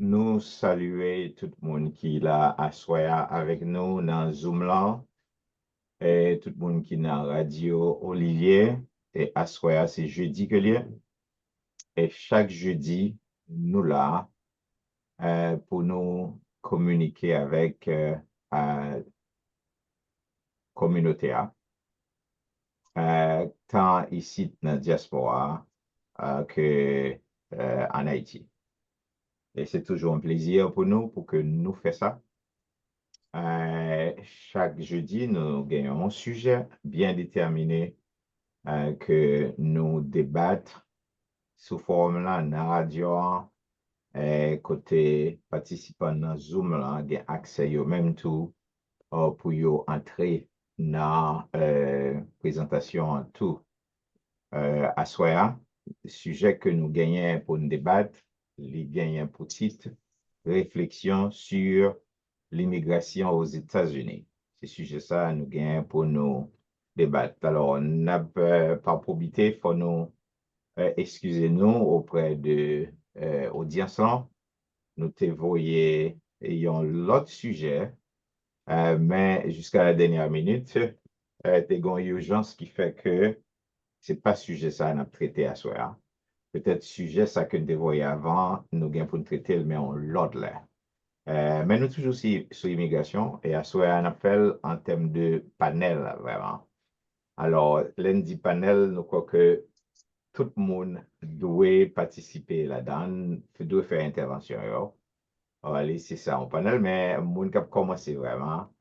nous saluer tout le monde qui l'a assoya avec nous dans Zoom là et tout le monde qui est dans Radio Olivier et assoya c'est jeudi que lié et chaque jeudi nous là pour nous communiquer avec la communauté tant ici dans la diaspora que en Haïti. Et c'est toujours un plaisir pour nous pour que nous fassions ça. Chaque jeudi, nous gagnons un sujet bien déterminé que nous débattons sous forme là, dans la radio, côté participants dans Zoom, là, gagnent accès au même tout pour entrer dans la présentation en tout. À soi, le sujet que nous gagnons pour nous débattre, les gagnons pour titre, réflexion sur l'immigration aux États-Unis. Ce sujet ça, nous gagnons pour nous débattre. Alors, n'a pas probité, il faut nous excuser-nous auprès de l'audience. Nous te voyons ayant l'autre sujet, mais jusqu'à la dernière minute, tu une urgence qui fait que c'est pas sujet ça à traiter à soi. Peut-être sujet ça que nous voyons avant, nous gagnons pour nous traiter, mais on l'autre là. Mais nous toujours sur l'immigration et à soi, on appelle en termes de panel, vraiment. Alors, lundi panel, nous crois que tout le monde doit participer là-dedans, doit faire intervention. Allez, c'est ça, en panel, mais le monde qui a commencé vraiment,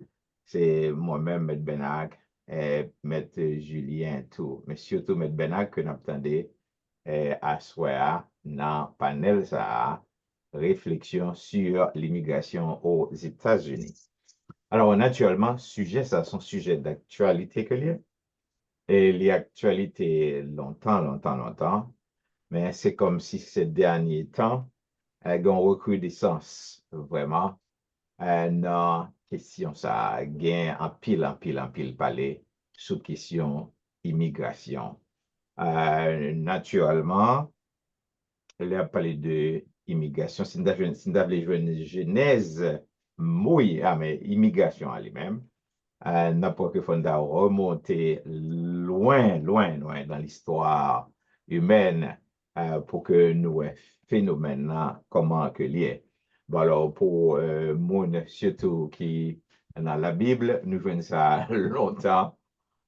c'est moi-même, M. Benac, et M. Julien, tout. Mais surtout M. Benac, que nous attendons à soi dans le panel, ça, réflexion sur l'immigration aux États-Unis. Alors, naturellement, sujet, ça, son sujet d'actualité que lié. Et l'actualité longtemps, mais c'est comme si ces derniers temps, une recrudescence, vraiment, dans question ça, gain en pile parler sous question immigration. Naturellement, il a parlé de immigration, c'est une genèse, oui, mais immigration à lui-même. N'importe que fonda remonter loin dans l'histoire humaine pour que nous phénomène là, comment que lié. Bon, alors, pour monde surtout qui dans la Bible, nous jouons ça longtemps,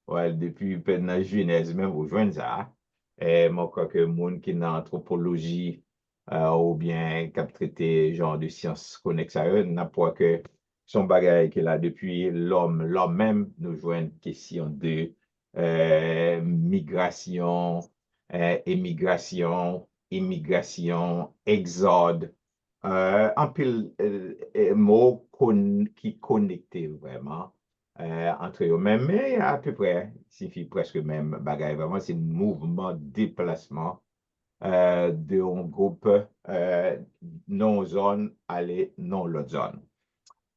ouais, depuis la Genèse même, vous jouez ça. Et moi, je crois que monde qui est dans l'anthropologie ou bien qui a traité genre de sciences connexes à eux, n'importe que son bagage qu'il a depuis l'homme même, nous jouons une question de migration, émigration, immigration, exode, un pile mots qui connectent vraiment entre eux-mêmes, mais à peu près, signifie presque même bagaille. Vraiment, c'est un mouvement, déplacement d'un groupe non-zone aller non l'autre zone.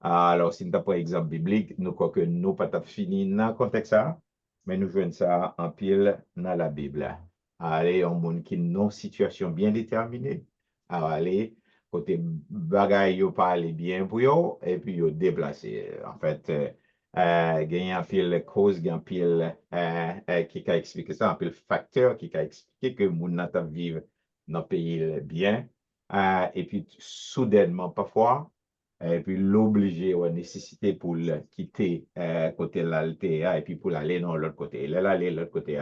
Alors, si nous avons par exemple biblique, nous croyons que nous pas fini dans le contexte ça, mais nous jouons ça en pile dans la Bible. Allez, on monde qui non situation bien déterminée. Alors, allez, côté bagaille, yo pas aller bien pour yo, et puis yo déplacer. En fait, gagner un pile cause, gagner un pile qui a expliqué ça, un pile facteur qui a expliqué que moun n'a pas vivre dans le pays bien. Et puis, soudainement, parfois, et puis l'obliger ou la nécessité pour le quitter côté l'Altea et puis pour aller dans l'autre côté. Là, aller de l'autre côté,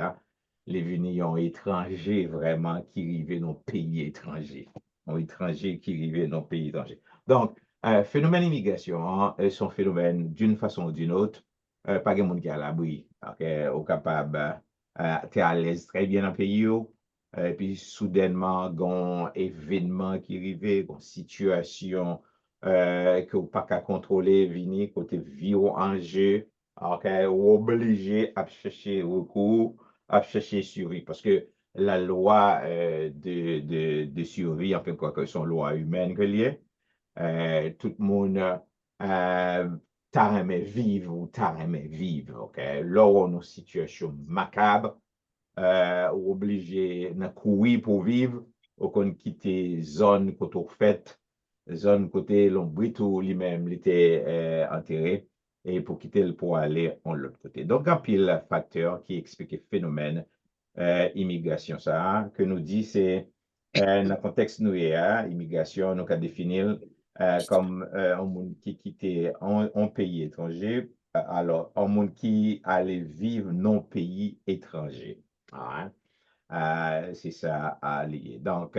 les vignerons étrangers vraiment qui vivent dans le pays étranger. Étrangers qui vivent dans le pays étranger. Donc, phénomène immigration, son phénomène d'une façon ou d'une autre, pas de monde qui est à l'abri, au capable, tu es à l'aise très bien dans le pays, et puis soudainement, un événement qui arrive, une situation que vous pas qu'à contrôler, venir côté viro en jeu, ok, ou obligé à chercher recours, à chercher survie, parce que la loi de survie, en fait, quoi que son loi humaine que liée, tout le monde t'a aimé vivre ou t'a aimé vivre, ok, là on a une situation macabre, ou obligé de courir pour vivre, ou qu'on quitte zone qu'on fait zone côté Lombritou lui-même, il était enterré et pour quitter le pour aller en l'autre côté. Donc, un pile facteur qui explique le phénomène immigration. Ça, que nous dit, c'est dans le contexte nous immigration, nous avons défini comme un monde qui quittait un pays étranger, alors un monde qui allait vivre non pays étranger. Hein? C'est ça à lier. Donc,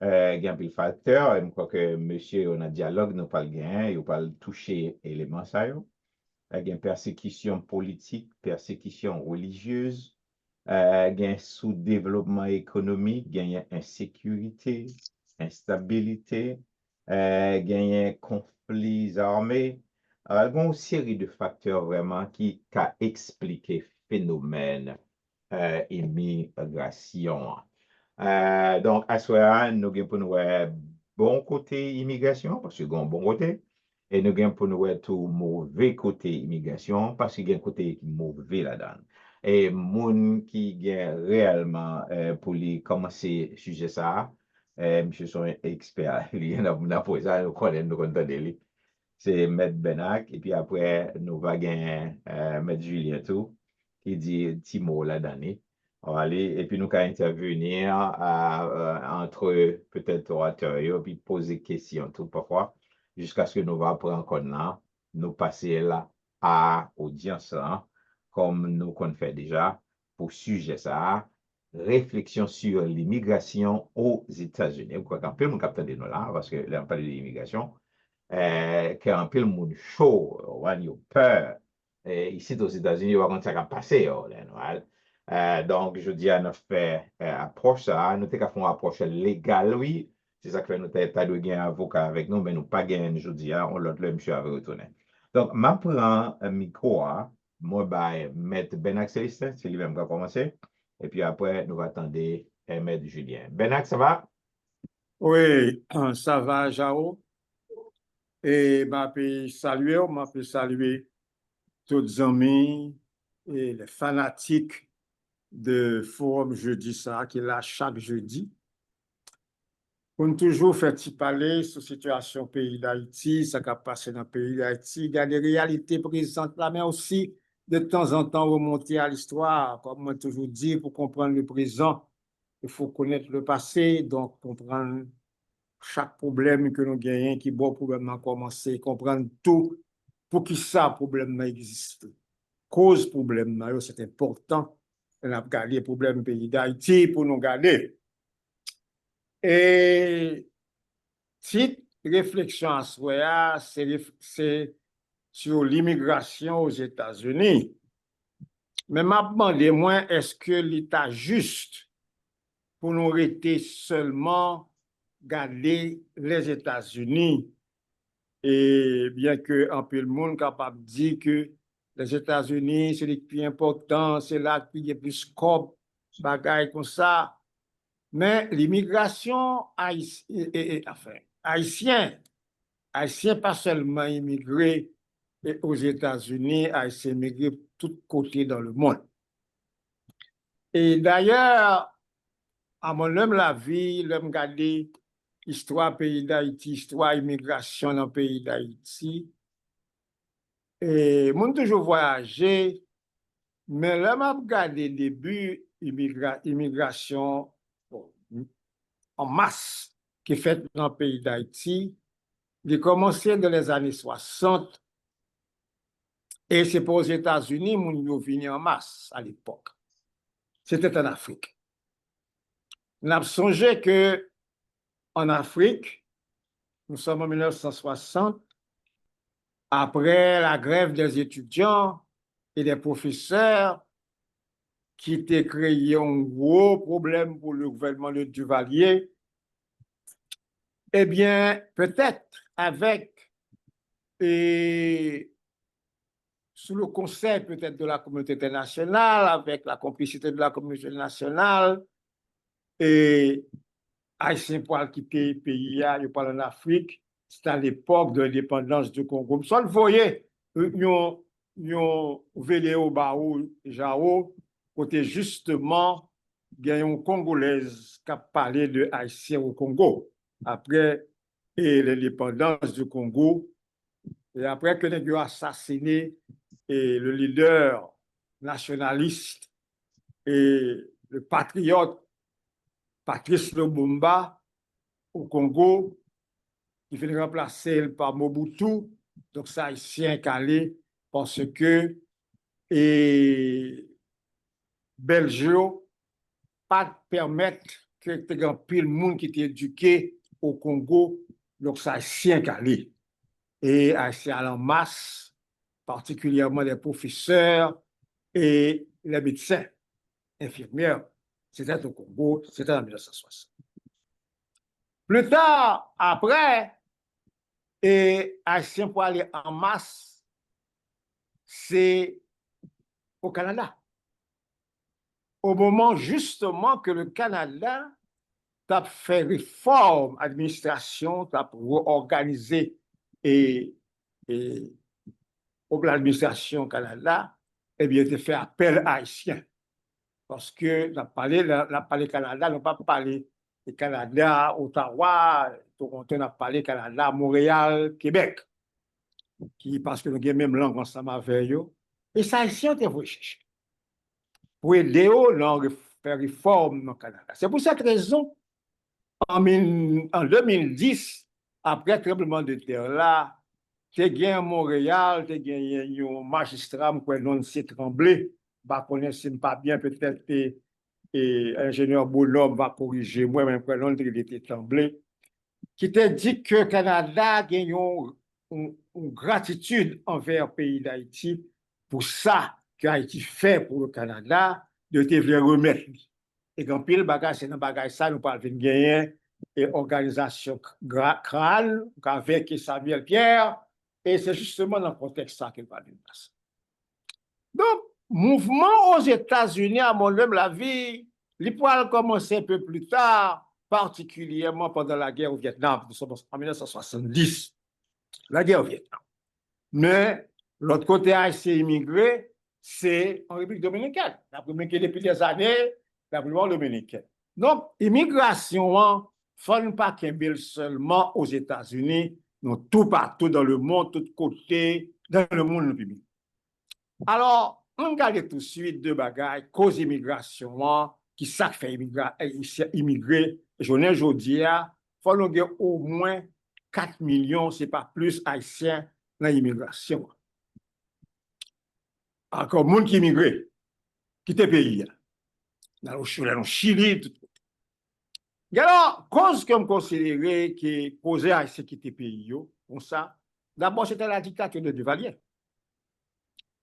il y a un pile facteur, et je crois que monsieur, on a dialogue, nous pas le gain, il pas le toucher élément ça, yo. Il y a une persécution politique, persécution religieuse, il y a un sous-développement économique, il y a une insécurité, instabilité, il y a un conflit armé. Alors, il y a une série de facteurs vraiment qui expliquent le phénomène immigration. Donc, à ce moment, nous avons pour nous bon côté immigration, parce que nous avons bon côté, et nous avons pour nous tout mauvais côté immigration, parce qu'il y a un côté mauvais là-dedans. Et moun qui gagne réellement pour lui commencer sujet ça, monsieur son expert, il y en a pour ça, nous connaissons lui. C'est Maître Benak, et puis après, nous va gagner Maître Julien tout, qui dit petit mot là-dedans. On va aller, et puis nous allons intervenir entre peut-être orateurs, et puis poser des questions tout parfois, jusqu'à ce que nous va prendre compte là, nous passer là à audience là, comme nous qu'on fait déjà, pour sujet ça, réflexion sur l'immigration aux États-Unis. Vous croyez qu'un peu, mon capteur de nous là, parce que là, on parle de l'immigration, que un peu le monde chaud, on a peur. Ici aux États-Unis, on va ça va passer, donc, je dis à notre fait approche ça, nous avons fait une approche légale, oui. C'est ça que nous avons pas de gain avocat avec nous, mais nous pas gain, je dis, on l'autre, le monsieur avait retourné. Donc, je prends un micro, moi, mettre Benac Célestin, c'est lui-même qui a commencé. Et puis après, nous attendons mettre Julien. Benac, ça va? Oui, ça va, Jao. Et m'a pu saluer tous les amis et les fanatiques de Forum Jeudi ça, qui est là chaque jeudi. On toujours fait parler sur la situation du pays d'Haïti, ça qui a passé dans le pays d'Haïti. Il y a des réalités présentes là, mais aussi de temps en temps remonter à l'histoire. Comme moi toujours dit, pour comprendre le présent, il faut connaître le passé, donc comprendre chaque problème que nous gagnons, qui bon problème a commencé, comprendre tout pour qui ça problème existe. Cause problème, c'est important. On a gardé le problème du pays d'Haïti pour nous garder. Et petite réflexion à soi, c'est sur l'immigration aux États-Unis. Mais m'a demandé, moi, est-ce que l'État juste pour nous arrêter seulement garder les États-Unis? Et bien que un peu le monde capable de dire que les États-Unis, c'est le plus important, c'est là qu'il y a plus scope, bagaille comme ça. Mais l'immigration haïtienne, haïtien pas seulement immigré aux États-Unis, haïtien immigré de tous côtés dans le monde. Et d'ailleurs, à mon homme la vie, l'homme garder histoire pays d'Haïti, histoire immigration dans le pays d'Haïti. Et moi, toujours voyagé, mais là, m'a regardé début immigration bon, en masse qui est faite dans le pays d'Haïti. Il a commencé dans les années 60 et c'est pour aux États-Unis, nous venus en masse à l'époque. C'était en Afrique. On a songé que en Afrique, nous sommes en 1960, après la grève des étudiants et des professeurs, qui était créé un gros problème pour le gouvernement de Duvalier, eh bien, peut-être avec, et sous le conseil peut-être de la communauté internationale, avec la complicité de la communauté nationale, et Haïtien pour quitter le pays, il parle en Afrique, c'est à l'époque de l'indépendance du Congo. Vous voyez, nous avons vidéo Baou, Jao, côté justement, il y a une Congolaise qui a parlé de Haïtien au Congo. Après et l'indépendance du Congo. Et après que nous avons assassiné le leader nationaliste et le patriote Patrice Lumumba au Congo, qui finit remplacer par Mobutu, donc ça haïtien calé, parce que Belgio pas permettre que tu aies pile monde qui t'est éduqué au Congo, donc ça haïtien calé. Et haïtien en masse, particulièrement les professeurs et les médecins, infirmières. C'était au Congo, c'était en 1960. Plus tard, après, et haïtien pour aller en masse, c'est au Canada. Au moment justement que le Canada a fait réforme, administration, a organisé et au plan l'administration au Canada, eh bien, il a fait appel à haïtien. Parce que on a parlé Canada, on n'a pas parlé du Canada, Ottawa, Toronto, on a parlé Canada, Montréal, Québec, parce que nous avons la même langue ensemble avec eux. Et ça, haïtien, on va chercher. Pour aider à faire réforme dans le Canada. C'est pour cette raison, en 2010, après le tremblement de terre là, tu as gagné à Montréal, tu as gagné un magistrat, qui non s'est tremblé, va connaître pas bien, peut-être et ingénieur Bonhomme va corriger moi, même que non, il était tremblé, qui t'a dit que le Canada a gagné une gratitude envers le pays d'Haïti pour ça que Haïti fait pour le Canada, de te vouloir remettre. Et quand pile bagage, c'est dans bagage ça, nous parlons de gagner et organisation CRAL, avec Samuel Pierre, et c'est justement dans le contexte ça qu'il va de passer. Donc, mouvement aux États-Unis, à mon homme, la vie, il pourra commencer un peu plus tard, particulièrement pendant la guerre au Vietnam, nous sommes en 1970, la guerre au Vietnam. Mais l'autre côté haïtien immigré, c'est en République dominicaine. La première qui depuis des années, la République dominicaine. Donc, immigration, il ne faut pas qu'elle seulement aux États-Unis, non, tout partout dans le monde, tous côtés, dans le monde public. Alors, on regarde tout de suite deux bagages, cause immigration, qui ça fait immigrer. Je dis, il faut au moins 4 millions, c'est pas plus, haïtiens dans l'immigration. Encore, monde qui immigre, qui te pays, dans le Chili, tout. Et alors, cause que je considère qui causait à ce qui était pays, comme ça, d'abord, c'était la dictature de Duvalier.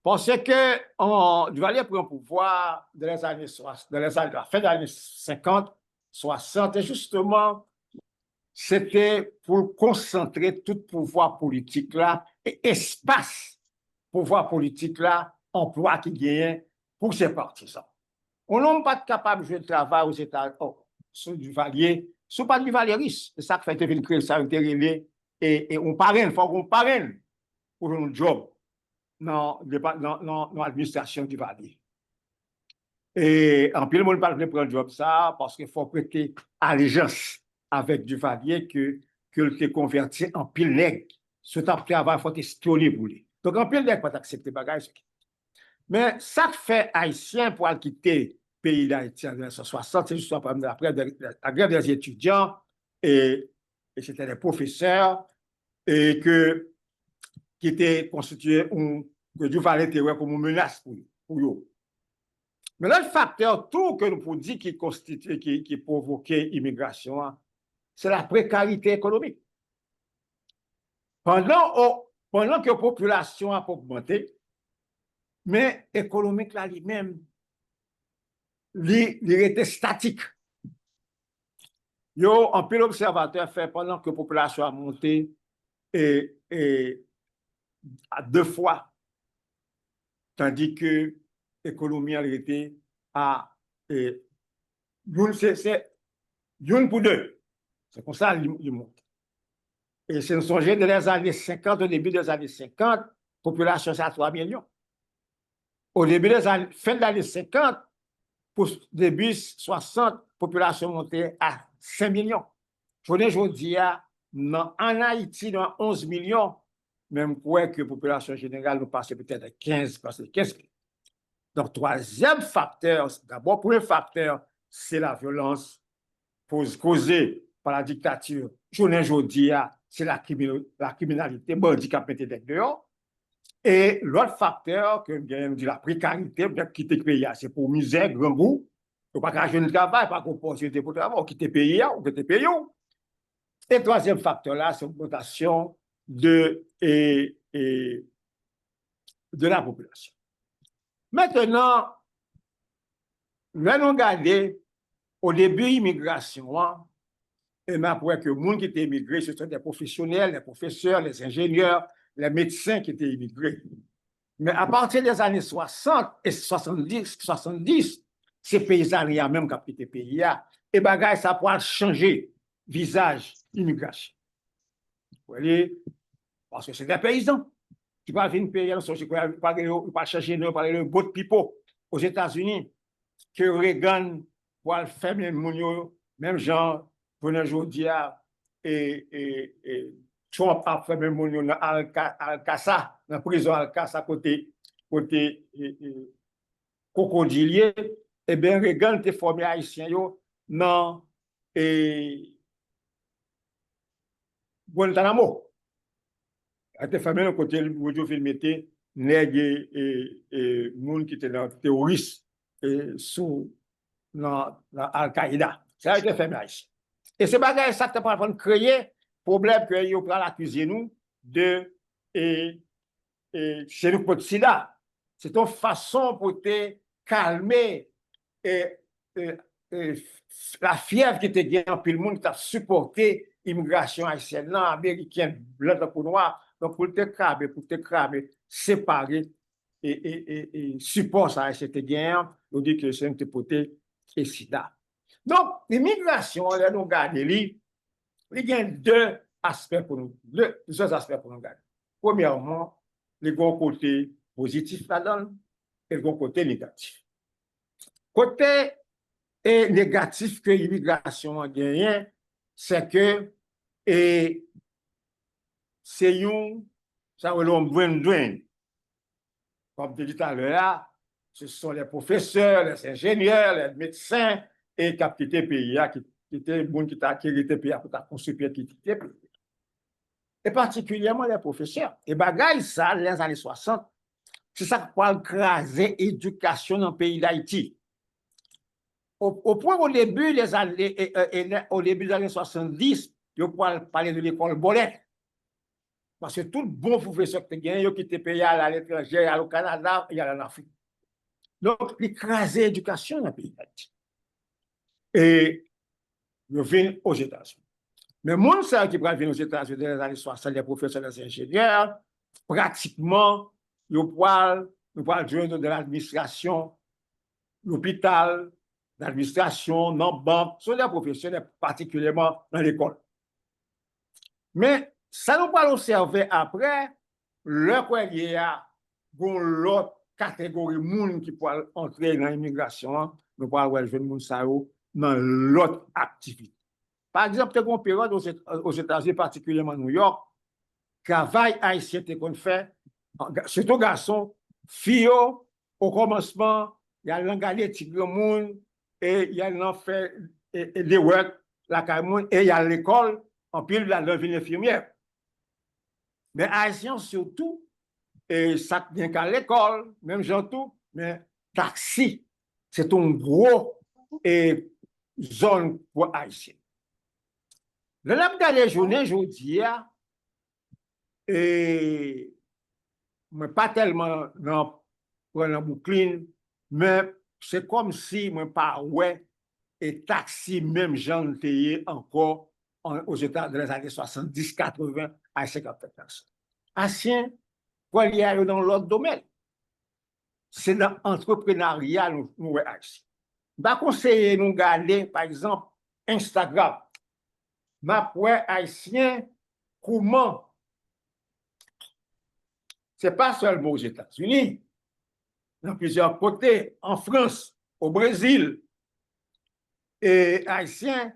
Parce que Duvalier prend le pouvoir dans les années 60, dans la fin des années 50, 60, et justement, c'était pour concentrer tout pouvoir politique là et espace pouvoir politique là, emploi qui gagne pour ses partisans. On n'est pas capable de jouer le travail aux États-Unis, sur Duvalier, sur pas Duvalieris. C'est ça qui fait une créer ça, et on parraine, il faut qu'on parraine pour un job dans l'administration Duvalier. Et en plus, le monde ne peut pas prendre un job ça parce qu'il faut prêter allégeance avec Duvalier que le converti en pile nègre. Ce travail, il faut espionner pour lui. Donc, en pile nègre, pas accepter bagage. Mais ça fait haïtien pour quitter le pays d'Haïti en 1960, c'est juste après la grève des étudiants et c'était des professeurs et qui étaient constitués que Duvalier était comme une menace pour eux. Mais l'autre facteur, tout que nous pouvons dire qui constitue, qui provoquait l'immigration, c'est la précarité économique. Pendant que la population a augmenté, mais économique là lui-même, il était statique. Yo, un peu l'observateur fait pendant que la population a monté à 2 fois, tandis que l'économie a été à une pour 2. C'est comme ça qu'il monte. Et c'est dans les années 50, au début des années 50, la population c'est à 3 millions. Au début des années, fin des années 50, pour début 60, la population montée à 5 millions. Je dis, en Haïti, dans 11 millions, même quoi que la population générale nous passe peut-être à 15, parce que 15 millions. Donc, troisième facteur, d'abord, premier facteur, c'est la violence causée par la dictature. Aujourd'hui, c'est la criminalité, bandit qui a pété des dehors. Et l'autre facteur, que bien dit la précarité, peut-être quitter le pays, c'est pour misère, grand goût. Il ne faut pas gagner le travail, pas d'opportunité pour le travail, quitter le pays, ou quitter le pays. Et le troisième facteur là, c'est l'augmentation de la population. Maintenant, nous allons regarder au début de l'immigration, et après que les gens qui étaient immigrés, ce sont des professionnels, les professeurs, les ingénieurs, les médecins qui étaient immigrés. Mais à partir des années 60 et 70, ces paysans-là même qui ont quitté le pays, et bagaille, ça pourra changer visage immigration. Vous voyez, parce que c'est des paysans qui parlent venir payer, ils pas changer, ils parlent de boat people aux États-Unis, que Reagan pour faire même genre, pour aujourd'hui, et Trump a fait même dans Al-Qassa, dans la prison Al-Qassa, côté crocodilier, et bien Reagan était formé haïtien dans Guantanamo. Il était formé dans côté où je filmé nègres et monde qui étaient dans terroristes sous Al-Qaïda. Ça a été fait haïtien. Et ce bagage, ça te prend créer problème que vous prenez l'accuser nous de chez nous pour le sida. C'est une façon pour te calmer la fièvre qui te gagne, puis le monde qui a supporté l'immigration haïtienne, américaine, blanc pour noir. Donc, pour te cramer, séparer et support ça, c'était gagnant, on dit que c'est un poté et sida. Donc, l'immigration, on nous garder, il y a deux aspects pour nous, deux aspects pour nous garder. Premièrement, le bon côté positif là-dedans et le bon côté négatif. Côté négatif que l'immigration a gagné, c'est que c'est ça va le comme je disais tout à l'heure, ce sont les professeurs, les ingénieurs, les médecins et qui ont quitté le pays, qui étaient les gens qui ont quitté le pays pour construire qui quitté le pays. Et particulièrement les professeurs. Et bagaille ça, les années 60, c'est ça qui peut craser l'éducation dans le pays d'Haïti. Au point au début des années 70, on peut parler de l'école Bolette. Parce que tout bon professeur qui gagne, qui te paye à l'étranger, au Canada, il y a en Afrique. Donc, écraser l'éducation dans le pays d'Haïti. Et je viens aux États-Unis. Mais les gens qui viennent aux États-Unis dans les années 60, les professeurs, les ingénieurs, pratiquement, ils parlent de l'administration, l'hôpital, l'administration, dans la banque, ce sont des professionnels, particulièrement dans l'école. Mais ça nous parle observer après, le quoi il y a l'autre catégorie de monde qui peut entrer dans l'immigration, nous parlons de jeunes gens dans l'autre activité. Par exemple, il y a une période aux États-Unis, particulièrement à New York, travail haïtien qu'on fait, surtout garçons, filles, au commencement, il y a l'engagé tigre monde et il y a l'enfer des work, la caille et il y a l'école, en pile de la vie infirmière. Mais haïtiens surtout, et ça vient qu'à l'école, même gens tout, mais taxi, c'est une grosse zone pour haïtiens. Le lab dans les journées, je dis, et mais pas tellement dans Brooklyn, mais c'est comme si moi pas ouais et taxi même gens payé encore aux États dans les années 70, 80 à 50 personnes. Ancien, pour y aller dans l'autre domaine. C'est dans l'entrepreneuriat nous ici. Je conseille nous garder par exemple Instagram. Ma point haïtien, comment? Ce n'est pas seulement aux États-Unis, dans plusieurs côtés, en France, au Brésil, et haïtiens,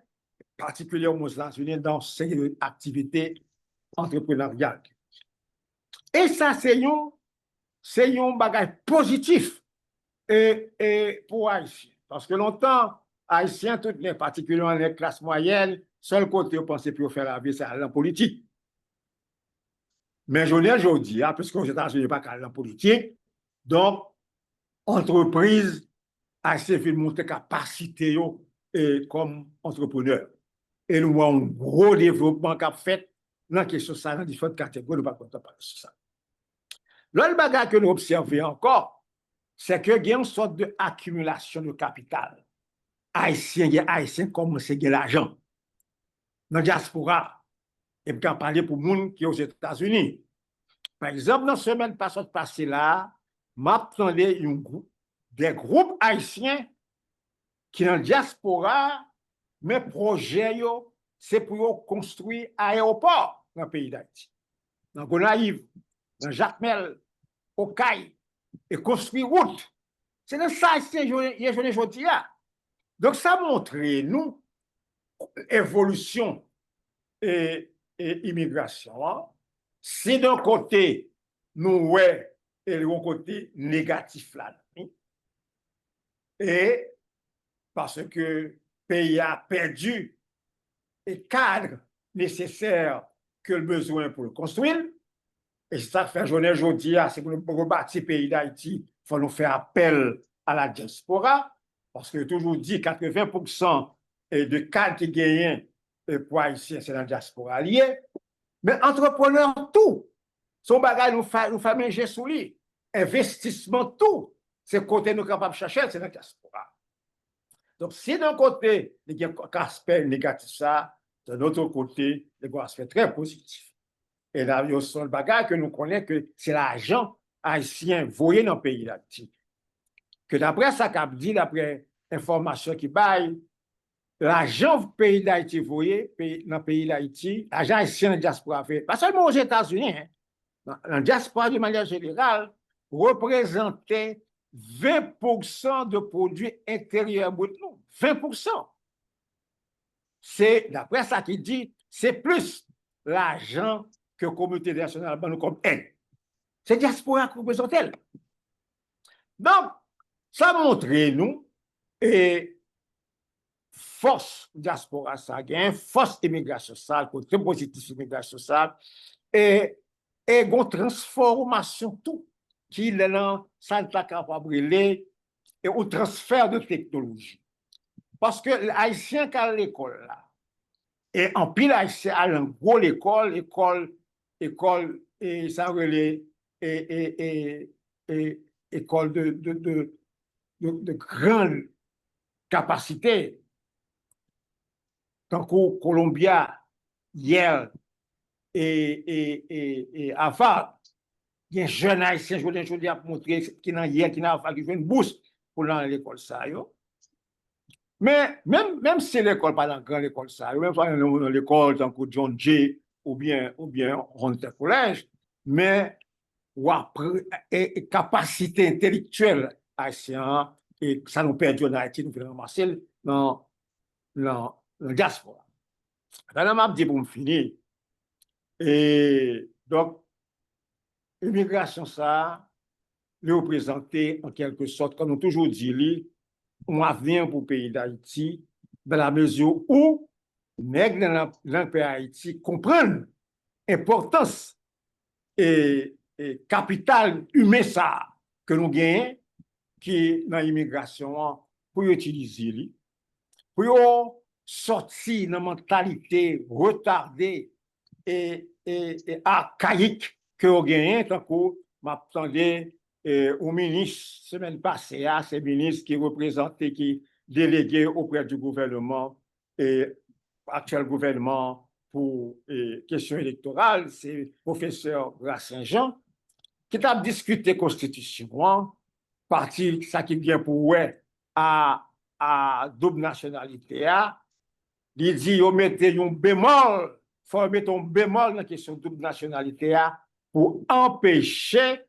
particulièrement aux États-Unis, dans ces activités entrepreneuriales. Et ça, c'est un bagage positif pour Haïtiens. Parce que longtemps, Haïtiens, toutes les, particulièrement les classes moyennes, seul côté où penser pour faire la vie, c'est la politique. Mais je l'ai aujourd'hui, parce qu'aux États-Unis, il n'y a pas qu'à la politique. Donc, entreprise assez vite monter capacité comme entrepreneur. Et nous avons un gros développement qu'a fait dans la question ça, dans différentes catégories, nous ne pouvons pas parler de ça. L'autre bagage que nous observons encore, c'est qu'il y a une sorte d'accumulation de capital. Haïtien comme c'est l'argent. Dans la diaspora, et puis parler pour les gens qui sont aux États-Unis. Par exemple, dans la semaine passée là, m'attendais des groupes haïtiens qui sont dans la diaspora, mes projets, c'est pour construire un aéroport dans le pays d'Haïti. Dans Gonaïve, dans Jacmel, au Caille, et construire route. C'est dans ça que je dis là. Donc, ça montre nous évolution et immigration. Si d'un côté, nous ouais, et de l'autre côté négatif là. Et parce que le pays a perdu les cadres nécessaires que le besoin pour le construire. Et ça fait journée aujourd'hui, c'est pour nous rebâtir le pays d'Haïti, il faut nous faire appel à la diaspora, parce que toujours dit 80% de cadres qui gagnent pour Haïtiens, c'est la diaspora liée. Mais entrepreneurs, tout, son bagage nous fait manger sous lui. Investissement, tout, c'est côté nous capables de chercher, c'est la diaspora. Donc, si d'un côté, il y a un aspect négatif, ça, de l'autre côté, il y a un aspect très positif. Et là, il y a le bagage que nous connaissons, que c'est l'argent haïtien voyé dans le pays d'Haïti. Que d'après ça qu'a dit, d'après l'information qui baille, l'argent du pays d'Haïti voyé dans le pays d'Haïti, l'argent haïtien dans la diaspora fait, pas seulement aux États-Unis, hein, dans la diaspora de manière générale, représentait 20% de produits intérieurs brut. 20%. C'est, d'après ça qui dit, c'est plus l'argent que la communauté nationale nous comme aide. C'est diaspora qui représente elle. Donc, ça montre nous et force diaspora ça, force immigration ça, côté positif immigration ça, et une transformation tout qui est là, ça n'est pas capable de brûler, et au transfert de technologie. Parce que l'Haïtien qui est à l'école là, et en pile Haïtien à une grosse école, et ça relève, école de grande capacité. Tant qu'au Columbia, Yale et Harvard, il y a un jeune Haïtien, je vous à montrer, qui n'a Yale, qui n'a Harvard, qui fait une bourse pour dans l'école ça. Mais même si l'école, pas dans la grande école ça, même dans l'école, tant que John Jay ou bien Hunter College, mais et capacité intellectuelle haïtienne, et ça nous perd en Haïti, nous faisons ramasser dans le diaspora. Maintenant, je dis pour me finir. Et donc, l'immigration, ça, le représenter en quelque sorte, comme on toujours dit, un avenir pour le pays d'Haïti, dans la mesure où les nègres dans le pays d'Haïti comprennent l'importance et capital humain ça que nous gagnons, qui est dans l'immigration, pour utiliser, pour sortir dans la mentalité retardée et archaïque que nous gagnons, tant que m'attendais au ministre, semaine passée, c'est le ministre qui représentait, qui délégué auprès du gouvernement, et actuel gouvernement pour questions électorales, c'est le professeur Saint-Jean, qui a discuté constitution, parti ça qui vient pour ouais à double nationalité, il dit, on mettez un bémol, il faut mettre un bémol dans la question de double nationalité pour empêcher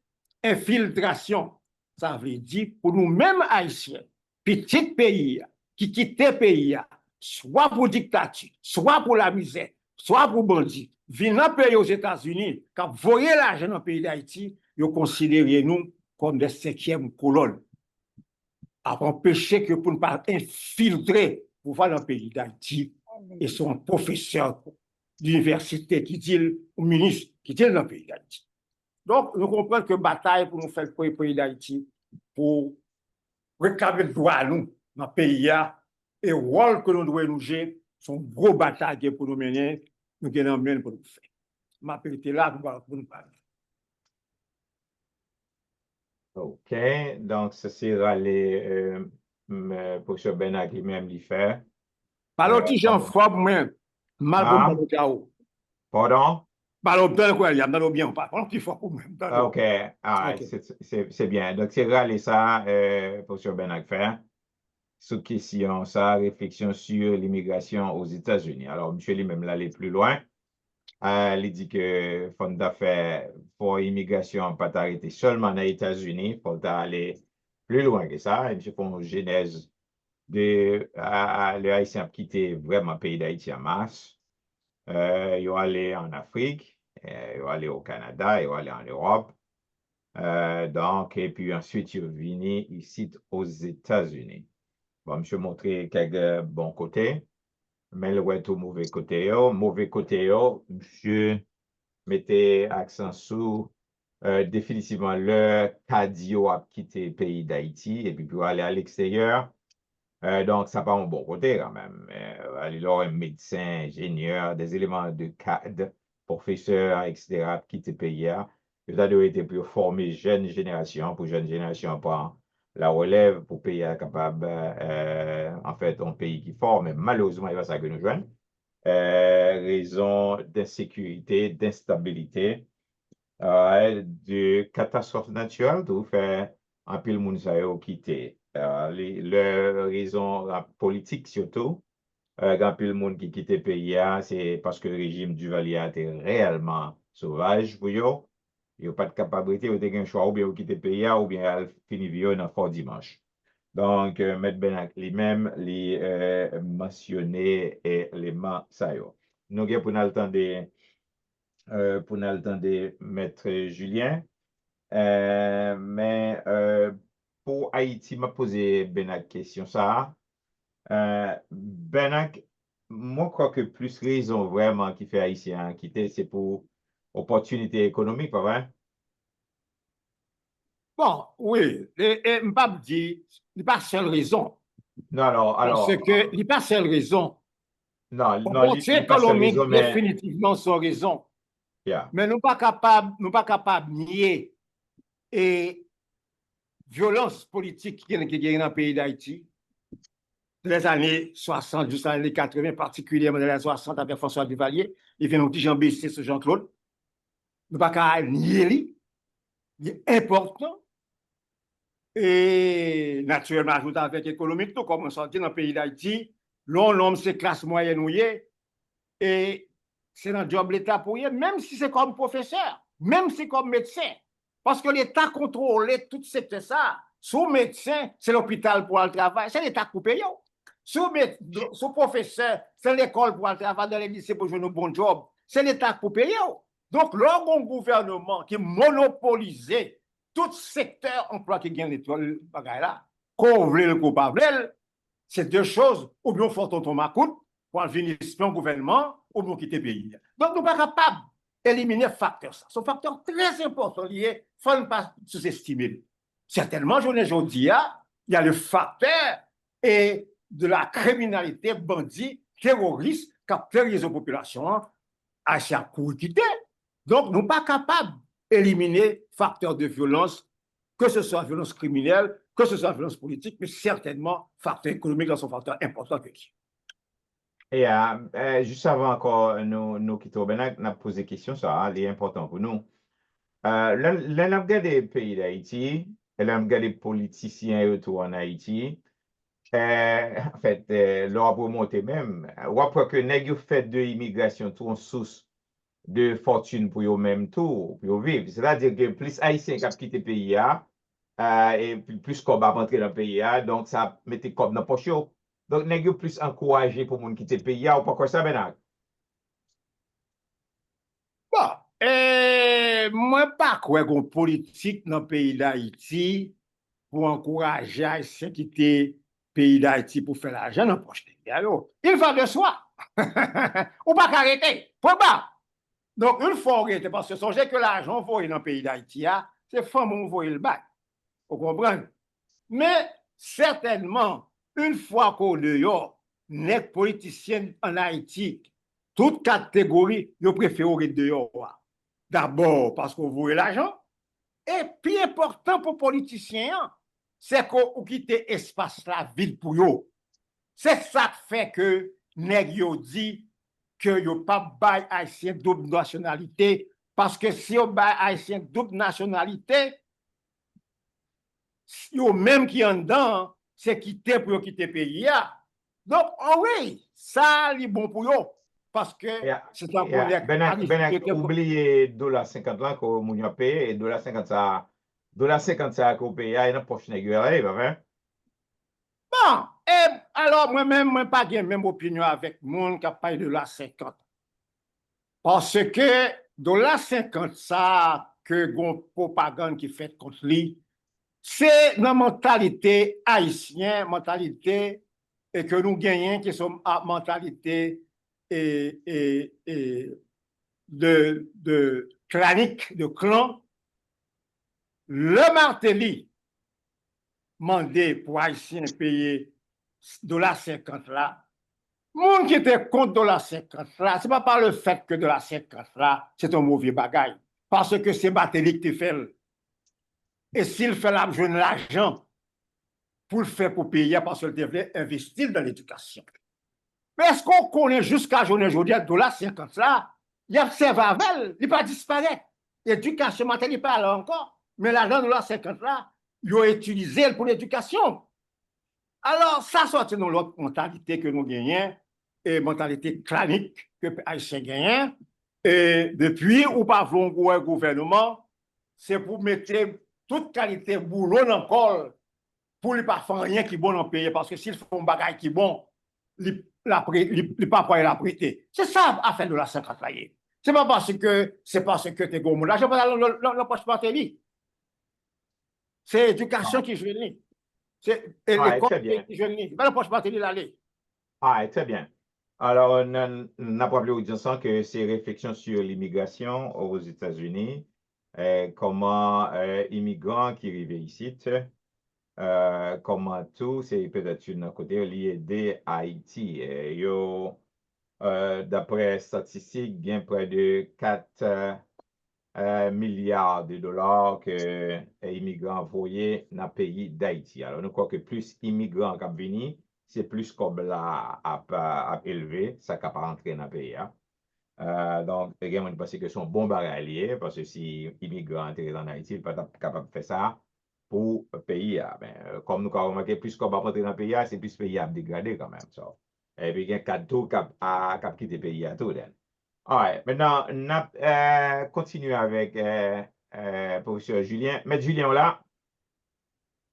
infiltration. Ça veut dire pour nous-mêmes Haïtiens, petit pays qui quittent le pays, soit pour dictature, soit pour la misère, soit pour bandit, viennent dans le pays aux États-Unis, quand vous voyez l'argent dans le pays d'Haïti, ils considèrent nous comme des cinquièmes colonnes. À empêcher que pour ne pas infiltrer pour voir dans le pays d'Haïti, et son professeur d'université qui dit, au ministre qui dit dans le pays d'Haïti. Donc, nous comprenons que bataille pour nous faire pour le pays d'Haïti, pour réclamer le droit à nous dans le pays, et le rôle que nous devons nous jouer, son gros bataille pour nous mener, nous gagnons bien pour nous faire. Ma petite là pour nous parler. OK, donc ce sera les professeur Benak lui-même lui faire. Parlons de Jean-François, moi, mal pour Ah, mon chaos. pardon? Parlons de quoi, il y a dans bien, parlons petit fois pour moi. OK, ah, OK. c'est bien. Donc, c'est râler ça, professeur Benak faire. Sous question, ça, réflexion sur l'immigration aux États-Unis. Alors, monsieur lui-même l'aller plus loin. Il dit que faut d'affaires pour immigration pas arrêter seulement dans les États-Unis, faut aller plus loin que ça. Et puis, pour une genèse de le Haïtien quitter vraiment le pays d'Haïti en masse. Ils vont aller en Afrique, ils vont aller au Canada, ils vont aller en Europe. Donc, et puis ensuite, ils viennent ici aux États-Unis. Bon, je vais montrer quelques bons côtés, mais le tout mauvais côté. Mauvais côté, je mettais accent sur définitivement le cadio à quitter le pays d'Haïti et puis pour aller à l'extérieur. Donc, ça pas un bon côté quand même. Aller là, un médecin, ingénieur, des éléments de cadre, professeur, etc., quitter le pays. Ça doit être pour former jeune génération, pour jeune génération prendre la relève, pour pays capable, en fait, un pays qui forme. Mais malheureusement, il va ça que nous joignent. Raison d'insécurité, d'instabilité, de catastrophes naturelles, tout fait un pile moun sa yo quitter. Le raison politique surtout, un pile moun qui quitte le pays, c'est parce que le régime Duvalier était réellement sauvage pour eux. Ils n'ont pas de capacité, ils ont un choix ou bien ils quitter le pays ou bien ils finissent vivre dans Fort Dimanche. Donc, M. Benak lui-même, les mentionné éléments ça yo. Nous avons pour le temps de Maître Julien. Mais pour Haïti, m'a posé Benak question ça. Benak, moi, je crois que plus raison vraiment qui fait Haïtien quitter, c'est pour opportunité économique, pas vrai? Bon, oui, et m'pas dit, il pas seule raison. Non, alors, Parce que il pas seule raison. non, Opportunité il pas seule raison, économique, mais, définitivement, sans raison. yeah. Mais nous pas capable de nier et violence politique qui est dans le pays d'Haïti. Les années 60 jusqu'à les années 80, particulièrement dans les années 60 avec François Duvalier, il fait un petit Jean Bessé sur Jean-Claude. Nous pas capable de nier lui. Il est important. Et naturellement, ajouté avec l'économie, tout comme on sortit dans le pays d'Haïti, l'homme, c'est classe moyenne ou et c'est dans le job l'État pour y, même si c'est comme professeur, même si c'est comme médecin. Parce que l'État contrôle tout secteur ça. Sous médecin, c'est l'hôpital pour le travail, c'est l'État qui paye. Sous professeur, c'est l'école pour le travail, dans les lycées pour jouer un bon job, c'est l'État qui paye. Donc, lorsqu'on gouvernement qui monopolise tout secteur emploi qui gagne l'étoile, là, qu'on veut le coupable, c'est deux choses, ou bien faut tonton Macoute, pour venir espion gouvernement, ou bien quitter le pays. Donc, nous ne sommes pas capables d'éliminer ce facteur. C'est un facteur très important lié, il ne faut pas sous-estimer. Certainement, je ne dis pas, il y a le facteur et de la criminalité, bandit, terroriste, qui terrorise la population à chaque coup quitter. Donc, nous ne sommes pas capables d'éliminer facteur de violence, que ce soit violence criminelle, que ce soit violence politique, mais certainement facteur économique dans son facteur important que qui. Et juste avant encore, nous quittons, ben, on a posé question, ça, c'est important pour nous. Là, on a regardé le pays d'Haïti, là, on a regardé les politiciens autour en Haïti. En fait, là, pour monter même, on voit que nous fait de l'immigration tout en source de fortune pour eux-mêmes tout, pour vivre. C'est-à-dire que plus Haïtiens qui quittent le pays, et plus qu'on va rentrer dans le pays, donc ça mettait comme dans le poche. Donc, nèg yo plus encouragé pour moun quitter le pays, ou pas quoi ça, Benak? Bon, moi, pas quoi qu'on politique dans le pays d'Haïti pour encourager Haïtiens quitter le pays d'Haïti pour faire l'argent dans le poche. Il va de soi. Ou pas arrêter. Faut pas. Donc, une fois arrêté, parce que songez que l'argent voyé dans le pays d'Haïti, c'est femme on voyé le bac. Vous comprenez? Mais certainement, une fois qu'on dehors, les politiciens en Haïti, toute catégorie, ils préfèrent dehors. D'abord, parce qu'on voit l'argent. Et plus important pour les politiciens, c'est qu'on quitte l'espace la ville pour eux. C'est ça qui fait que nèg yo dit que yo pas bail haïtien double nationalité parce que si yo bail haïtien double nationalité, yo même qui en dedans, c'est quitter pour quitter le pays. Donc, oh oui, ça est bon pour eux. Parce que c'est un Benak, oubliez $50 là que moun a payé et $50 ça, $50 ça qu'on paye, il y a une poche nèg yo là, bon, et alors moi-même, moi pas de même opinion avec monde qui a payé $50. Parce que $50 ça que gon propagande qui fait contre lui, c'est dans la mentalité haïtienne, mentalité et que nous gagnons qui sont mentalité de clanique, de clan. Le Martelly mandé pour Haïtiens payer $50 là. Moun qui était contre $50 là, ce n'est pas par le fait que $50 là, c'est un mauvais bagage. Parce que c'est Martelly qui fait. Et s'il fait l'argent pour le faire pour payer, parce qu'il devait investir dans l'éducation. Mais est-ce qu'on connaît jusqu'à journée aujourd'hui, $50 là, il observe avec, il ne va pas disparaître. L'éducation matérielle n'est pas là encore, mais l'argent $50 là, il a utilisé pour l'éducation. Alors, ça sortit dans l'autre mentalité que nous gagnons, et mentalité clanique que les Haïtiens gagnent. Et depuis, ou pas un gouvernement, c'est pour mettre toute qualité boulot dans le col pour ne pas faire rien qui est bon dans le pays. Parce que s'ils font un bagage qui est bon, ils ne pas pouvoir la prêter. C'est ça l'affaire de $50 là. C'est pas parce que tu es gros. Là, je ne pas dans le poche partenariat. C'est l'éducation qui joue. C'est l'école qui joue. C'est pas le poche partenariat l'aller. Ah, très bien. Alors, on a parlé aux gens que c'est réflexion sur l'immigration aux États-Unis, comment immigrants qui arrivent ici, comment tout, c'est peut-être une côté lié des Haïti. D'après statistiques, bien près de 4 milliards de dollars que les immigrants envoyés dans le pays d'Haïti. Alors, nous croyons que plus immigrants qui viennent, c'est plus comme là à élever, ça qui pas rentrer dans le pays. Donc, également, parce que sont bons barrières, parce que si immigrants entrent en Haïti, ils ne sont pas capables de faire ça pour le pays. Comme nous avons remarqué, plus qu'on va rentrer dans le pays, c'est plus le pays à dégrader quand même. So. Et puis, il y a 4 tours qui ont quitté le pays à tout. Ouais, maintenant, on continue avec professeur Julien. Maître Julien, là.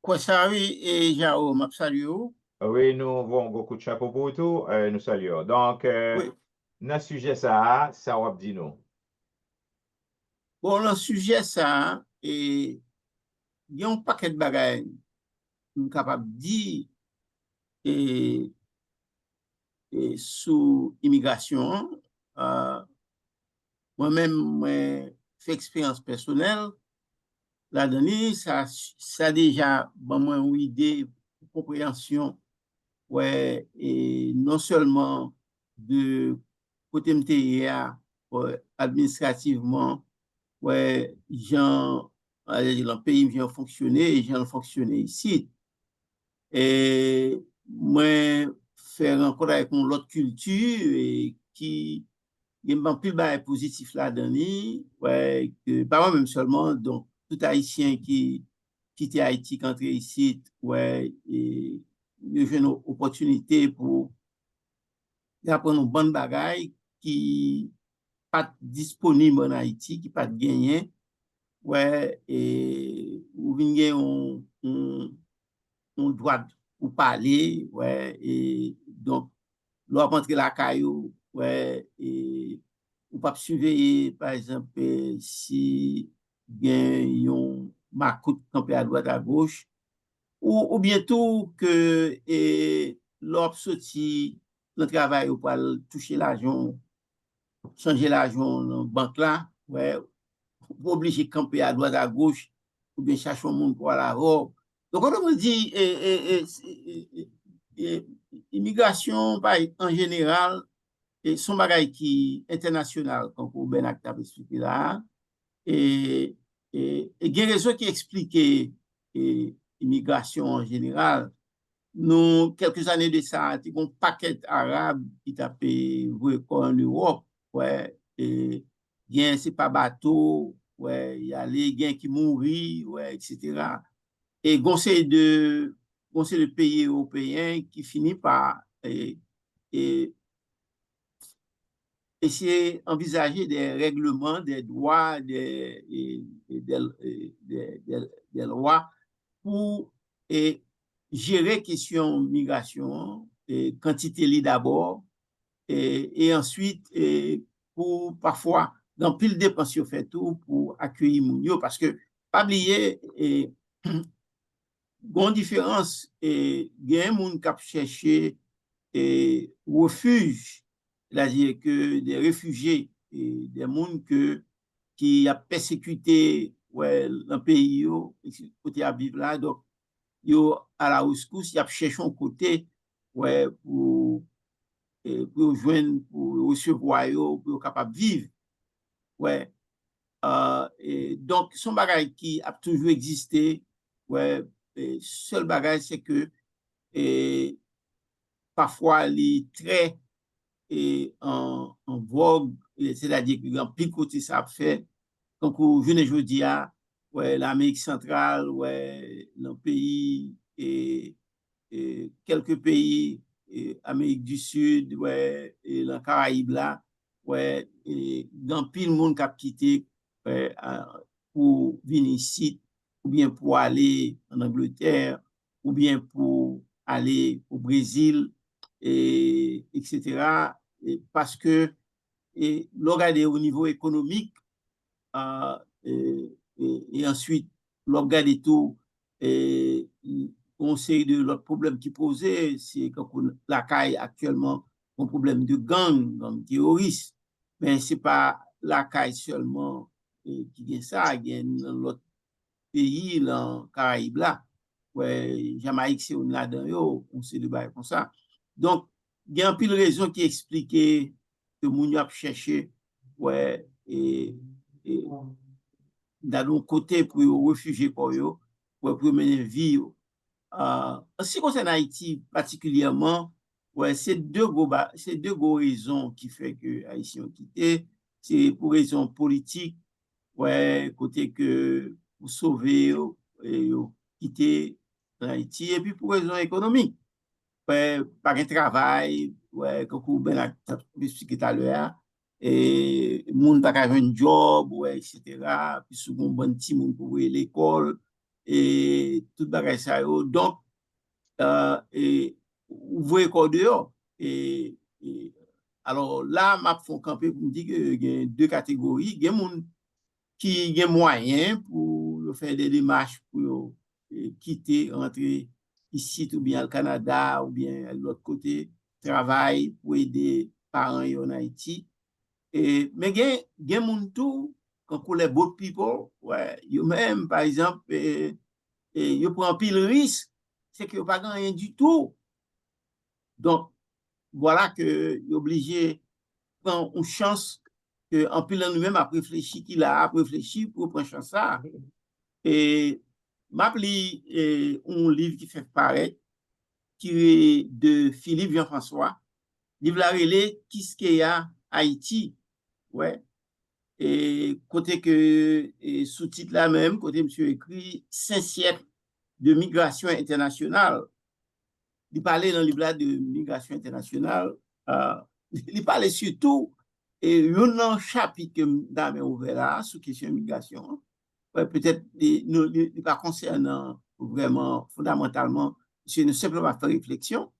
Quoi ça, oui, et Jao, m'a salué. Oui, nous avons beaucoup de chapeau pour tout. Nous saluons. Donc, Oui. dans le sujet, ça va dire nous. Bon, le sujet, ça, et il y a un paquet de bagages capable de dire et sous immigration. Moi-même, moi, fait expérience personnelle. Là-dedans, ça déjà, bon, moi, une idée, compréhension, ouais, et non seulement de côté MTA, administrativement, ouais, le pays vient fonctionner et gens fonctionner ici. Et moi, faire encore avec mon autre culture et qui il y a plus de positif là-dedans, ouais, que pas moi même seulement, donc tout Haïtien qui quitte Haïti, qui entre ici, ouais, et il y a une opportunité pour apprendre une bonne bagaille qui pas disponible en Haïti, qui pas gagné, ouais, et ou venir un droit pour parler, ouais, et donc, l'on rentre la caillou, ouais, et ou pas surveiller, par exemple, si il y a un macoute campé à droite, à gauche, ou bientôt que l'on sorti le travail pour toucher l'argent, changer l'argent dans la banque là, ouais, pas obligé de camper à droite, à gauche, ou bien chercher un monde pour la robe. Donc, on me dit, immigration, en général, son bagage qui est international, comme pour Ben Acta expliqué là, et il y a des raisons qui expliquent l'immigration en général. Nous, quelques années de ça, il y a un paquet arabe qui t'a payé en Europe, ouais, et bien, c'est pas bateau, ouais, il y a les gens qui mourent, ouais, etc. Et conseil de pays européens qui finit par essayer d'envisager des règlements, des droits, des lois pour gérer question migration, quantité lit d'abord, et ensuite pour parfois dans pile dépenses fait tout pour accueillir Mounio parce que pas oublier bonne différence et il y a un monde qui a cherché refuge, c'est-à-dire que des réfugiés et des mondes qui a persécuté ouais, le pays côté à vivre là donc yo à la rescousse il a cherché un côté ouais pour joindre pour recevoir yo pour capable vivre ouais et donc son bagage qui a toujours existé ouais seul bagage c'est que et parfois les très en vogue c'est-à-dire que dans plus côté ça fait donc je ne dis à ouais l'Amérique centrale ouais le pays et quelques pays Amérique du Sud ouais et la Caraïbe là ouais et dans pile monde qui a quitté ouais, pour venir ici ou bien pour aller en Angleterre ou bien pour aller au Brésil et etc. Et parce que regardez au niveau économique et ensuite regarder tout et on sait de l'autre problème qui posait, c'est que la CAI actuellement un problème de gang terroriste, mais c'est pas la CAI seulement qui vient ça, il y a l'autre pays, dans Caraïbes là, ouais, Jamaïque c'est on là-dedans, on sait de bail comme ça. Donc, il y a un peu de raisons qui expliquent que moun a cherché ouais, et d'un côté pour réfugier pour eux, pour mener vie. En ce qui concerne Haïti particulièrement, ouais, c'est deux gros raisons qui fait que Haïtiens ont quitté. C'est pour raisons politiques, ouais, côté que pour sauver et quitter Haïti, et puis pour raisons économiques. Ouais, par un travail, ouais, comme Ben a expliqué tout à l'heure, et moun pas avoir un job, ouais, etc. Puis souvent bon petit moun pour aller à l'école et tout bagage ça yo. Donc et vous voyez quoi dehors et alors là m'a font camper pour me dire que il y a deux catégories, il y a moun qui ont moyen pour faire des démarches pour quitter, rentrer ici ou bien au Canada ou bien de l'autre côté, travailler pour aider parents en Haïti. Et, mais il y a des gens quand on les boat people, ouais, yo même par exemple, yo prend pile risque, c'est que yo pas rien du tout. Donc, voilà que yo obligé de prendre une chance que en pile nous-mêmes a réfléchi qu'il a réfléchi pour prendre chance ça. Et m'a pris un livre qui fait paraître qui est de Philippe Jean-François, livre la relais qui ce qu'il y a Haïti, ouais. Et côté que sous-titre là même, côté monsieur écrit 5 siècles de migration internationale. Il parlait dans le livre là de migration internationale, il parlait surtout et un chapitre que nous ouvert là sur question de migration. Ouais, peut-être ne pas concernant vraiment fondamentalement c'est ne simplement faire réflexion,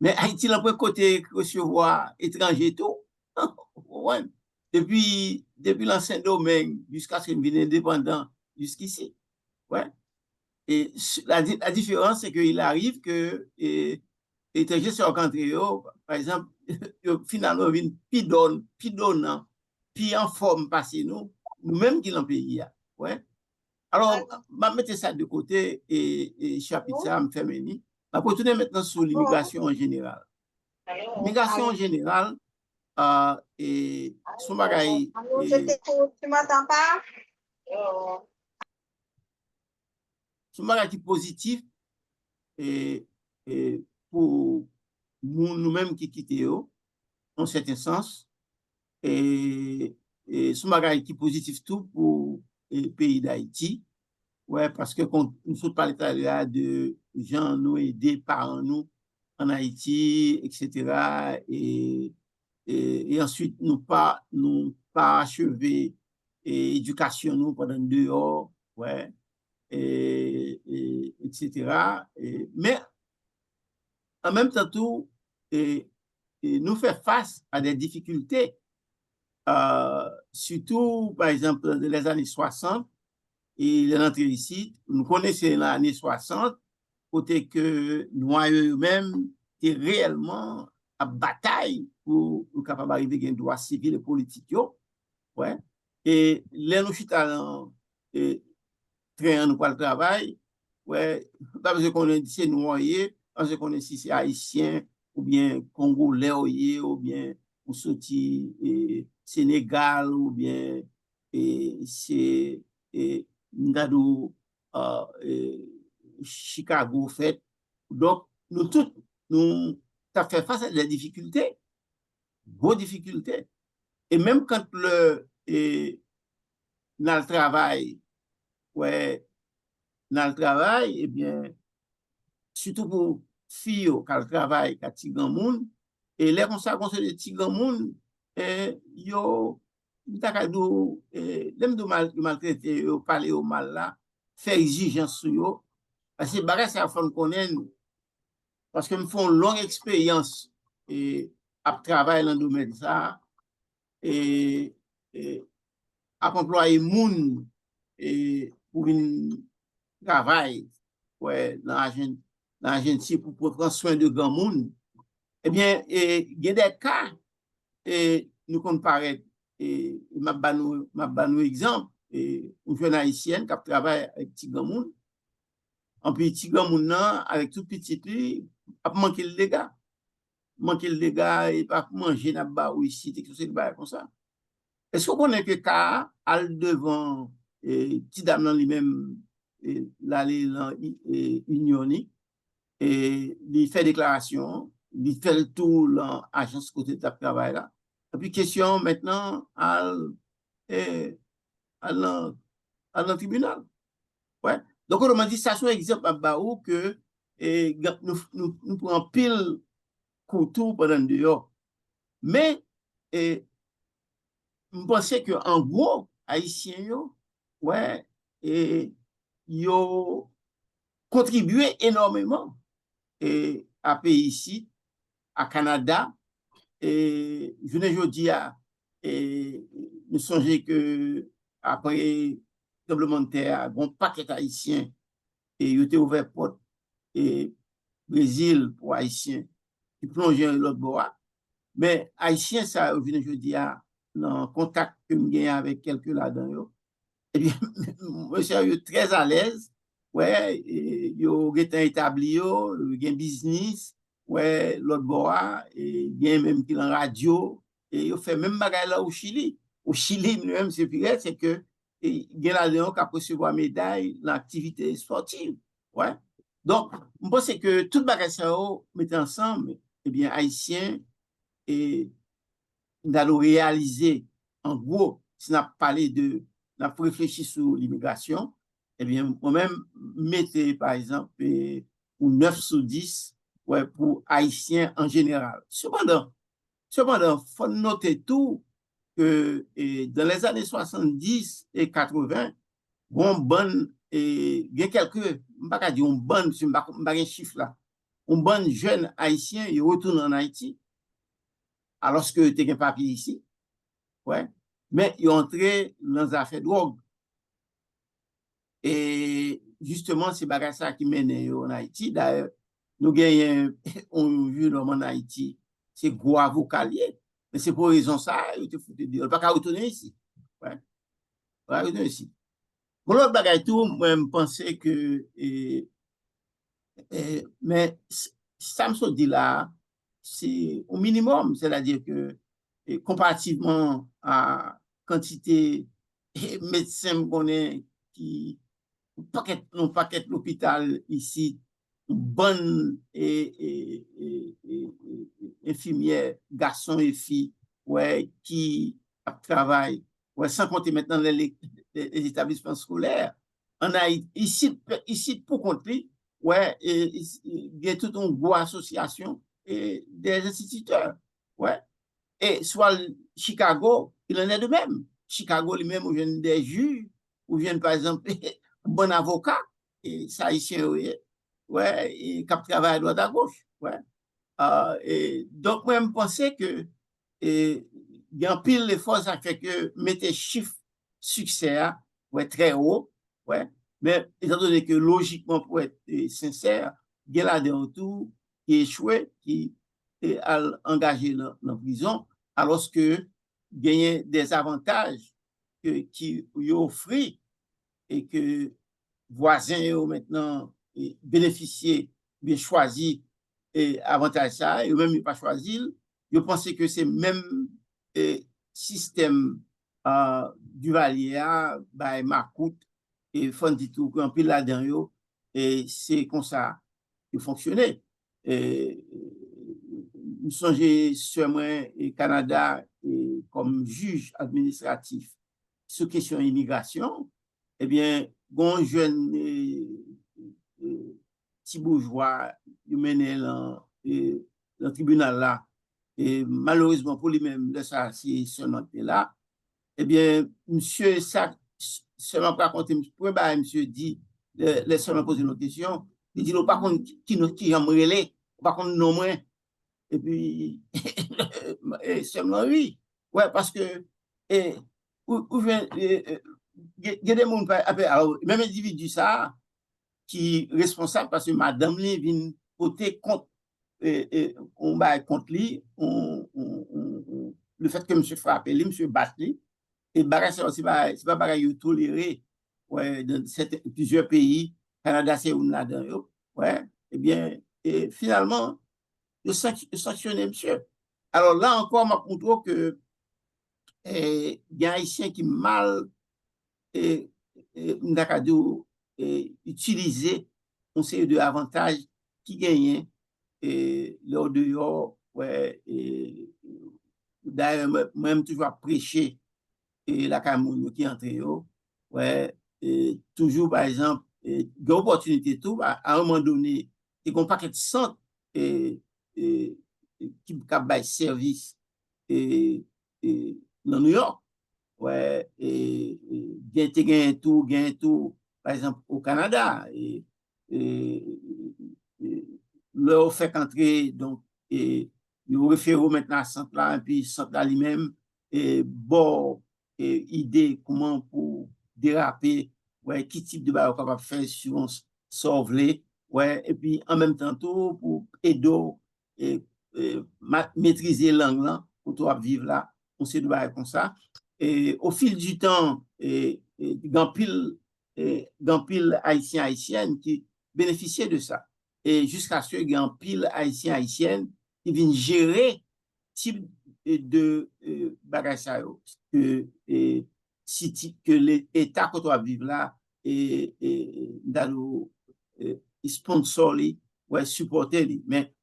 mais Haïti, là, pour côté recevoir étrangers tout, ouais, depuis l'ancien domaine jusqu'à ce qu'il devienne indépendant jusqu'ici. Ouais. Et la différence, c'est qu'il arrive que les étrangers sur country, par exemple, finalement, ils viennent plus donnant, plus en forme passé nous-mêmes qui l'en pays. Ouais. Alors, je vais mettre ça de côté et chapitre ça, me faire mener. Je vais retourner maintenant sur l'immigration en général. L'immigration en général, et son bagage. Tu m'entends pas? Son bagage qui est positif et pour nous-mêmes qui quittons, en certain sens, et son bagage qui est positif tout pour le pays d'Haïti. Ouais, parce que quand nous sommes parlé de gens nous aider par nous en Haïti, etc. Et ensuite, nous pas achever l'éducation nous pendant 2 ans, ouais, etc. Mais en même temps, tout, nous fait face à des difficultés, surtout, par exemple, dans les années 60, et l'entrée ici, nous connaissons l'année 60, côté que nous eux-mêmes étaient réellement à bataille pour capable d'arriver à un droit civil et politique. Ouais. Et là, nous sommes train nous pour le travail, ouais, pas parce qu'on est ici noyé, parce qu'on est ici haïtien, ou bien congolais, ou bien ou sorti Sénégal, ou bien c'est Ngado, Chicago fait. Donc, nous tous, nous avons fait face à des difficultés, gros difficultés. Et même quand dans le travail, ouais, dans le travail, eh bien, surtout pour filles qui travaillent, qui ont grand monde, et les conséquences de petit grand monde, yo, l'aime de maltraiter, parler au mal là, faire exigence sur eux, parce que bagage ça faut connaître, parce que nous font une longue expérience à travailler dans le domaine ça, et à employer moun pour une travail, ouais, dans l'agence pour prendre soin de grand monde. Eh bien, il y a des cas, nous comparons, ma banou exemple, une jeune haïtienne qui travaille avec petit grand monde. En plus, petit grand monde, avec tout petit, a manqué le dégât. Manquer le dégât et pas manger dans le bar ou ici, quelque chose comme ça. Est-ce qu'on connaît que cas, al devant, petit dame dans lui-même, l'aller dans l'union, et il fait déclaration, il fait le tour dans l'agence côté de travail là. Et puis, question maintenant à le tribunal. Ouais. Donc, on m'a dit, ça soit exemple à Baou que nous prenons pile couteau pendant 2 heures. Mais, je pensais qu'en gros, Haïtiens, ouais, yo contribué énormément à pays ici, à Canada. Et je ne dis à nous songez que après tremblement de terre, un paquet haïtien et il était ouvert porte et Brésil pour haïtiens qui plongeaient l'autre bois. Mais haïtien ça je dis à dans contact que je gagne avec quelques là-dedans. Et bien, monsieur est très à l'aise. Ouais, yo été établi yo, gen business, ouais, l'autre bois et bien même qui en radio et yo fait même bagay là au Chili. Au Chili même c'est pire, c'est que gen la Léon qui a recevoir médaille l'activité sportive. Ouais. Donc, je pense que tout bagay ça met ensemble eh bien haïtien et d'aller réaliser en gros si on a parlé de n'a réfléchi sur l'immigration. Eh bien, moi-même, mettez, par exemple, 9 sur 10 ouais, pour Haïtiens en général. Cependant, il faut noter tout que dans les années 70 et 80, il y a quelques, je ne vais pas dire bon, je ne vais pas dire un chiffre là, un bon jeune haïtien, il retourne en Haïti, alors que tu as un papier ici, ouais, mais il est entré dans les affaires de drogue. Et justement, c'est ça qui mène en Haïti. D'ailleurs, nous gagnons un vieux homme en Haïti, c'est gros avocat lié. Mais c'est pour raison ça, il te faut te dire, on ne peut pas retourner ici. Ouais, on va retourner ici. Pour l'autre bagaille tout, moi, je pensais que, mais ça me dit là, c'est au minimum, c'est-à-dire que comparativement à quantité de médecins qu'on est qui non paquet l'hôpital ici, bonne infirmière, garçons et filles, ouais, qui travaillent, ouais, sans compter maintenant les établissements scolaires. On a ici pour compter, ouais, il y a toute une grosse association des instituteurs, ouais. Et soit Chicago, il en est de même. Chicago lui-même, où viennent des juges, où viennent par exemple un bon avocat, et ça ici, ouais, et qui travaille à droite à gauche, ouais. Et donc, moi, je pensais que il y a un pile d'efforts, ça fait que mettez chiffre succès, ouais, très haut, ouais. Mais étant donné que logiquement, pour être sincère, il y a là des retours qui échoué, qui est engagé dans la prison, alors que gagner des avantages qui offrent et que voisins ont maintenant bénéficié, bien choisi et avantage ça, et même pas choisi, je pense que c'est même système Duvalier, bah, Macoute et Fonditou, qui ont pris là-dedans, et c'est comme ça que fonctionnait. Nous songeons sur moi et Canada et comme juge administratif sur question immigration, eh bien, bon jeune petit bourgeois, il menait le tribunal là, et malheureusement pour lui-même, de ça, c'est seulement là, eh bien, monsieur, ça, seulement pour raconter, monsieur dit, laisse seulement poser une question, il dit, par contre, qui a relé, par contre, non moins, et puis, seulement oui, ouais, parce que, où vient, il y a des gens, alors, même individu ça, qui est responsable parce que madame li vient côté contre on va contre lui le fait que monsieur frappe lui monsieur bat lui et bagage c'est pas bagage toléré ouais dans plusieurs pays Canada c'est une là-dedans ouais et bien et finalement je sanctionner monsieur alors là encore m'a montré que il y a un haïtien qui mal utiliser un série de avantages qui gagnent lors de ouais, d'ailleurs même toujours prêcher la Cameroun qui entre ouais, toujours par exemple des opportunités tout à un moment donné et qu'on paquet de centres qui bail service dans New York ouais, gain tout, par exemple, au Canada. Leur fait entrer, donc, nous référons maintenant à centre là, et puis centre là lui-même, bon, idée comment pour déraper, ouais, qui type de bail on capable faire sur un sauveler, ouais, et puis en même temps tout pour aider maîtriser langue là, pour toi vivre là, on sait de bail comme ça. Et au fil du temps, grand pile haïtien haïtienne qui bénéficiaient de ça. Et jusqu'à ce qu'il y ait un pile haïtien haïtienne qui viennent gérer type de bagages que l'État qu'on doit vivre là et dans le sponsor ouais supporter mais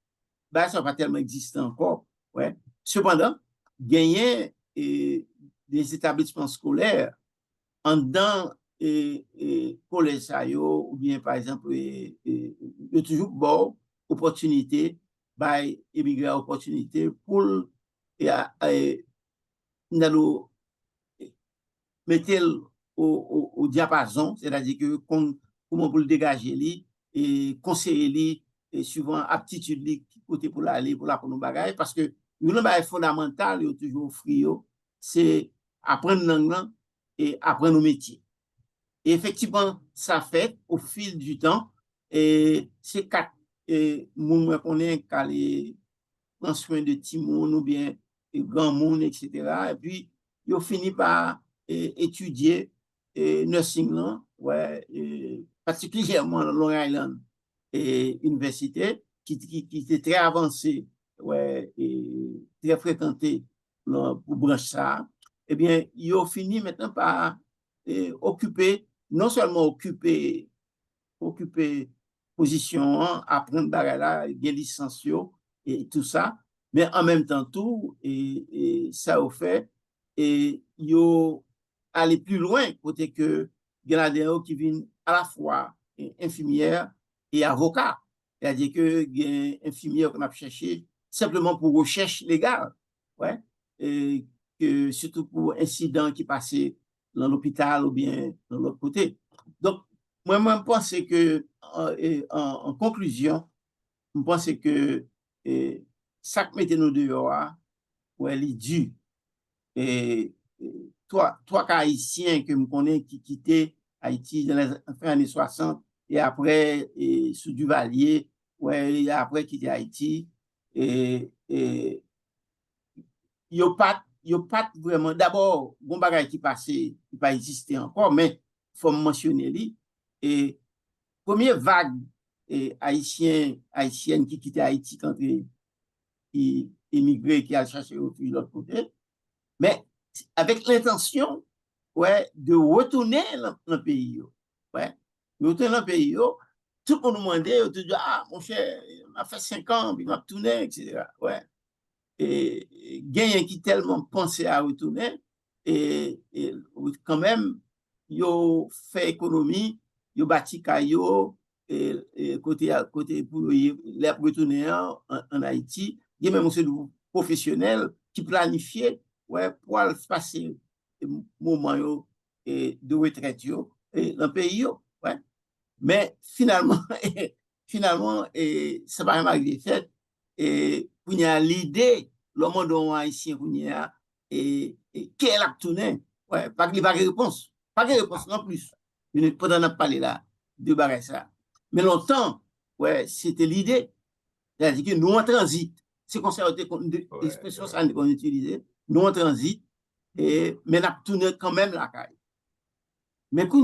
bah ça va pas tellement exister encore ouais cependant gagner des établissements scolaires en dedans collège ou bien par exemple il y a toujours bon opportunité by émigrer opportunité pour mettre au diapason, c'est-à-dire que comment pour le dégager et conseiller souvent aptitude li côté pour l'aller pour la pour nos bagages parce que une bagage fondamental yo toujours offri yo c'est apprendre langue là et apprendre nos métiers. Et effectivement ça fait au fil du temps et c'est quatre moun qu'on est calé prendre soin de petit monde ou bien grand monde etc. Et puis yo fini par étudier nursing là ouais particulièrement dans Long Island et université qui était très avancée ouais et très fréquentée pour branche ça eh bien ils ont fini maintenant par occuper non seulement occuper position apprendre bagarre là bien licence et tout ça mais en même temps tout et ça au fait et yo aller plus loin côté que Grenadien qui viennent à la fois infirmière et avocat. C'est-à-dire que il infirmière qu'on a cherché simplement pour recherche légale. Ouais. Et que surtout pour incident qui passait dans l'hôpital ou bien dans l'autre côté. Donc, moi, je pense que, en conclusion, je pense que ça que mettez nous dehors, ouais, il est dû. Et trois Haïtiens que je connais qui quittaient Haïti dans les années 60 et après sous Duvalier, ouais, et après quitter Haïti et yo pas vraiment d'abord bon bagage qui passait qui pas exister encore mais faut mentionner lui et première vague haïtienne qui quittait Haïti quand qui émigré qui a cherché au de l'autre côté mais avec l'intention ouais de retourner dans le pays ouais retourner dans le pays tout le monde nous demandait on te dit ah mon cher on a fait 5 ans puis on a tourné etc. ouais et gagnent qui tellement pensé à retourner et quand même yo fait économie yo bâti caillou et côté pour les retourner en Haïti il y a même aussi des professionnels qui planifiaient ouais pour passer moment yo et de retraite yo et dans le pays yo ouais mais finalement ça va pas arriver fait et il y a l'idée le monde haïtien et quelle a tourné ouais pas de réponse non plus pendant n'a parlé là de barrer ça mais longtemps ouais c'était l'idée c'est-à-dire que nous en transit c'est comme ça l'expression ça qu'on utilisait nous en transit et mais n'a tourné quand même la caille mais pour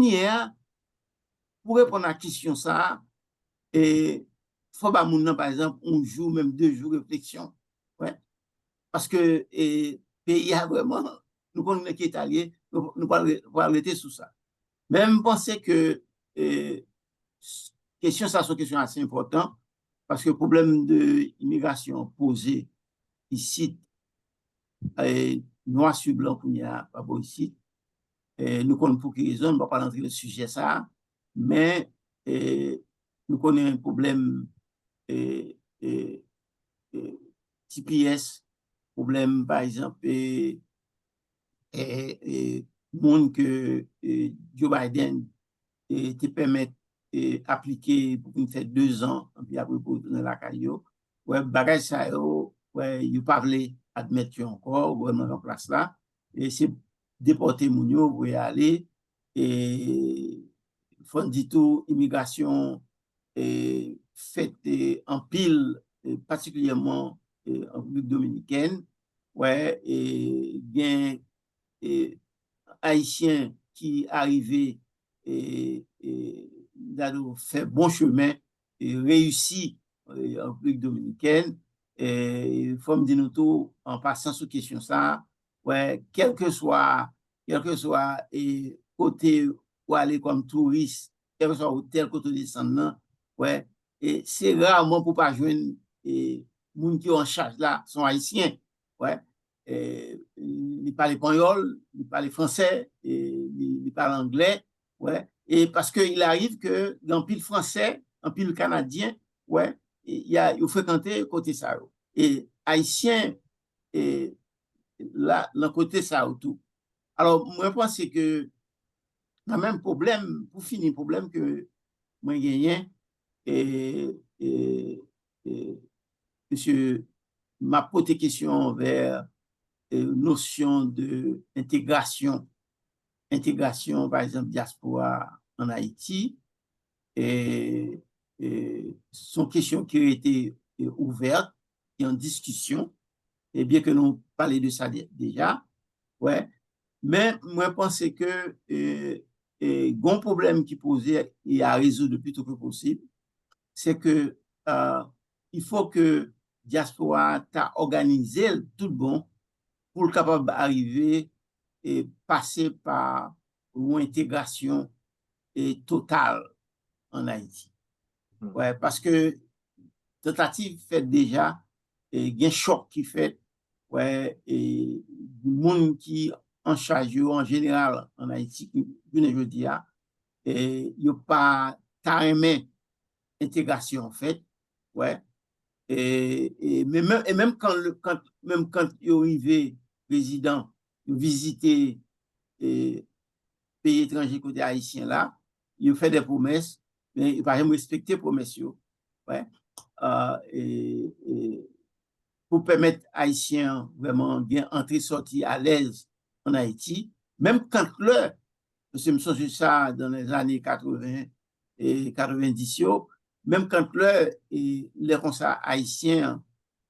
répondre à la question ça et faut pas moun par exemple un jour même 2 jours réflexion ouais parce que pays a vraiment nous connaissons qui est allié nous pas arrêter sur ça même penser que question ça c'est une question assez importante parce que le problème de immigration posé ici noir sur blanc qu'on y a pas bon ici nous connaissons pour quelle raison on va pas entrer dans le sujet ça mais nous connaissons un problème TPS, problème par exemple monde que Joe Biden te permet appliquer pour une fait 2 ans puis après pour dans la caillou ouais bagage ça ouais you pas voulu admettre encore vraiment en place là et c'est déporter moun yo pour y aller et font dit tout immigration faite en pile particulièrement en République dominicaine ouais et bien haïtien qui arrivé et fait bon chemin et réussi en République dominicaine et faut me dire nous tout en passant sur question ça ouais quel que soit et côté ou aller comme touriste quel que soit hôtel côté descendant ouais et c'est rarement pour pas joindre et moun qui en charge là sont haïtiens ouais il parle espagnol, il parle français, il parle anglais, ouais. Et parce qu'il arrive que dans pile français, en pile canadien, ouais, il fréquenté côté ça. Et haïtien, et là, le côté ça tout. Alors, moi, je pense que le même problème, pour finir, problème que moi, j'ai et monsieur m'a posé question vers notion de intégration, par exemple, diaspora en Haïti, et sont questions qui ont été ouvertes et en discussion, et bien que nous parlions de ça déjà, ouais, mais moi, je pense que un problème qui posait et à résoudre le plus tôt que possible, c'est que il faut que diaspora t'a organisé tout bon pour le capable d'arriver et passer par une intégration totale en Haïti. Ouais, parce que tentative fait déjà, il y a un choc qui fait, ouais, et le monde qui en charge en général en Haïti, je ne dis pas, et il n'y a pas carrément intégration en fait, ouais. Mais même quand il arrivé président, visiter pays étrangers côté haïtien là, il fait des promesses, mais il va jamais respecter les promesses. Ouais. Pour permettre aux Haïtiens vraiment bien entrer sortir à l'aise en Haïti, même quand l'heure, parce que je me souviens ça dans les années 80 et 90, même quand l'heure, les Haïtiens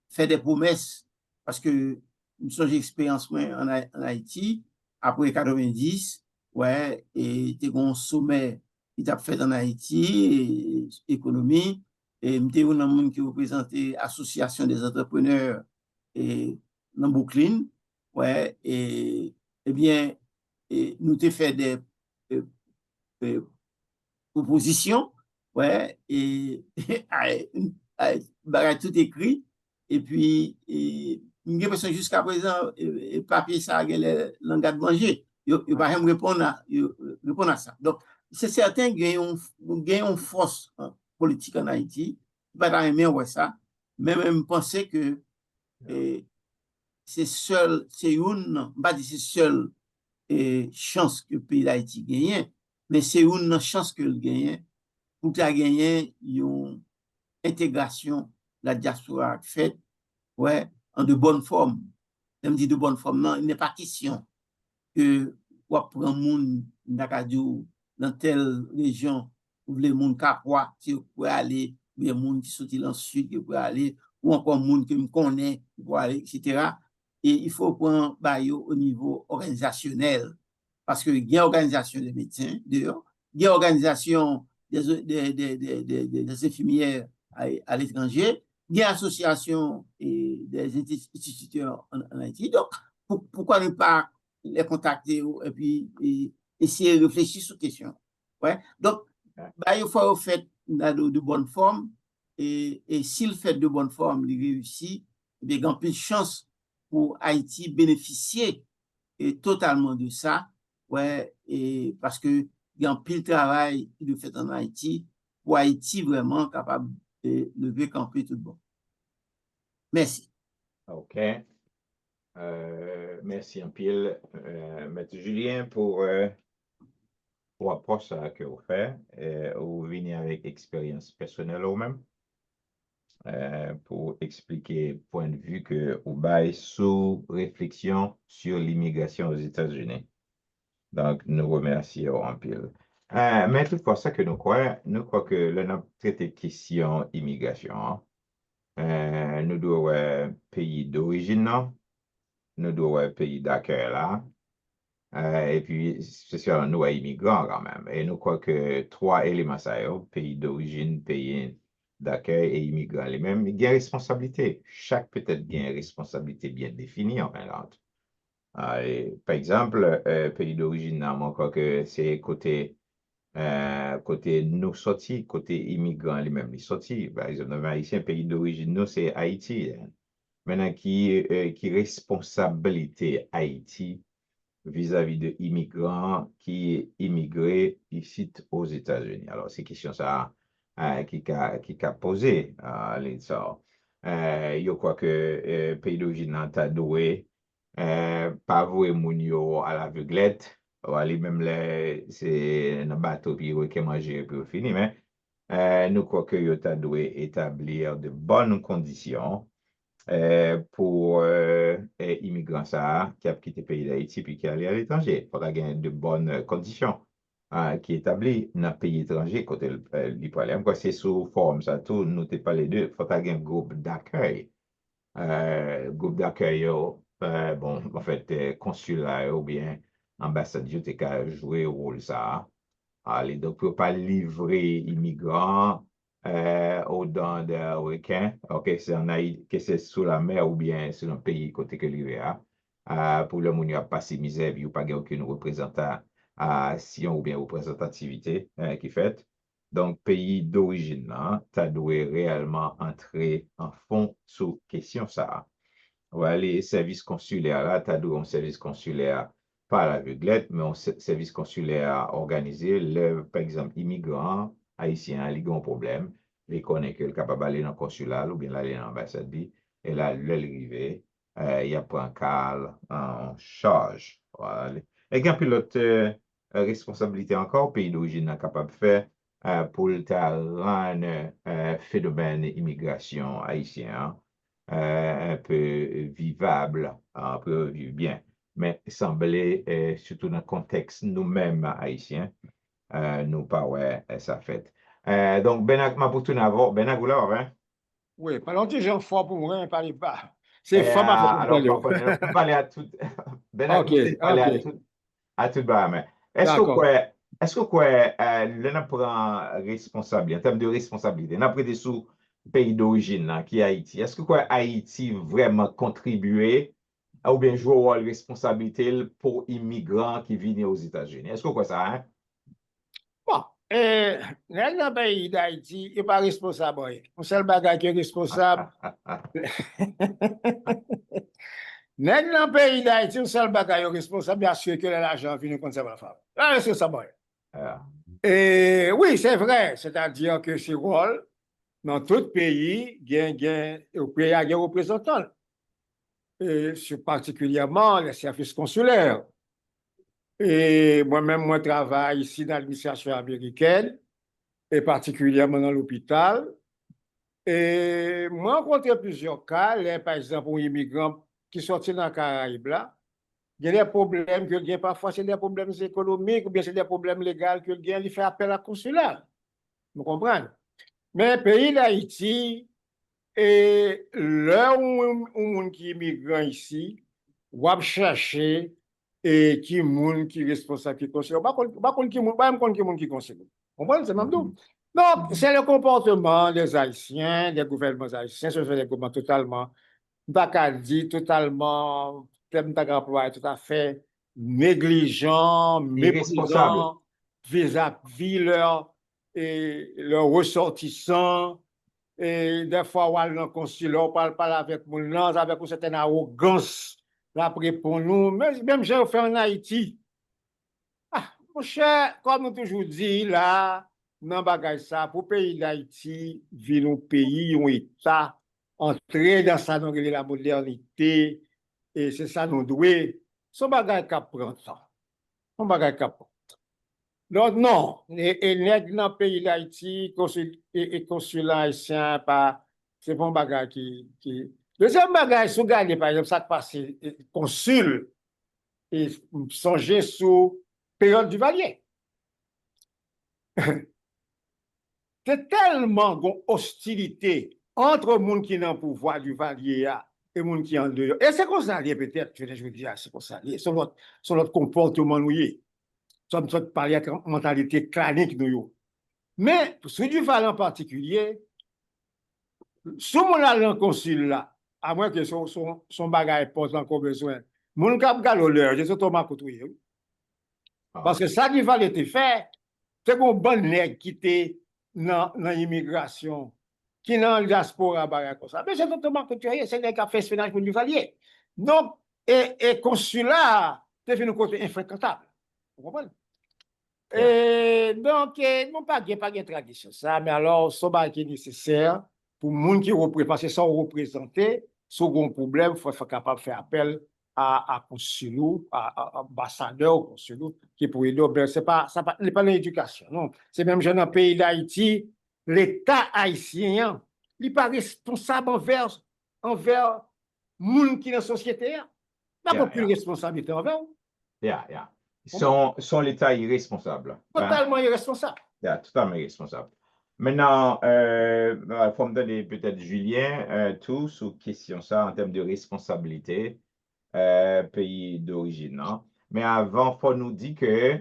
fait des promesses, parce que je me souviens expérience en Haïti, après 90, ouais, et il y a un sommet qui a fait en Haïti, économie, et il y a un monde qui représentait l'Association des entrepreneurs et dans Brooklyn, ouais, et bien, nous avons fait des propositions, ouais, et tout écrit, et puis, j'ai l'impression jusqu'à présent, le papier, ça a le langage de manger. Il ne va pas répondre à ça. Donc, c'est certain qu'il y a une force politique en Haïti, il ne va pas aimer ça, mais même penser que c'est une, pas dire c'est seule chance que le pays d'Haïti gagne, mais c'est une chance que le gagne pour gagner une intégration de la diaspora faite, ouais, en de bonne forme. Je me dis de bonne forme, non, il n'est pas question que on prend monde dans telle région où les gens capois qui peut aller, ou les gens qui sont dans le sud qui peut aller, ou encore monde que me connaît qui peut aller, etc. Et il faut prendre au niveau organisationnel, parce que il y a organisation des médecins dehors, il y a organisation des infirmières à l'étranger, il y a association des instituteurs en Haïti. Donc, pourquoi ne pas les contacter et puis essayer de réfléchir sur la question. Ouais. Donc, il faut faire de bonne forme et s'il fait de bonne forme, il réussit, il y a plus de chance pour Haïti bénéficier totalement de ça. Ouais, et parce que il y a un pile travail qui est fait en Haïti pour Haïti vraiment capable de lever camper tout bon. Merci. OK. Merci un pile, Maître Julien, pour l'approche que vous faites. Vous venez avec expérience personnelle ou même pour expliquer le point de vue que vous avez sous réflexion sur l'immigration aux États-Unis. Donc, nous remercions un pile. Mais toutefois, ça que nous croyons que le nom traité question immigration, nous devons pays d'origine, nous devons pays d'accueil là, et puis c'est sûr, nous sommes immigrants quand même. Et nous croyons que trois éléments, ça pays d'origine, pays d'accueil et immigrants, les mêmes, il y a une responsabilité. Chaque peut-être il y a une responsabilité bien définie en Finlande. Par exemple, pays d'origine, moi, crois que c'est côté nous sortis, côté immigrants les-mêmes, les sortis. Par exemple, ici, un pays d'origine, nous, c'est Haïti. Maintenant, qui responsabilité Haïti vis-à-vis de immigrants qui immigrés ici aux États-Unis? Alors, c'est question ça qui a posé. Je crois que pays d'origine, a doué. Pas vouer moun yo à l'aveuglette, ou aller même c'est un bateau puis qui manger puis fini, mais nous croyons que Yota doit établir de bonnes conditions pour immigrants ça, qui a quitté le pays d'Haïti puis qui est allé à l'étranger. Il faudra gagner de bonnes conditions qui établissent dans le pays étranger côté le problème. Quoi, c'est sous forme, ça, tout, nous t'es pas les deux. Il faudra gagner un groupe d'accueil. Groupe d'accueil, bon, en fait, consulat ou bien ambassade, tu qu'à jouer rôle ça. Allez, donc, pour ne pas livrer immigrants aux dents des Américains, ok, c'est en Haïti, que c'est sous la mer ou bien sur un pays côté que l'hiver, pour le monde, il n'y a pas si misère, il n'y a pas aucune représentation ou bien représentativité qui fait. Donc, pays d'origine, tu dois réellement entrer en fond sous question ça. Ouais, les services consulaires, là, tu as un service consulaire pas à l'aveuglette, mais un service consulaire organisé, par exemple, immigrants haïtiens, ils ont un problème, ils connaissent qu'ils sont capables d'aller dans le consulat ou bien d'aller dans l'ambassade, et là, l'arrivée, il y a pas un cas en charge. Voilà. Et il y a un pilote responsabilité encore, pays d'origine est capable de faire pour le rendre phénomène immigration haïtien un peu vivable, un peu vivre bien. Mais semblait, surtout dans le contexte nous-mêmes haïtiens, nous pas ouais, ça fait. Donc, Benak Maputunavo, Benak Goulard, hein? Oui, pendant que j'en fort pour moi, parlez pas. C'est fort ma Alors, on parler à tout, Benak, Ok, parler ok, à tout bas, mais d'accord. est-ce que quoi, l'on prend responsabilité, en termes de responsabilité, on a pris des sous pays d'origine, là, qui est Haïti. Est-ce que quoi, Haïti vraiment contribué ou bien jouer un rôle de responsabilité pour immigrants qui viennent aux États-Unis? Est-ce que quoi ça, hein? Bon, dans le pays d'Haïti, il n'est pas responsable. Le seul bagage qui est responsable, dans le pays d'Haïti, le seul bagage qui est responsable, bien sûr que l'argent vient comme ça va faire. C'est responsable. Et oui, c'est vrai, c'est-à-dire que ce rôle, dans tout pays, il y a des représentants, et particulièrement les services consulaires. Et moi-même, moi, travaille ici dans l'administration américaine, et particulièrement dans l'hôpital. Et moi, j'ai rencontré plusieurs cas, par exemple, un immigrant qui sortit dans les Caraïbes, là, il y a des problèmes que il parfois, c'est des problèmes économiques ou bien c'est des problèmes légaux que il fait appel à consulat. Vous comprenez? Mais le pays d'Haïti, et là où on qui immigrant ici, va chercher et qui moun qui responsable qui conseille pas qui moun pas même qui conseille. Vous comprenez c'est même tout. Donc c'est le comportement des Haïtiens, des gouvernements haïtiens, ce sont des gouvernements totalement dit totalement tout à fait négligent, Irresponsable. méprisant vis-à-vis leurs ressortissants. Et des fois, on parle dans le consulat, on parle avec mon langue, avec une certaine arrogance, après pour nous. Mais même j'ai fait en Haïti. Ah, mon cher, comme nous toujours dit, là, dans bagage ça, pour le pays d'Haïti, vivre un pays, un État, entrer dans ça, dans la modernité, et c'est ça nous devons. Son bagage qui prend ça. Son bagage qui prend. Donc, non, et dans le pays d'Haïti, et consulat haïtien, c'est pas un bagage qui. Deuxième bagage, si vous regardez, par exemple, ça qui passe, consul, et songez sous période du Valier. C'est tellement une hostilité entre les gens qui sont dans le pouvoir du Valier et les gens qui sont en dehors. Et c'est comme ça, peut-être, je veux dire, c'est comme ça, c'est notre comportement, nous sommes parler de mentalité clanique nous. Mais ce du Val en particulier, si on a un consul là, à moins que son bagage pose encore besoin, mon cap galoleur, je suis Thomas Coutouille. Parce que ça du Val était fait, c'est qu'on bon nègre qui était dans l'immigration, qui est dans la diaspora, comme ça. Mais c'est Thomas Coutouille, c'est un qui a fait ce ménage pour du Valier. Donc, et consulat, c'est une côté infréquentable. Vous comprenez? Et donc, non pas de tradition, ça, mais alors, ce qui est nécessaire pour les gens qui représentent, parce que sans représenter, second problème, il faut être capable de faire appel à consulat, à ambassadeur ou consulat, qui pourrait dire, ce n'est pas l'éducation, non. C'est même dans le pays d'Haïti, l'État haïtien, il n'est pas responsable envers moun qui dans la société. Il n'a aucune responsabilité envers eux. Sont l'État irresponsable. Totalement irresponsable. Totalement irresponsable. Maintenant, il faut me donner peut-être Julien tout sur question ça en termes de responsabilité pays d'origine. Non? Mais avant, il faut nous dire que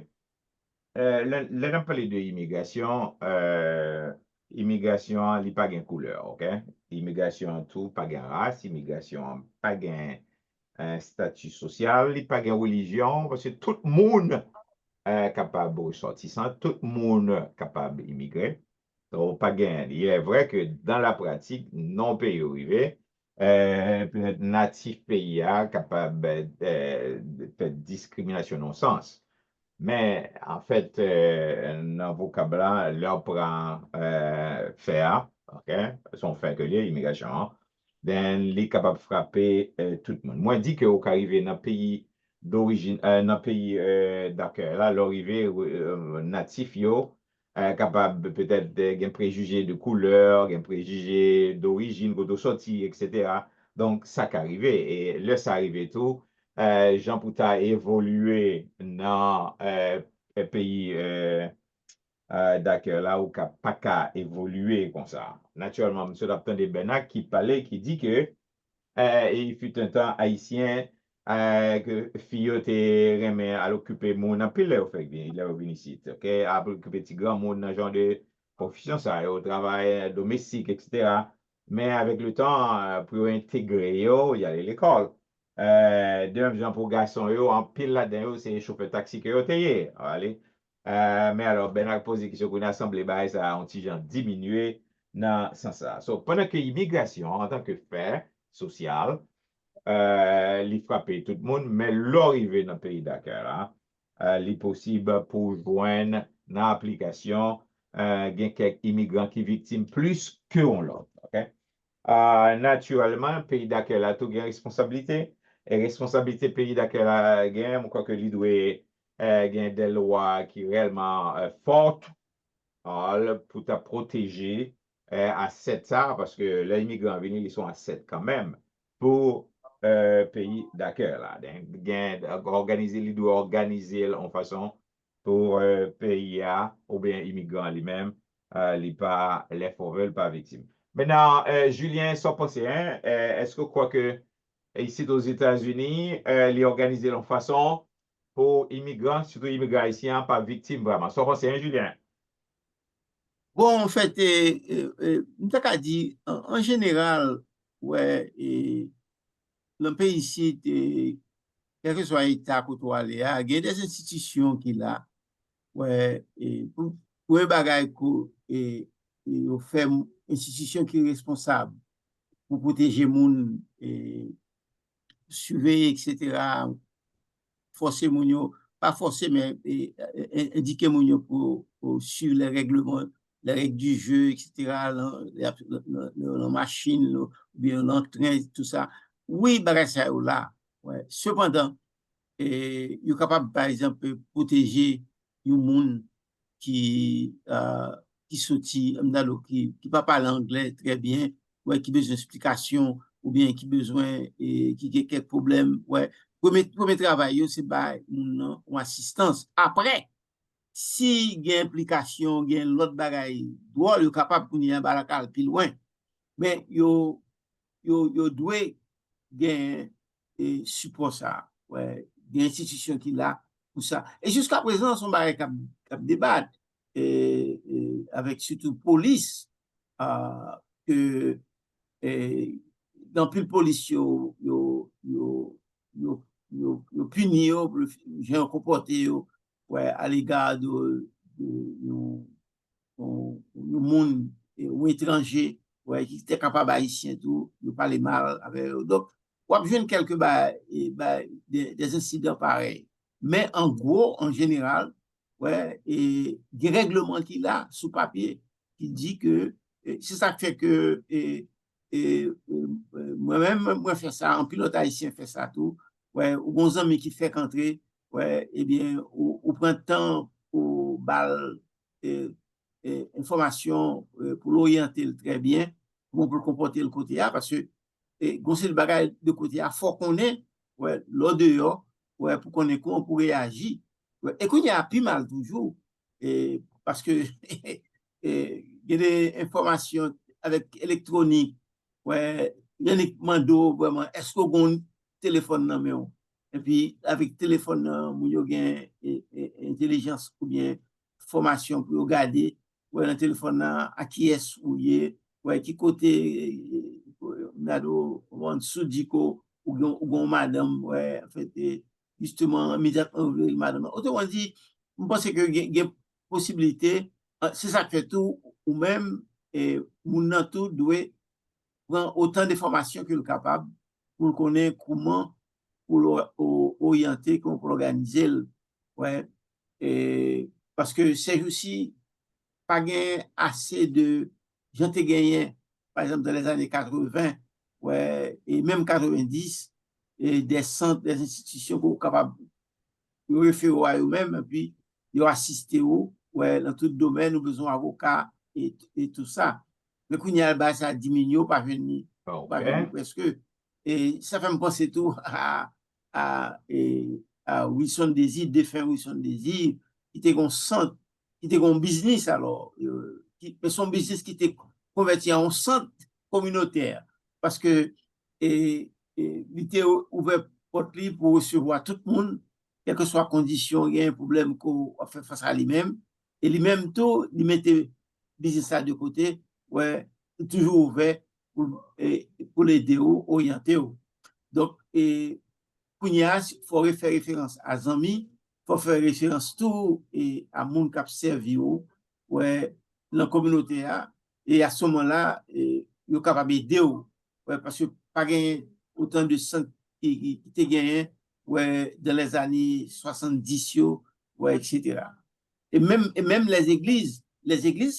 là, on parle de immigration. Immigration, il n'y a pas de couleur, ok? Immigration, tout, pas de race. Immigration, pas de statut social, il n'y a pas de religion, parce que tout le monde est capable de ressortir, tout le monde est capable d'immigrer. Donc, pas gain. Il est vrai que dans la pratique, non pays arrivé, peut-être natif pays capable de faire discrimination dans le sens. Mais en fait, dans le vocabulaire, leur prend faire, ok, son fait que l'immigration, then il est capable de frapper tout le monde. Moi, je dis qu'au arrivé dans le pays d'origine, dans le pays d'accueil, là, l'arrivée natif, capable peut-être de préjugés de couleur, un préjugés d'origine, de sortie, etc. Donc, ça qu'arrivé. Et là, ça arrivé tout. Jean Pouta évolué dans un pays d'accueil là où pas qu'à évoluer comme ça. Naturellement, M. Lapton de Benac qui parlait, qui dit que il fut un temps haïtien que Fillot était remis à l'occuper mon appel au fait il est revenu ici, ok, à l'occuper petit grand monde dans genre de profession ça, au travail domestique, etc. Mais avec le temps, pour intégrer, il y a l'école. D'un genre pour garçon, en pile là-dedans, c'est chauffeur taxi que vous avez. Mais alors, Ben a posé question qu'on a assemblé, ça a un petit genre diminué dans ce sens-là. So, pendant que l'immigration, en tant que fait social, il frappe tout le monde, mais l'arrivée dans le pays d'accueil, il est possible pour joindre dans l'application, il y a quelques immigrants qui sont victimes plus que l'autre. Okay? Naturellement, le pays d'accueil a toute responsabilité. Et responsabilité pays d'accueil a, je crois que il doit gagner des lois qui sont réellement fortes pour te protéger à 7 ça, parce que les immigrants venus, ils sont à 7 quand même pour pays d'accueil. Il doit organiser en façon pour pays ou bien immigrants lui-même, les veulent pas victimes. Maintenant, Julien, sans penser, est-ce que quoi que ici aux États-Unis, les organiser en façon pour immigrants, surtout immigrants haïtiens, pas victimes vraiment. Sans penser, Julien? Bon, en fait, m'ta dit, en général, ouais, le pays ici, quel que soit l'État qu'on aller, il y a des institutions qui là, ouais, pour un bagage on fait une institution qui est responsable pour protéger moun, surveiller, etc., forcer moun yo, pas forcer, mais indiquer moun yo pour suivre les règlements, les règles du jeu, etc., la machine, ou bien l'entrain, tout ça. Oui, bagay ça là. Ouais. Cependant, il est capable, par exemple, protéger un monde qui sortit, qui ne parle pas l'anglais très bien, ouais, qui a besoin d'explication, ou bien qui a besoin, qui a quelques problèmes, ouais. Premier travail, c'est une assistance. Après, si il y a implication, il y a l'autre bagaille, il est capable de faire un barakal plus loin. Mais il doit gagner support ça. Ouais, des institutions qui là pour ça. Et jusqu'à présent, son bagaille qui débat avec surtout police que dans plus de police yo puni j'ai comporté ouais à l'égard de monde ou étranger ouais qui était capable haïtien tout de parler mal avec eux. Donc on a besoin quelques des incidents pareils, mais en gros en général ouais et des règlements qu'il a sous papier qui dit que c'est ça qui fait que moi-même, moi, fais ça, en pilote haïtien fait ça tout. Ouais, ou bon ami qui fait qu'entrer, ouais, eh bien, au printemps, au bal, information pour l'orienter très bien, pour le comporter le côté A, parce que goncer le bagage de côté A, faut qu'on ait, ouais, l'autre dehors, ouais, pour qu'on ait comment pour réagir. Ouais. Et qu'on y a plus mal toujours, parce que il y a des informations avec électronique, ouais, Yannick Mando, vraiment, est-ce qu'on a un téléphone dans le et puis, avec téléphone, nous avons intelligence ou bien formation pour regarder, ou un téléphone à qui est ou qui côté, en dessous ou madame, ouais, en fait, justement, immédiatement, madame. Autrement dit, je pense que il y a possibilité, c'est ça que tout, ou même, mon tout doit prendre autant de formations que le capable pour connaître comment pour orienter, pour organiser. Ouais. Et parce que c'est aussi pas gagné assez de gens qui gagné, par exemple, dans les années 80, ouais, et même 90, et des centres, des institutions pour capables de référer à eux-mêmes, et puis ils ont assisté ouais, dans tout domaine, nous avons besoin d'avocats et tout ça. Mais quand il y a le ça diminue, pas venir presque. Et ça fait me penser tout à Wilson Désir, défunt Wilson Désir, qui était un centre, qui était un business alors, mais son business qui était converti en centre communautaire, parce que il était ouvert porte libre pour recevoir tout le monde, quelle que soit la condition, il y a un problème qu'on fait face à lui-même, et lui-même tout, il mettait business ça de côté, ouais, toujours ouvert pour l'aider, orienter. Donc, il faut faire référence à Zami, il faut faire référence tout et à monde qui a servi ouais, dans la communauté. Et à ce moment-là, il est capable d'aider. Ouais, parce que pas gagné autant de sang qui étaient gagnés ouais, dans les années 70, ouais, etc. Et même les églises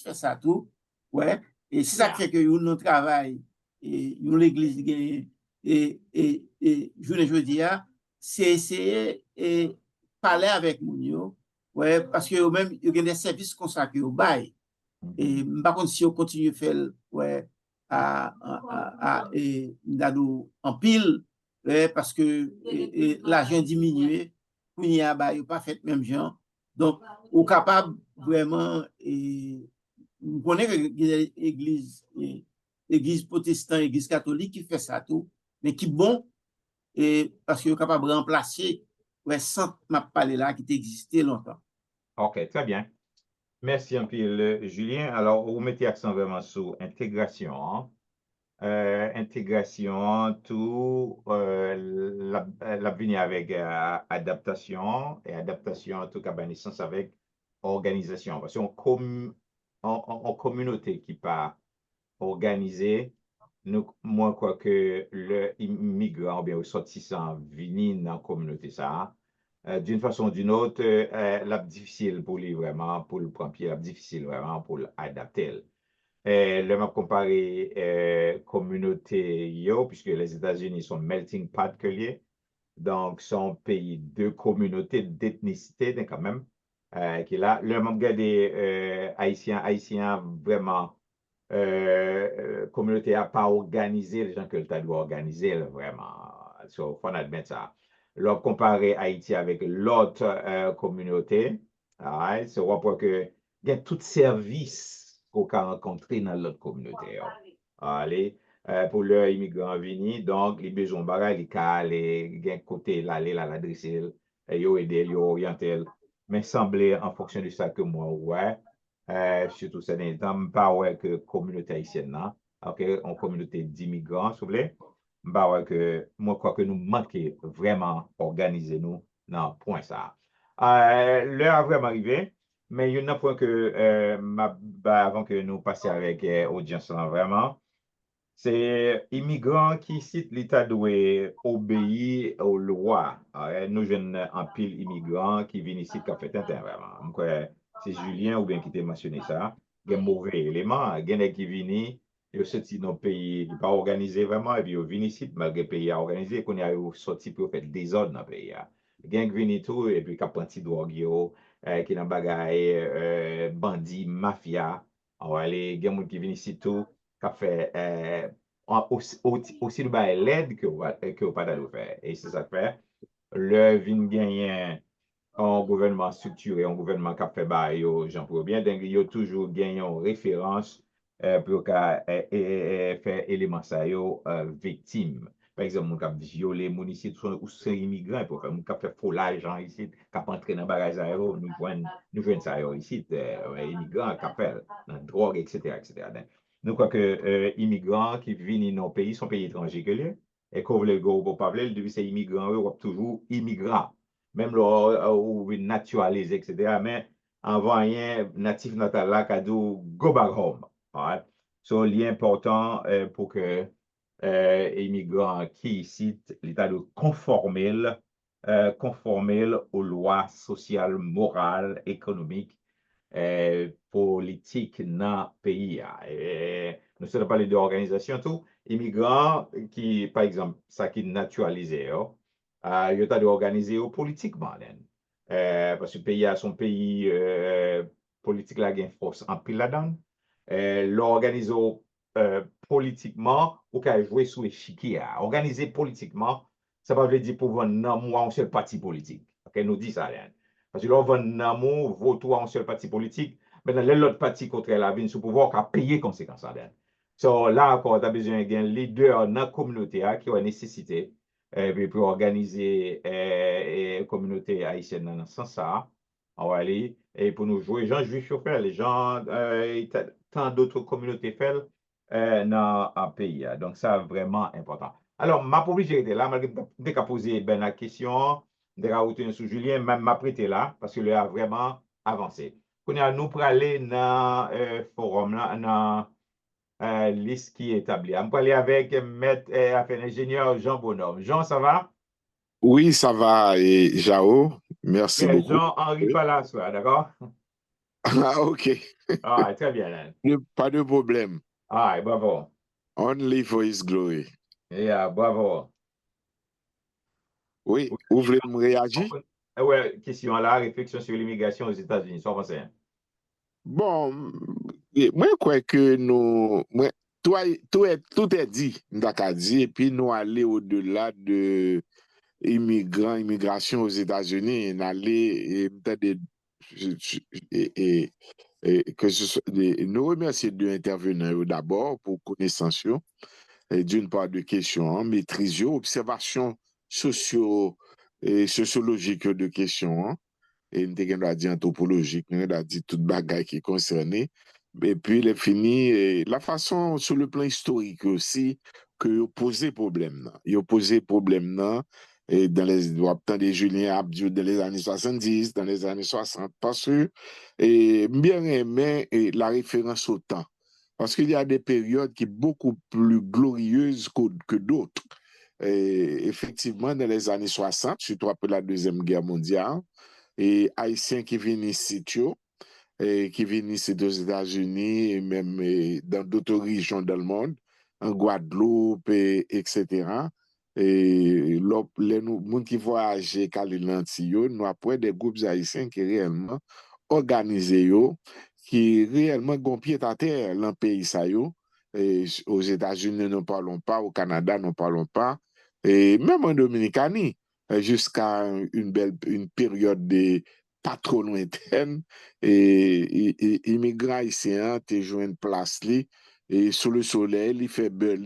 font ça tout. Ouais, et c'est ça qui fait que nous travaillons et nous l'église gagne et je dis c'est essayer et parler avec nous ouais parce que même il y a des services consacrés au bail et par contre si on continue à faire ouais en pile ouais, parce que l'argent diminue pour y a bail pas fait même gens donc on capable vraiment et on connaît que l'église protestante, l'église catholique qui fait ça tout, mais qui bon, et parce qu'il est capable de remplacer ouais, sans m'a parlé là qui existait longtemps. OK, très bien. Merci un peu, Julien. Alors, vous mettez accent vraiment sur intégration. Intégration, tout, l'avenir avec adaptation, et adaptation, en tout cas, ben, naissance avec organisation. Parce qu'en en communauté qui pas organisée, moi, quoi que le immigrant ou bien ressortissant vini dans la communauté, ça, d'une façon ou d'une autre, la difficile pour lui vraiment, pour le prendre pied, la difficile vraiment pour l'adapter. Le m'a comparé communauté yo, puisque les États-Unis sont melting pot que lié, donc sont pays de communauté, d'ethnicité quand même, qui est là. Le m'a regardé haïtien vraiment communauté a pas organisé les gens que le doit organiser vraiment. So, faut admettre ça. Leur comparer Haïti avec l'autre communauté, right? So, on voit que il y a tout service qu'on peut rencontrer dans l'autre communauté. Allez, pour leurs immigrants venus, donc, les besoins bagages, les cas, les côté l'aller, l'adresser, yo aider, yo orienter, mais semblait en fonction de ça que moi, ouais. Surtout ces derniers temps, pas ouais que communauté haïtienne, non? OK, en communauté d'immigrants, s'il vous plaît. Bah ouais que moi, crois que nous manquons vraiment organiser nous, non, point ça. L'heure a vraiment arrivé, mais il y a un point que, avant que nous passions avec audience, là, vraiment, c'est immigrants qui citent l'État doit obéir aux lois. Nous jeunes en pile immigrants qui viennent ici qui ont fait un temps vraiment. Donc, c'est Julien ou bien qui t'a mentionné ça. Il y a un mauvais élément. Il y en a qui viennent, ils sont sortis dans le pays qui pas organisé vraiment, et puis ils viennent ici malgré le pays organisé, qu'on a sorti pour faire des ordres dans le pays. Il y a qui viennent tout, et puis qui ont pris drogue, qui dans bagaille bandit, mafia. On va aller, il y a des gens qui viennent ici tout, qui fait aussi le bail l'aide que vous pas d'aller faire. Et c'est ça que fait. Le vin gagner un gouvernement structuré, un gouvernement qui a fait bail aux gens pour bien, donc il y a toujours gagné une référence pour faire élément ça yo victime. Par exemple, mon cap violé, mon ici, ou c'est immigrant, pour faire mon cap fait faux l'argent ici, cap entrer dans bagage aéro, nous joignent ça ici, immigrants cap fait dans drogue, etc., etc. Donc, nous crois que immigrants qui viennent dans nos pays sont pays étrangers que les, et qu'on veut le go pour pas depuis c'est immigrants, Europe toujours immigrants même là, ou naturalisé, etc. Mais avant rien, natif natal là, cadeau, go back home. Alright? So, l'important pour que immigrants qui ici, l'État de conformer aux lois sociales, morales, économiques, politiques dans le pays. Nous sommes parlé d'organisation, tout. Immigrants qui, par exemple, ça qui naturalisé, il y a d'organiser politiquement. Parce que le pays a son pays politique là, il y a une force en pile là-dedans. L'organiser politiquement, ou qu'à jouer sous échiquier. Organiser politiquement, ça ne veut pas dire pour vendre un seul parti politique. Ok, nous dit ça. Parce que là, on vend un vote un seul parti politique, mais dans l'autre parti contre la vie sous pouvoir, qui a payé conséquence. So, là encore, tu as besoin d'un leader dans la communauté qui a nécessité pour organiser la communauté haïtienne dans ce sens-là. On va aller, et pour nous jouer, les gens juifs faire, les gens, tant d'autres communautés faire dans un pays. Donc, ça, vraiment important. Alors, ma publicité là, dès qu'à poser la question, dès qu'à retourner sur Julien, même m'a prêté là, parce que lui a vraiment avancé. Nous pour aller dans le forum, là, dans liste qui est établie. On peut aller avec maître ingénieur Jean Bonhomme. Jean, ça va? Oui, ça va, et Jao, merci Bien, beaucoup. Jean-Henri Palace, d'accord? Ah, ok, Ah, très bien. Hein. pas de problème. Ah, bravo. Only for His glory. Yeah, bravo. Oui, Oui, vous voulez me réagir? ouais, question là, réflexion sur l'immigration aux États-Unis, sans français. Bon, moi, je crois que nous, tout est dit, d'accord dit, et puis nous aller au-delà de immigration aux États-Unis, et aller, et peut-être, et- que ce soit, nous remercier de intervenir d'abord pour connaissance, d'une part de questions, hein, maîtrise, observation sociologique de questions, hein, et nous avons dit anthropologique, nous avons dit toute bagaille qui est concernée, et puis il est fini, et la façon sur le plan historique aussi, que vous posez problème, vous posez problème, et dans les temps de Julien Abdiou dans les années 70, dans les années 60, parce que, et bien aimé la référence au temps. Parce qu'il y a des périodes qui sont beaucoup plus glorieuses que d'autres. Et effectivement, dans les années 60, surtout après la Deuxième Guerre mondiale, et Haïtiens qui viennent ici, qui viennent ici aux États-Unis et même dans d'autres régions dans le monde, en Guadeloupe, etc. Et les gens qui voyagent à l'Antille, nous avons des groupes haïtiens qui réellement organisés, qui réellement ont pied à terre dans le pays. Et aux États-Unis, nous ne parlons pas, au Canada, nous ne parlons pas, et même en Dominicanie, jusqu'à une période de pas trop lointaine, et immigrants haïtiens te jouent une place li, et sous le soleil, il fait beurre,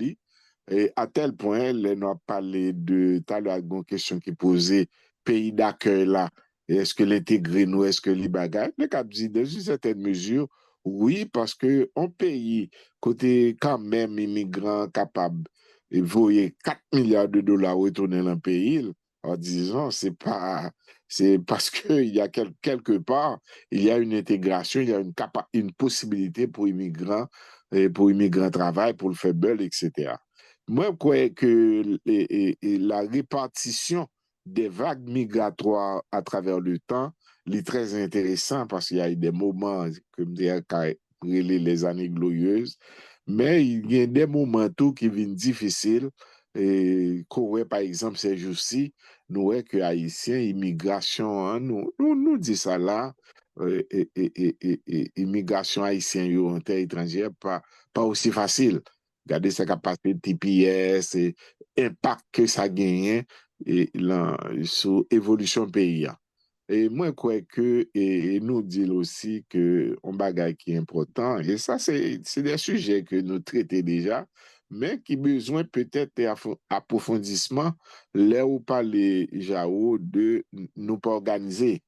et à tel point, nous avons parlé de, tout à l'heure, une question qui posait, pays d'accueil là, est-ce que l'intégrer nous, est-ce que les bagages, le cap dit, dans une certaine mesure, oui, parce que un pays, côté quand même immigrants capables de voyer 4 milliards de dollars retourner dans le pays, en disant, c'est parce qu'il y a quelque part, il y a une intégration, il y a une possibilité pour immigrants travailler, pour le faire belle, etc. Moi, je crois que la répartition des vagues migratoires à travers le temps est très intéressant parce qu'il y a eu des moments, comme les années glorieuses, mais il y a des moments tout qui viennent difficiles. Et par exemple, ces jours-ci, nous voyons que Haïtiens, immigration, hein, nous dit ça là, immigration haïtienne en terre étrangère, pas aussi facile. Regardez ce qu'a passé TPS, et impact que ça gagne sur l'évolution pays. Et moi, je crois que, et nous dit aussi que on bagage qui est important, et ça, c'est des sujets que nous traitons déjà, mais qui besoin peut-être d'approfondissement, là où parler, Jao, de nous pas organiser,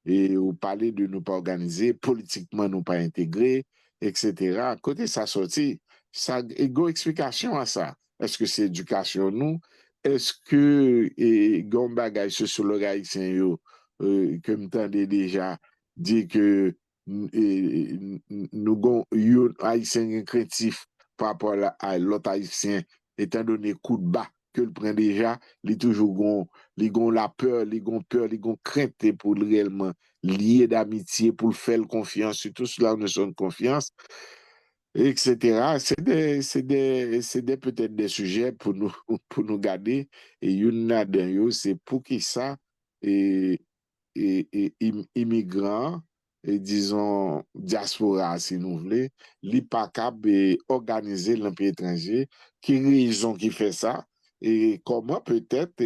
et où parler de nous pas organiser, politiquement nous pas intégrer, etc. Côté ça sorti, ça, ego explication à ça. Est-ce que c'est éducation nous? Est-ce que, et, gon bagage sociologue haïtien yo, que m'tendez déjà dit que nous avons un haïtien craintif par rapport à l'autre haïtien, étant donné coup de bas que le prend déjà, il toujours la peur, il gon crainte pour réellement lier d'amitié, pour faire confiance, surtout cela nous sommes confiance, etc. C'est peut-être des sujets pour nous garder, et une c'est pour qui ça, et immigrants, et disons diaspora, si nous voulons, li pas capable organiser l'empire étranger, qui raison qui fait ça, et comment peut-être,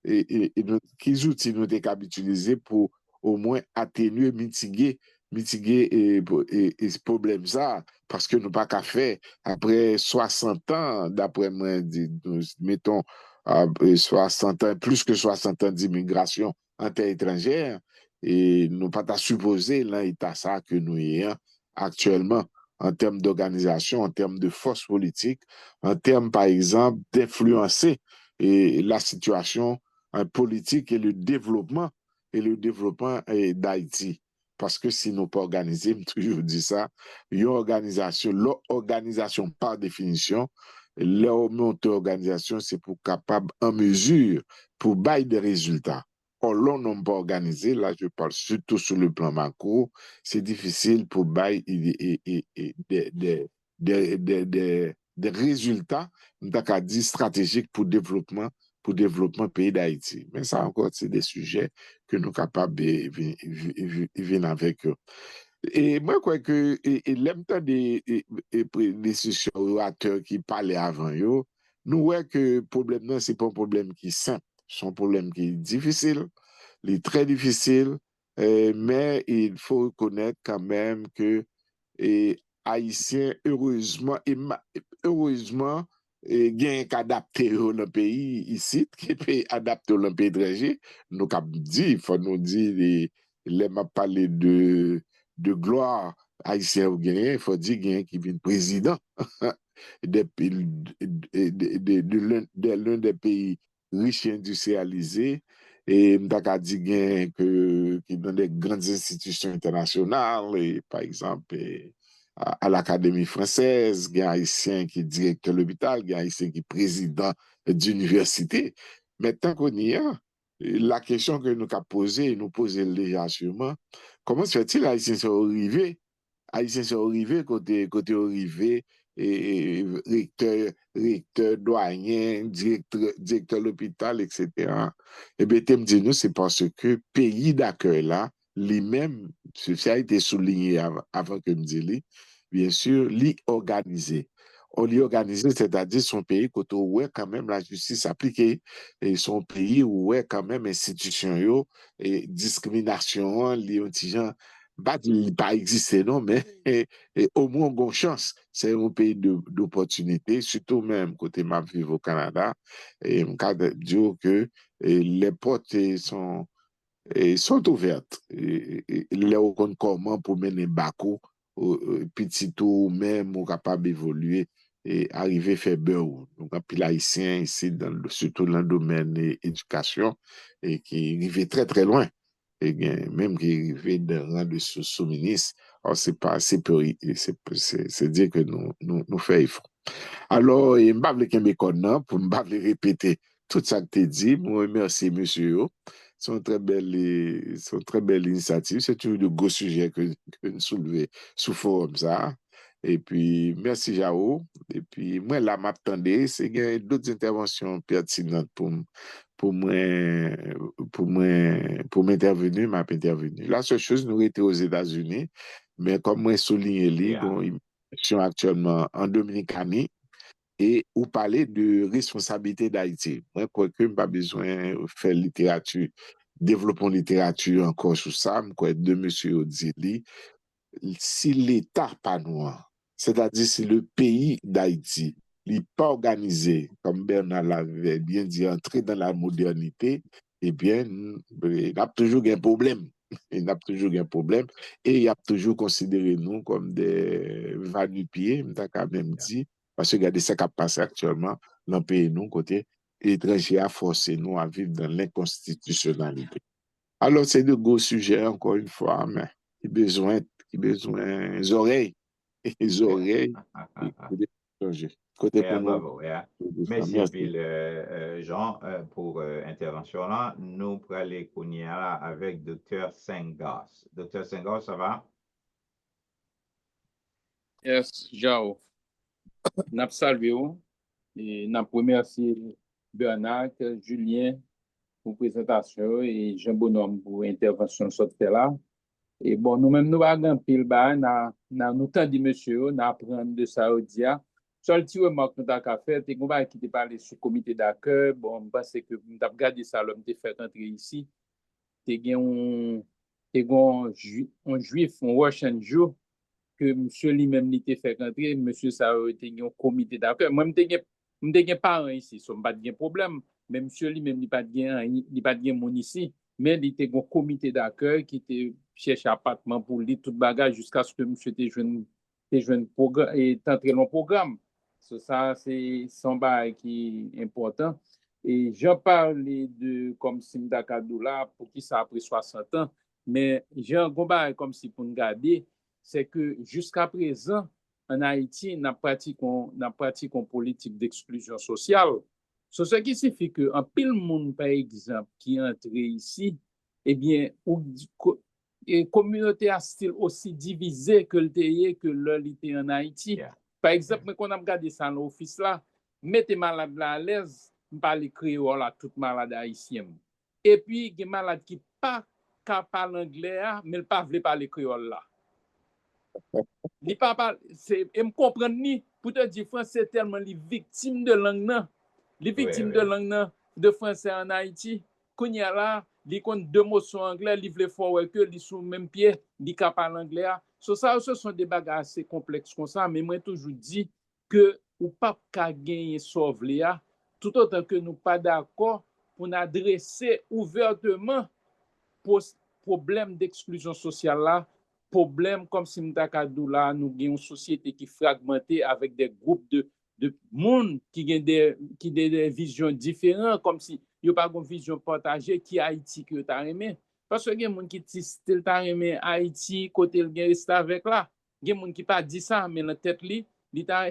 quels outils nous sommes capables d'utiliser pour au moins atténuer, mitiguer ce problème ça, parce que nous pas qu'à faire après 60 ans, d'après moi, mettons, 60 ans, plus que 60 ans d'immigration en terre étrangère, et nous pas à supposer l'état ça que nous ayons actuellement en termes d'organisation, en termes de force politique, en termes, par exemple, d'influencer la situation politique et le développement d'Haïti. Parce que si nous pas organisés, je toujours dis ça, l'organisation par définition, l'organisation, c'est pour capable en mesure pour bailler des résultats. Or, l'on n'a pas organisé, là je parle surtout sur le plan macro, c'est difficile pour bailler des résultats, stratégiques pour développement pays d'Haïti. Mais ça encore, c'est des sujets que nous sommes capables de venir avec eux. Et moi, je crois que l'aime temps des orateurs qui parlaient avant eux, nous voyons que le problème, ce n'est pas un problème qui est simple, c'est un problème qui est difficile, il est très difficile, mais il faut reconnaître quand même que Haïtiens, heureusement, gain qu'adapter dans le pays ici, qui peut adapter dans le pays étranger. Nous avons dit, il faut nous dire, les m'a parlé de gloire haïtien ou gagné, il faut dire gagné qui vient président de l'un des pays riches et industrialisés, et m'ta dit gagné qui dans des grandes institutions internationales, et par exemple à l'Académie française, il y a un haïtien qui est directeur de l'hôpital, il y a un haïtien qui est président d'université. Mais tant qu'on y est, la question que nous avons posée, nous posons déjà sûrement, comment se fait-il haïtien sont arrivés? Haïtiens sont arrivés côté arrivé, et recteur, doyen, directeur de l'hôpital, etc. Eh bien, tu me dis, nous, c'est parce que pays d'accueil là, lui-même, ça a été souligné avant que me dise, bien sûr, l'y organisé. On l'y organisé, c'est-à-dire son pays, où est quand même la justice appliquée, et son pays où est quand même institution, et discrimination, les gens pas exister, non, mais au moins, on a chance. C'est un pays d'opportunité, surtout même côté ma vivre au Canada. Et je peux dire que les portes sont ouvertes. Là, on compte comment pour mener Bako, petit ou même, on est capable d'évoluer et arriver à faire beurre. Donc, puis l'haïtien ici, surtout dans le domaine de l'éducation, et qui arrive très, très loin. Et bien, même qui arrive dans rang de sous-ministre, c'est pas assez peu, c'est dire que nous faisons. Alors, je ne vais pas pour ne pas répéter tout ça que tu dit. Moi, merci, monsieur. C'est une très belle initiative. C'est toujours de gros sujets que nous soulevons sous forme ça. Et puis, merci Jao. Et puis, moi, là, m'attendais, c'est qu'il y a d'autres interventions pertinentes pour moi, pour m'intervenir, m'a intervenu. La seule chose, nous étions aux États-Unis, mais comme moi, souligné, il y a une mission actuellement en Dominicanie et où parler de responsabilité d'Haïti. Moi, quoi que, pas besoin de faire littérature, développons littérature encore sur ça, quoi, de monsieur Odili. Si l'État pas noir, c'est-à-dire si le pays d'Haïti n'est pas organisé, comme Bernard l'avait bien dit, entrer dans la modernité, eh bien, il a toujours un problème. Il a toujours un problème et il a toujours considéré nous comme des va-nu-pieds, on même dit, parce que regardez ce qui a passé actuellement dans le pays, nous, côté étranger, a forcé nous à vivre dans l'inconstitutionnalité. Alors, c'est de gros sujets, encore une fois, mais qui besoin des oreilles. Et les oreilles, et côté pour nous. Bravo, merci un peu, Jean, pour intervention là. Nous pour aller là avec Dr. Sengas. Dr. Sengas, ça va? Yes, Jao. N'a salué et n'a remercié Bernard, Julien pour présentation et Jean Bonhomme pour intervention sur ce là. Et bon, nous-mêmes, nous avons pile bas, nous temps dit monsieur, nous apprenons de ça au dia. Seul petit remarque que nous avons fait, c'est qu'on va quitter parler sur le comité d'accueil. Bon, je pense que nous avons regardé ça, l'homme te fait entrer ici. Tu as un juif, un Russian Jew, que monsieur lui-même n'était fait entrer, monsieur ça a été un comité d'accueil. Moi, je n'ai pas parents ici, ça n'a pas de problème. Mais monsieur lui-même n'a pas de mon ici. Mais il était un comité d'accueil qui était cherché appartement pour lui, tout bagage jusqu'à ce que monsieur ait joué programme et entré dans le programme. Ça, c'est son bail qui est important. Et j'en parlais de comme Simda Kadoula, pour qui ça a pris 60 ans. Mais j'ai un bail comme si pour nous garder, c'est que jusqu'à présent, en Haïti, nous pratiquons une politique d'exclusion sociale. Ce qui signifie qu'un pile monde, par exemple, qui est entré ici, eh bien, la communauté a style aussi divisée que l'était en Haïti. Par exemple, quand on a regardé ça dans l'office là, mettez malade là à l'aise, parler créole à toute malade haïtienne. Et puis, il y a des malades qui ne parlent pas anglais, mais ne veulent pas parler créole là. Et me comprendre ni pour te dire français tellement les victimes de langue les victimes de langue de français en Haïti qu'on y a là les compte deux mots sont anglais les veulent fort que les sous même pied les parlent anglais ça ce sont des bagages assez complexes comme ça mais moi toujours dit que ou pas qu'à gagner sauve là tout autant que nous pas d'accord pour adresser ouvertement problème d'exclusion sociale là problème comme si nous avons une société qui est fragmentée avec des groupes de monde qui ont des visions différentes, comme si il n'y a pas une vision partagée qui est Haïti que tu as aimé. Parce que il y a des gens qui disent que tu as aimé Haïti, côté le reste avec là. Il y a des gens qui pas dit ça, mais dans la tête,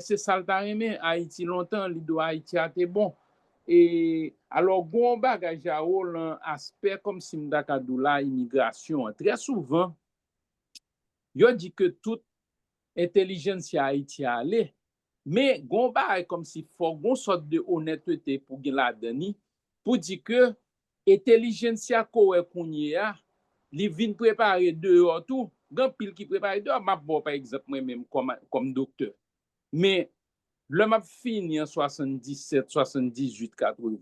c'est ça que tu as aimé Haïti longtemps, il doit Haïti a été bon. Et alors, bon bagage à un aspect comme si nous avons l'immigration. Très souvent, yo dit que toute intelligence à Haïti a allé, mais gomba est comme si faut gon sorte de honnêteté pour la dani pour dire que intelligence a kowe kounye li vinn préparer dehors tout, grand pile qui prépare dehors m'a bon par exemple moi même comme docteur. Mais le m'a fini en 77, 78, 80.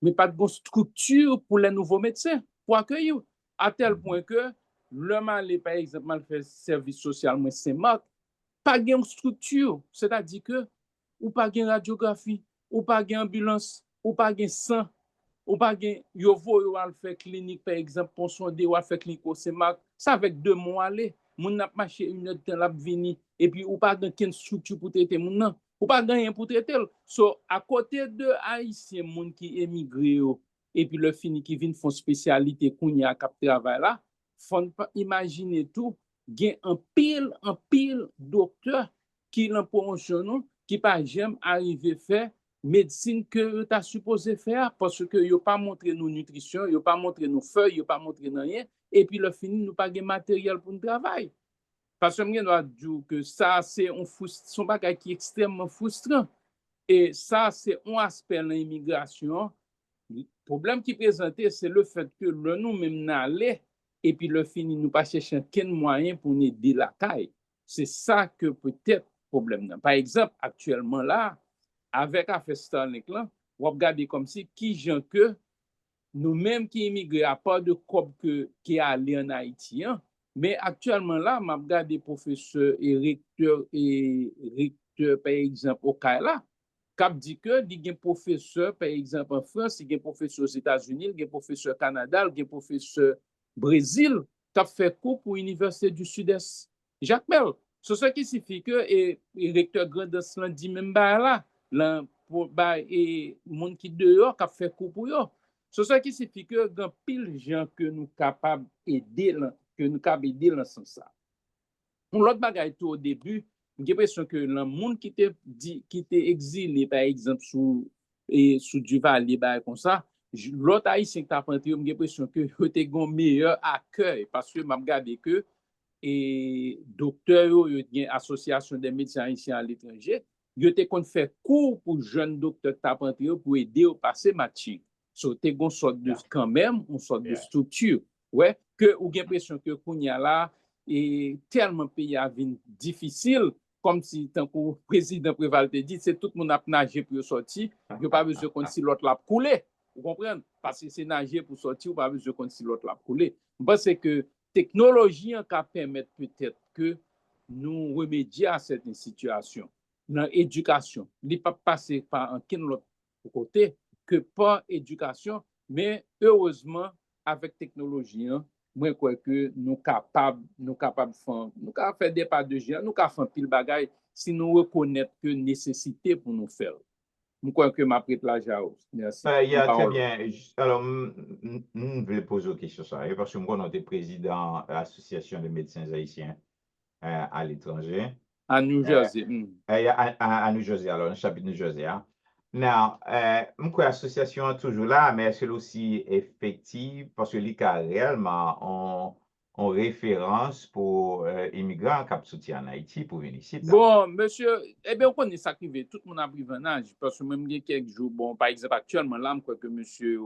Mais pas de bonne structure pour les nouveaux médecins pour accueillir à tel point que le mal par exemple mal fait service social moi Saint-Marc pas de structure c'est-à-dire que ou pas de radiographie ou pas d'ambulance ou pas de sang ou pas de yo vo al faire clinique par exemple pour sonder ou faire clinique au Saint-Marc ça avec 2 mois aller moun n'a marché une heure de temps la vini et puis ou pas de structure pour traiter moun nan ou pas rien pour traiter so à côté de haïtien moun qui émigré et puis le fini qui vient font spécialité kounya cap travail là faut imaginer tout gen un pile docteur qui l'en promotion qui pas jamais arrivé faire médecine que tu as supposé faire parce que yo pas montré nous nutrition, yo pas montré nous feuilles, yo pas montré rien et puis le fini nous pas gen matériel pour nous travailler. Parce que je dois dire que ça, c'est un bagage qui est extrêmement frustrant. Et ça, c'est un aspect de l'immigration. Le problème qui est présenté, c'est le fait que nous-mêmes n'allons et puis le fini, nous pas chercher quel moyen pour nous aider la caille. C'est ça que peut-être le problème. Par exemple, actuellement là, avec l'affaire Starlink là, on regarde comme si qui gens que nous-mêmes qui immigrés à part de COP qui est allé en Haïti, hein, mais actuellement là, je regarde des professeurs et recteurs, par exemple, au Kaila, qui dit que il y a des professeurs, par exemple, en France, il y a des professeurs aux États-Unis, il y a des professeurs au Canada, il y a des professeurs au Brésil, qui fait cours pour l'Université du Sud-Est. Jacques Mel, c'est ce qui signifie que le recteur Grandens dit même là, et le monde qui dehors, qui fait cours pour eux. C'est ça qui signifie que il y a pile de gens que nous sommes capables d'aider, que nous sommes capables d'aider dans ce sens. L'autre bagaille tout au début, j'ai l'impression que le monde qui était exilé, par exemple, sous du Vallée, comme ça, l'autre haïtien qui a appris, j'ai l'impression que c'était un meilleur accueil parce que je regarde que et docteur, il y a une association des médecins haïtiens à l'étranger, il y a fait cours pour jeunes docteurs qui appris pour aider au passer matching. So, t'es une sorte de, quand même, une sorte de structure. Ouais, que, ou j'ai l'impression que Kounia là, est tellement pays à vie difficile, comme si, tant que le président Préval te dit, c'est tout le monde a nagé pour sortir, il n'y a pas besoin qu'on si l'autre l'a coulé. Vous comprenez? Parce que c'est nager pour sortir, il n'y a pas besoin qu'on si l'autre l'a coulé. Parce que technologie en cas permettre peut-être que nous remédier à cette situation. Dans l'éducation, il ne pas passer par un autre côté que par éducation, mais heureusement, avec technologie, moi, crois que nous capables de faire des pas de géant, nous capables de faire pile bagaille si nous reconnaissons que nécessité pour nous faire. Je crois que ma prête la Jao. Merci. Très bien. Alors, je vais poser une question sur ça, parce que moi, on est président de l'Association des médecins haïtiens à l'étranger. À New Jersey. À New Jersey, alors, le chapitre New Jersey. Hein. Non, je crois que l'association est toujours là, mais est-ce aussi effective parce que l'ICA réellement en référence pour immigrants qui soutiennent en Haïti pour venir ici. Bon, monsieur, eh bien, on connaît ça qui veut, tout le monde a pris un âge, parce que même il y a quelques jours, bon, par exemple, actuellement, là, je crois que monsieur,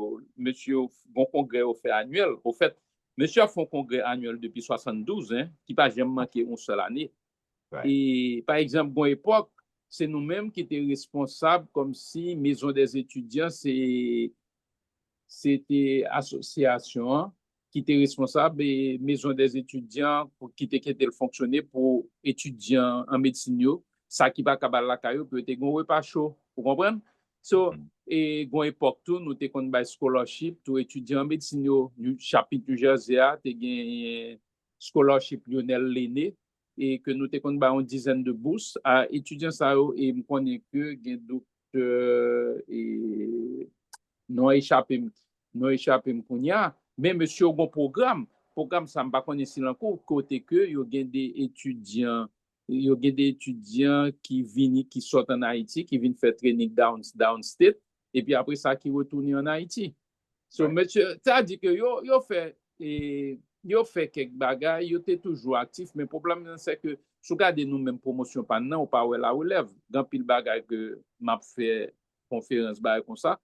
bon congrès au fait annuel, au fait, monsieur a fait un congrès annuel depuis 72, hein, qui n'a jamais manqué une seule année. Ouais. Et, par exemple, bon époque, c'est nous-mêmes qui étions responsables, comme si Maison des étudiants, c'était association, qui était responsable et Maison des étudiants qui était fonctionner pour étudiants en médecine, ça qui va cabal la caillou peut être un repas chaud, vous comprenez? So, et gon époque tout nous te kon bay scholarship pour étudiants en médecine, chapitre New Jersey a te gen scholarship Lionel Lenné et que nous te kon bay une dizaine de bourses à étudiants ça et me connais que gen docteur et non échappé m'kounya. Mais monsieur, bon programme ça m'a pas connaît si l'encore côté que il y a des étudiants qui viennent qui sortent en Haïti qui viennent faire training downstate et puis après ça qui retournent en Haïti. So monsieur, ça dit que yo fait quelques bagages, yo était toujours actif mais le problème c'est que si regardez nous même promotion pendant ou pas la relève dans pile bagages que m'a fait conférence comme ça.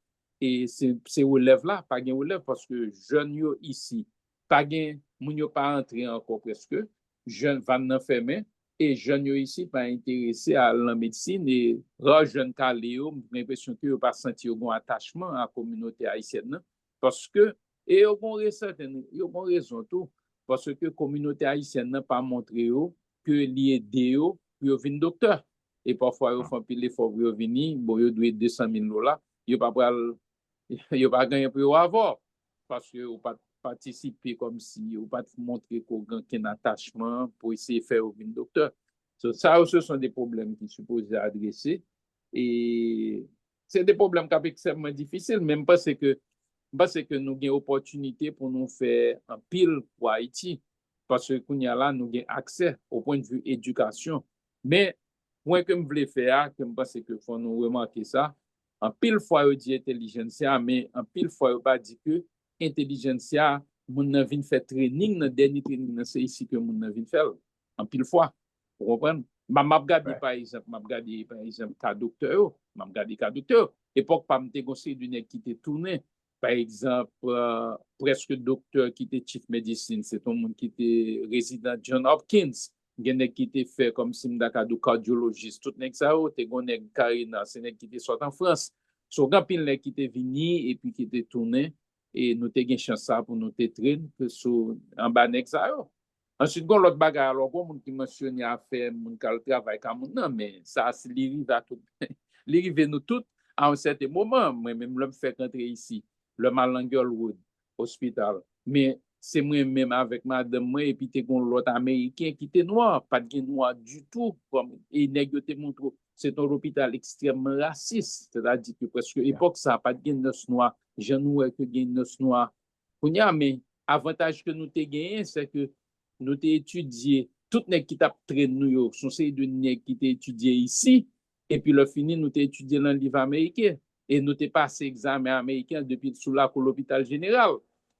Et c'est relève là, pas de relève parce que jeunes yo ici, pas de moun yo pas entré encore presque, jeunes van fermé et jeunes yo ici pas intéressé à la médecine et rare jeunes calé yo, j'ai l'impression que yo pas senti un attachement à la communauté haïtienne parce que et yo bon raison tout parce que la communauté haïtienne n'a pas montré yo que li aide yo pour yo vinn docteur et parfois yo font pile effort pour yo venir, bon yo doit $200,000, yo pas pral il pas gagné pour avoir parce que ou pas participer comme si ou pas montrer qu'on gagne un attachement pour essayer de faire un docteur. Ça ce sont des problèmes qui sont supposés adresser et c'est des problèmes qui sont extrêmement difficiles même parce que nous avons opportunité pour nous faire un pile pour Haïti parce que nous avons accès au point de vue éducation mais moi que je voulais faire que je pense que faut nous remarquer ça. En pile fois, on dit intelligentsia, mais en pile fois, on pas dit que intelligentsia, moun nan vin faire training, nan dernier training, c'est ici que moun nan vin faire. en pile fois. Vous comprenez? M'a regardé Ouais. par exemple, cas docteur, m'a regardé cas docteur. Époque pas me conseillé d'une nèg qui était tourné. Par exemple, presque docteur qui était chief medicine, c'est un monde qui était résident John Hopkins. Gen nèg qui était fait comme si m'daka do cardiologiste. Tout nèg ça te gon nèg Karina, c'est nèg qui était sorti en France. So grand pile nèg qui était vini et puis qui était tourné et nous te gen chance ça pour nous te traîner que so en bas nèg ça yo. Ensuite, gon l'autre bagay alors gon moun qui mentionne à faire moun kal travail ka moun nan mais ça c'est li rive à tout. Li rive nous tout à un certain moment, moi même l'homme fait rentrer ici, le Malanglewood Hospital. Mais c'est moi-même avec madame moi et puis t'es gon l'autre américain qui était noir, pas de noir du tout comme et nèg yo te montre c'est un hôpital extrêmement raciste, c'est-à-dire que presque époque ça pas de noce noir, j'en nous que gen noce noir. Kounya mais avantage que nous te gagné c'est que nous t'ai étudié tout nèg qui t'a traîné nous yo sont ces de nèg qui t'ai étudié ici et puis le fini nous t'ai étudié dans le livre américain et nous t'ai passé examen américain depuis sous la l'hôpital général.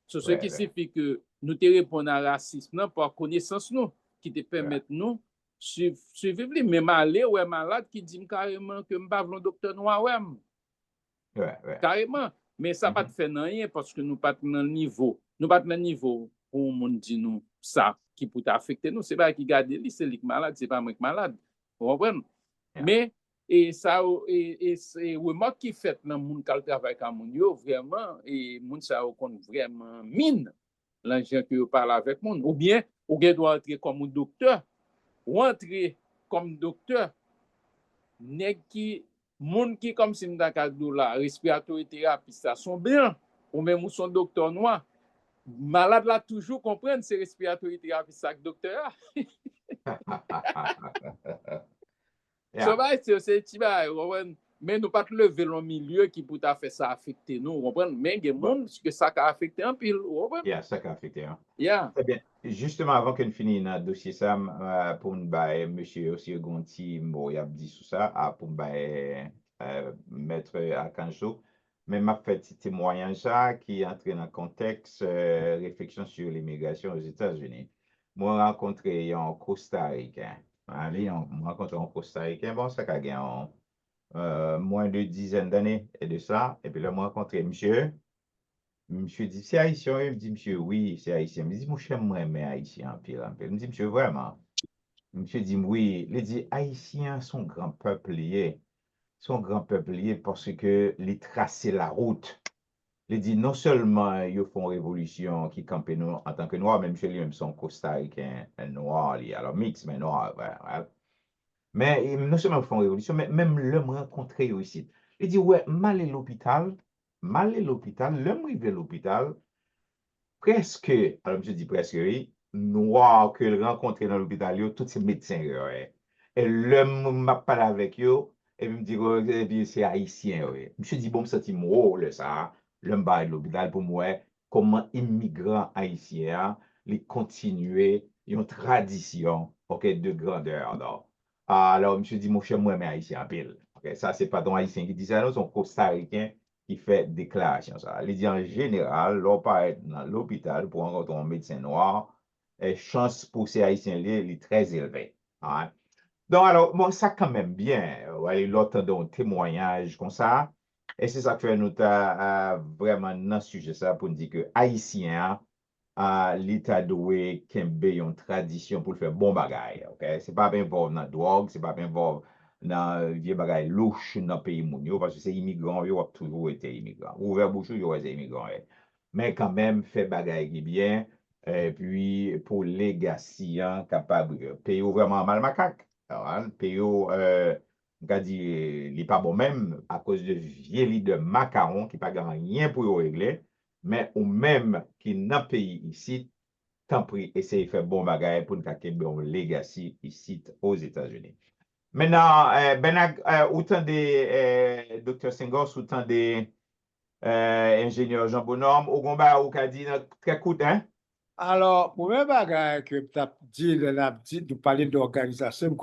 Ce qui signifie que nous te répondons à racisme non, par connaissance nous qui te permettent nous suivre les même aller ouais malade qui dit carrément que m'pas un docteur noir ouais. Carrément mais ça pas te fait rien parce que nous pas dans le niveau pour monde dit nous ça qui peut affecter nous c'est pas qui garde lui c'est lui malade c'est pas moi qui malade vous comprenez mais et ça et c'est remarque qui fait dans monde qui travaille comme moun yo vraiment et monde ça qu'on vraiment mine l'argent que parle avec monde ou bien ou doit entrer comme docteur ou entrer comme docteur nèg qui monde qui comme si m'daka la respiratory thérapie ça sont bien ou même son docteur noir malade là toujours comprendre c'est respiratory thérapie ça docteur so va c'est ti ba mais nous pas lever le milieu qui peut faire ça affecter nous comprendre mais il y a monde que ça a affecté en pile ça a affecté très bien justement avant qu'on finisse dans dossier ça pour nous bailler monsieur aussi Gonti bon il a dit tout ça pour bailler maître Akanjo mais m'a fait petit témoignage ça qui entre dans le contexte réflexion sur l'immigration aux États-Unis. Moi rencontré un Costa-Ricain. Rencontré un Costa-Ricain, bon ça a gagné moins de dizaine d'années et de ça et puis là moi rencontré monsieur dit c'est haïtien, il me dit monsieur oui, c'est haïtien. Il me dit mon cher moi mais haïtien en pile. Il me dit monsieur vraiment. Monsieur dit oui, il dit haïtiens sont grand peuple lié. Son grand peuple lié parce que les tracer la route. Il dit non seulement ils font révolution qui campent nous en tant que noirs, même chez lui-même son Costa-Ricain noir, alors mix mais noir. Mais non seulement ils font révolution, mais même l'homme rencontré ici. Il dit ouais, mal est l'hôpital, l'homme arrive à l'hôpital, presque, alors monsieur dit presque oui, noir que le rencontré dans l'hôpital, tous ces médecins. Et l'homme m'a parlé avec eux. Et puis, me dit, c'est haïtien, oui. Je dis, bon, c'est moi, ça, l'homme va à l'hôpital pour moi, comment immigrants haïtiens, les continuer une tradition, de grandeur, non. Alors, je dis, mon cher, moi, mais haïtien, pile. Ça, c'est pas ton haïtien qui dit ça, non, c'est un Costa-Ricain qui fait déclaration, ça. Il dit, en général, l'on part dans l'hôpital pour rencontrer un médecin noir, et chance pour ces haïtiens, est très élevée. Hein? Donc, alors, bon, ça quand même bien, l'autre d'un témoignage comme ça, et c'est ça que fait nous vraiment dans ce sujet ça pour nous dire que Haïtien, l'État doit kembe une tradition pour faire bon bagay, ok? C'est pas bien voir dans la drogue, c'est pas bien voir dans vieux bagay louche dans le pays mounio, parce que c'est immigrant, ils ont toujours été immigrants. Ouvert bouchou, ils ont été immigrants. Mais quand même, fait bagay qui bien, et puis pour legacy, capable de payer vraiment mal macaque. Alors, PO, il n'est pas bon même à cause de vieux lit de macaron qui n'a pas rien pour régler, mais ou même qui n'a pays ici, tant pis, essaye de faire bon bagage pour nous faire bon legacy ici aux États-Unis. Maintenant, autant des Dr. Senghor, autant des ingénieurs Jean Bonhomme, au Gomba, au Kadi, très court, hein? Alors, pour même bagage que tu as dit, de parler d'organisation,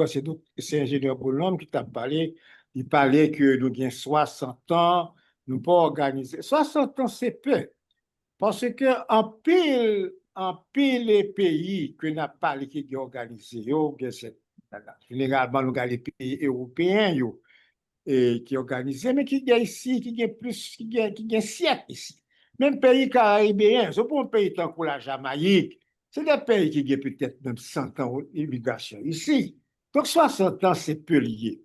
c'est ingénieur Bonhomme qui t'a parlé, il parlait que nous avons 60 ans, nous pas organiser. 60 ans, c'est peu. Parce que en en pile les pays que n'a pas qui est organisé, généralement nous avons les pays européens et qui organisé, mais qui gagne ici, qui gagne plus, qui gagne siècle ici. Même pays caribéens, c'est pour un pays tant que la Jamaïque, c'est des pays qui gagnent peut-être même 100 ans d'immigration ici. Donc 60 ans, c'est peu lié.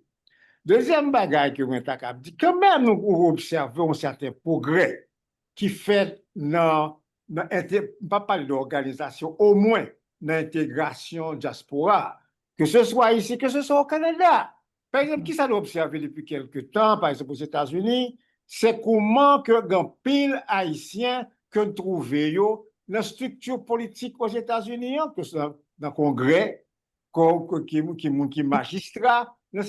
Deuxième bagage que on t'a dit, quand même nous observons un certain progrès qui fait pas parler d'organisation, au moins dans l'intégration diaspora, que ce soit ici, que ce soit au Canada. Par exemple, qui ça doit observer depuis quelques temps, par exemple aux États-Unis, c'est comment que grand pile haïtien que nous trouvons dans la structure politique aux États-Unis, que ce soit dans le Congrès, qui magistrat, dans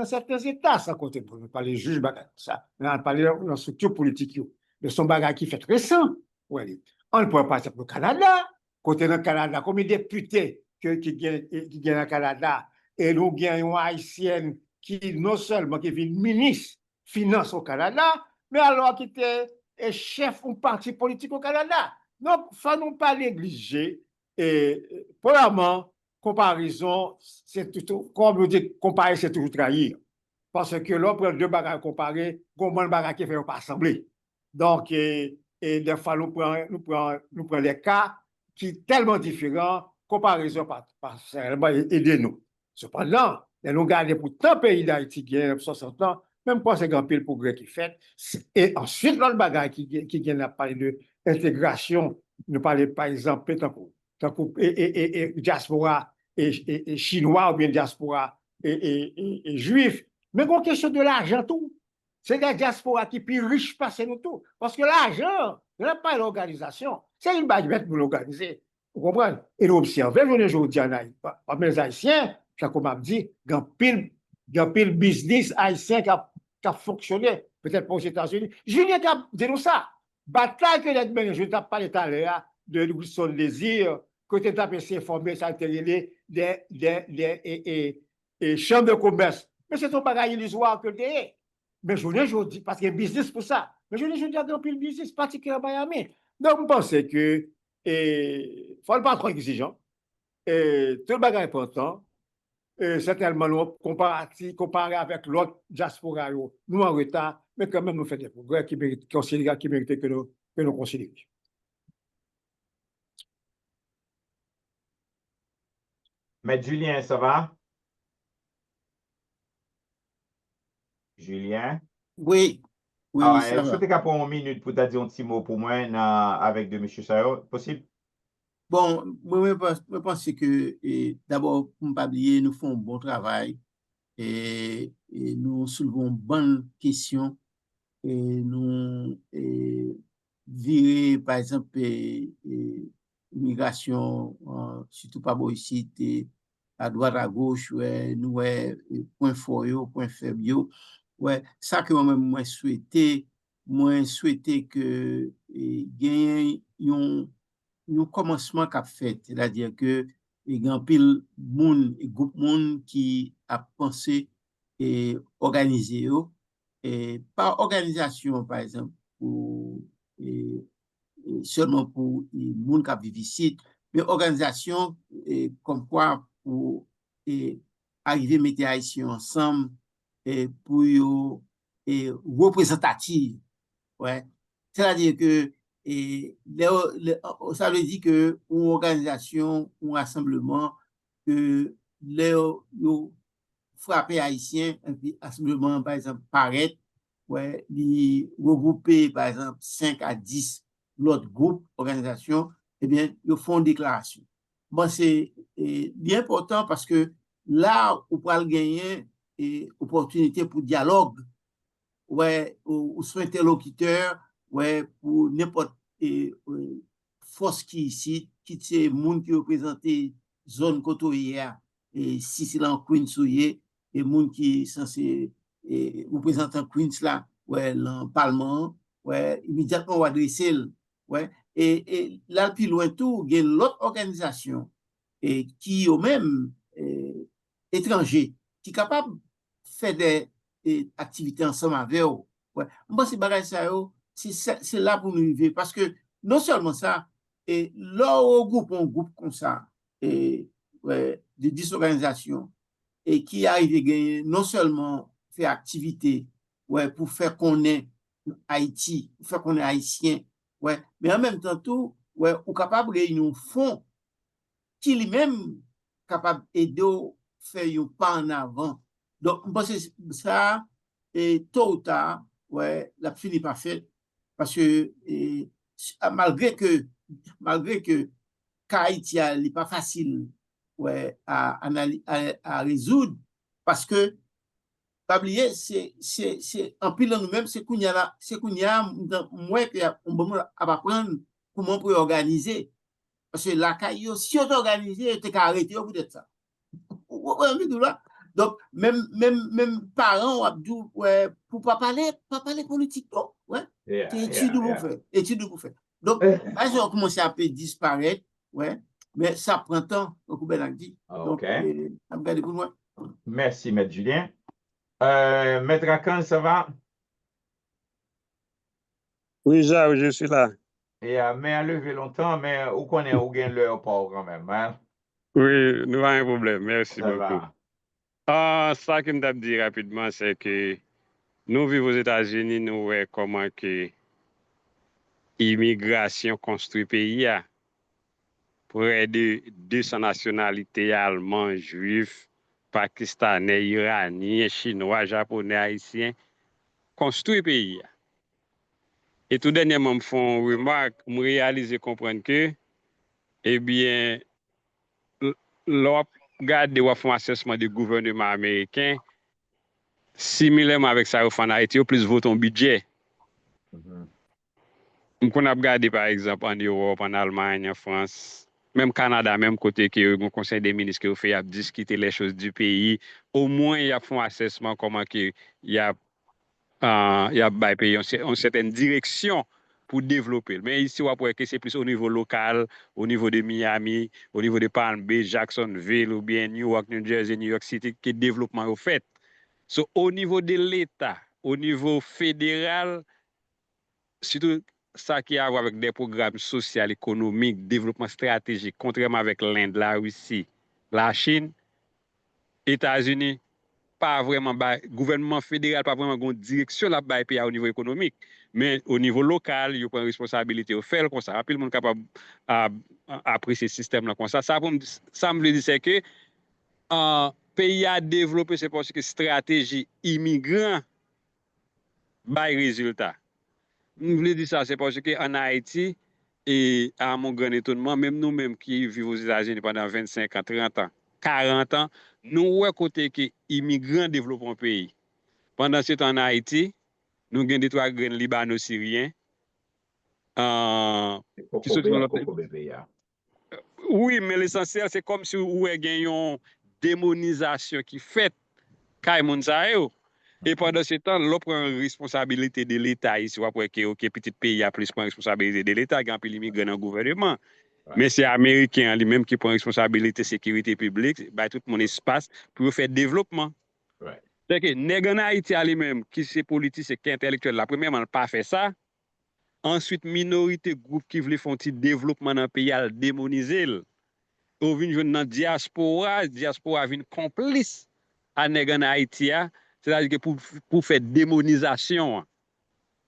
certains États, sans compter pour ne pas les juges, ça, on parle de la structure politique, de son bagage qui fait récent. Ouais. On ne peut pas passer pour le Canada. Côté dans le Canada, combien de députés qui gagnent au Canada, et nous gagnons une haïtienne qui non seulement qui est ministre finance au Canada, mais alors qui était chef d'un parti politique au Canada. Donc, il ne faut pas négliger. Et premièrement, comparaison, c'est tout, comme on dit, comparer, c'est toujours trahir. Parce que là, on prend deux bagages comparés, comment le bagage qui fait pas assembler. Donc, et des fois, nous prenons les cas qui sont tellement différents, comparaison par aider-nous. Cependant, nous regardons pour tant de pays d'Haïti qui ont 60 ans, même pas c'est grand pile progrès qui fait. Et ensuite, l'autre bagage qui vient à parler de l'intégration, nous parlons par exemple, et diaspora et chinois ou bien diaspora et juif. Mais une question de l'argent, tout. C'est la diaspora qui est plus riche que nous tout. Parce que l'argent, ce n'est pas l'organisation. C'est une baguette pour l'organiser. Vous comprenez? Et nous observons, aujourd'hui, parmi les Haïtiens, comme on dit, il y a pile business haïtien qui a fonctionné, peut-être pas aux États-Unis. Julien a dit nous ça. Bataille que les menées, je ne t'ai pas parlé tout à l'heure de son désir, que tu as s'informer, ça a été des chambres de commerce. Mais c'est ton bagage illusoire que tu es. Mais je dis, parce qu'il y a un business pour ça. Mais je dis, un pile business, particulièrement à Miami. Donc, je pense que il ne faut pas trop exigeant. Tout le bagage est important. Certainement, comparé avec l'autre diaspora, nous en retard, mais quand même, nous faisons des progrès qui méritent que nous considérions. Mais Julien, ça va? Julien? Oui, oui, Ah, ça est-ce que va. tu as pour une minute pour te dire un petit mot pour moi avec de M. Sayo? Possible? Bon, moi, je pense que d'abord, pour ne pas oublier, nous faisons un bon travail et nous soulevons une bonne question et nous virer, par exemple, l'immigration, surtout pas bon ici, à droite, à gauche, ouais, nous, point fort, point faible, ouais, ça que moi souhaité que gagne un commencement qu'a fait, c'est-à-dire que il y a un pile monde, groupe monde qui a pensé et organisé, et par organisation, par exemple, pour, seulement pour les monde qui vivent ici, mais organisation comme quoi pour arriver à mettre Haïtiens ensemble et pour représentative. Ouais. C'est-à-dire que ça veut dire que une organisation, un rassemblement, que les frappés haïtiens, un rassemblement, par exemple, paraît, ouais, regrouper, par exemple, 5 à 10 l'autre groupe, organisation, eh bien, ils font une déclaration. Bon, c'est bien important parce que là, on peut gagner une opportunité pour dialogue, ouais, ou son interlocuteur, ouais, pour n'importe force qui ici, qui c'est monde qui représente zone côtière et si c'est là en Queens souillé et monde qui censé représenter Queens là, ouais, dans Parlement, ouais, immédiatement on adresser, ouais, et là plus loin tout, il y a l'autre organisation et qui eux même étrangers qui capable de faire des activités ensemble avec eux. Ouais. Moi, c'est là pour nous vivre parce que non seulement ça, et là, on groupe comme ça, et ouais, de 10 organisations, et qui arrive à gagner non seulement faire activité, ouais, pour faire connaître Haïti, pour faire connaître Haïtien, ouais, mais en même temps tout, ouais, ou capable de réunir un fonds qui lui-même capable d'aider à faire un pas en avant. Donc, je pense que ça, et tôt ou tard, ouais, la fini par faire, parce que malgré que Haïti n'est pas facile, ouais, à résoudre, parce que pas oublier, c'est en pile nous-mêmes, c'est qu'on y a moins qu'on va apprendre comment on peut organiser. Parce que la caillou, si on organisé, tu as arrêté au bout de ça. Donc, même parents, Abdou, ouais, pour pas parler politique, non, ouais, c'est étude pour faire, étude pour faire. Donc, là, ils ont commencé à disparaître, ouais, mais ça prend temps, donc, ben, dit. Donc, regardez pour moi. Merci, Maître Julien. Maître Akan, ça va? Oui, Jacques, je suis là. Et mais à lever longtemps, mais où qu'on est, où gagne l'heure pas quand même, hein? Oui, nous avons un problème. Merci Ça beaucoup. va. Ça que je me dire rapidement, c'est que nous vivons aux États-Unis, nous voyons comment que l'immigration construit le pays pour aider 200 nationalités allemands, juifs, pakistanais, iraniens, chinois, japonais, haïtiens, construit le pays. Et tout dernièrement, me font une remarque, me réaliser comprendre que, eh bien, l'on regarde ou font assessment du gouvernement américain, similairement avec ça, au fait en Haïti, au plus vote un budget. On a regardé par exemple en Europe, en Allemagne, en France, même Canada, même côté que le conseil des ministres qui fait discuter les choses du pays, au moins il y a fait un assessment comment que il y a pays en certaine direction pour développer. Mais ici on voit que c'est plus au niveau local, au niveau de Miami, au niveau de Palm Beach, Jacksonville ou bien New York, New Jersey, New York City que le développement est fait. So, au niveau de l'État, au niveau fédéral, surtout ça qui a à voir avec des programmes sociaux, économiques, développement stratégique, contrairement avec l'Inde, la Russie, la Chine, États-Unis, pas vraiment, gouvernement fédéral, pas vraiment une direction là pays au niveau économique, mais au niveau local, il y a une responsabilité au faire comme ça. Puis le monde capable apprécier ce système là comme ça. Ça me dit c'est que pays à développer, c'est parce que stratégie immigrant bail résultat. Je voulais dire ça, c'est parce qu'en Haïti, et à mon grand étonnement, même nous-mêmes qui vivons aux États-Unis pendant 25 ans, 30 ans, 40 ans, nous voyons côté que immigrants développent un pays. Pendant ce temps en Haïti, nous avons des trois grains libano-syriens. Oui, mais l'essentiel, c'est comme si vous avez une démonisation qui fait Kaïmoun. Et pendant ce temps, l'on prend responsabilité de l'État ici, on voit que petit pays a plus prend responsabilité de l'État, il y a un peu l'immigrant dans le gouvernement. Ouais. Mais c'est Américain lui-même qui prend responsabilité de sécurité publique, bah, tout mon espace pour faire développement. Ouais. C'est que nèg en Haïti lui-même, qui c'est politicien, qui est intellectuel, la première, on pas fait ça. Ensuite, minorité, groupe qui veut faire un petit développement dans le pays, à démoniser. Ou vient jouer dans diaspora vient complice à nèg en Haïti. C'est-à-dire que pour faire démonisation,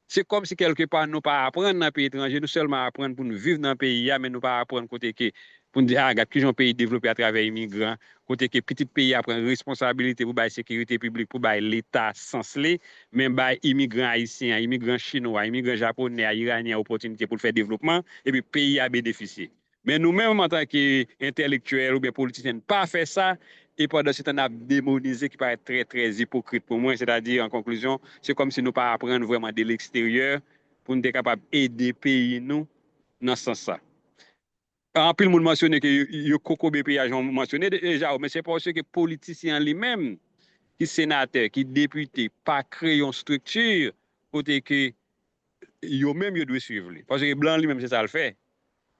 c'est comme si quelque part nous pas apprendre dans le pays étranger, nous seulement apprendre pour nous vivre dans le pays, mais nous pas apprendre côté que pour nous dire regarde qui est un pays développé à travers immigrants, côté que petit pays apprend responsabilité pour la sécurité publique, pour l'État sensé, même immigrants haïtiens, immigrants chinois, immigrants japonais, iraniens opportunité pour le faire développement et puis pays a bénéficié. Mais nous-mêmes en tant qu'intellectuels ou bien politiciens, pas faire ça. Et pendant ce temps, on a démonisé qui paraît très, très hypocrite pour moi. C'est-à-dire, en conclusion, c'est comme si nous ne pas apprendre vraiment de l'extérieur pour nous être capables d'aider le pays nous dans ce sens-là. En plus, le monde mentionne que le Coco BP a mentionné déjà, mais c'est parce que les politiciens lui-même, qui sénateurs, qui députés, pas créer une structure pour que eux-mêmes doivent suivre. Parce que les Blancs lui-même, c'est ça le fait.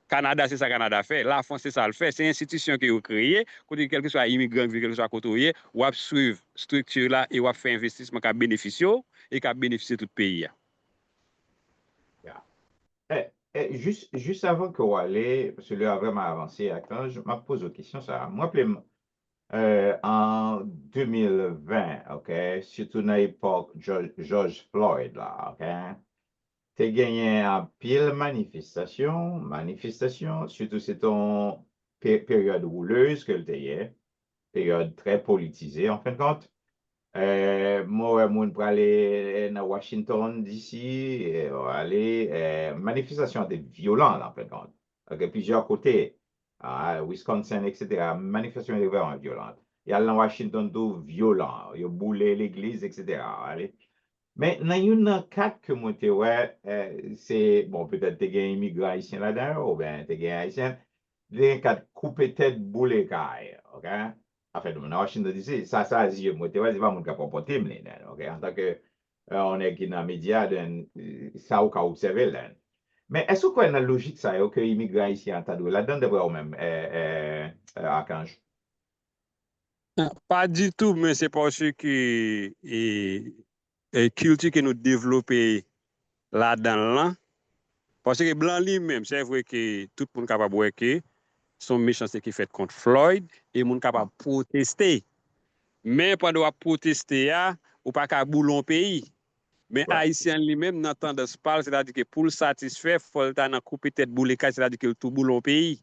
Canada, c'est ça Canada fait. La France, c'est ça le fait. C'est une institution qui est créée, quel que soit immigrant, quel que soit côtoyé, ou à suivre structure là et ou à faire investissement qui bénéficie et qui bénéficie tout le pays. juste avant que vous allez, parce que là a vraiment avancé, attends, je me pose une question, ça. Moi, en 2020, OK, surtout dans l'époque George Floyd, là, OK, tu gagné en pile manifestation, surtout c'est ton période rouleuse que tu as, période très politisée, en fin de compte. Moi, moun pour aller dans Washington, D.C., aller, manifestation était violente, en fin de compte. Ok, plusieurs côtés, Wisconsin, etc., manifestation était vraiment violente. Il y a dans Washington, tout violent, il y a boulé l'église, etc. Allez. Mais dans une cas que moi, ouais, c'est, bon, peut-être tu es immigrant haïtien là-dedans, ou bien tu es haïtien, les quatre coupé tête boulé caille, ok? En fait, dans Washington DC, ça, moi, tu vois, c'est pas mon cas pour porter, ok? En tant que, on est qui dans les médias, ça, ou qu'à observer, là. Mais est-ce qu'on a une logique, ça, que immigrant haïtien, t'as dit, là-dedans, de voir même, Archange? Pas du tout, mais c'est parce que culture que nous développons là-dedans, là, parce que blanc lui-même, c'est vrai que tout le monde est capable de voir que son méchanceté qui fait contre Floyd et le monde capable de protester. Mais pendant protester, ou pas qu'à boulon pays. Mais Ouais. Haïtien lui-même, dans tendance parle, c'est-à-dire que pour le satisfaire, il faut le couper tête boulé, c'est-à-dire que tout boulon pays.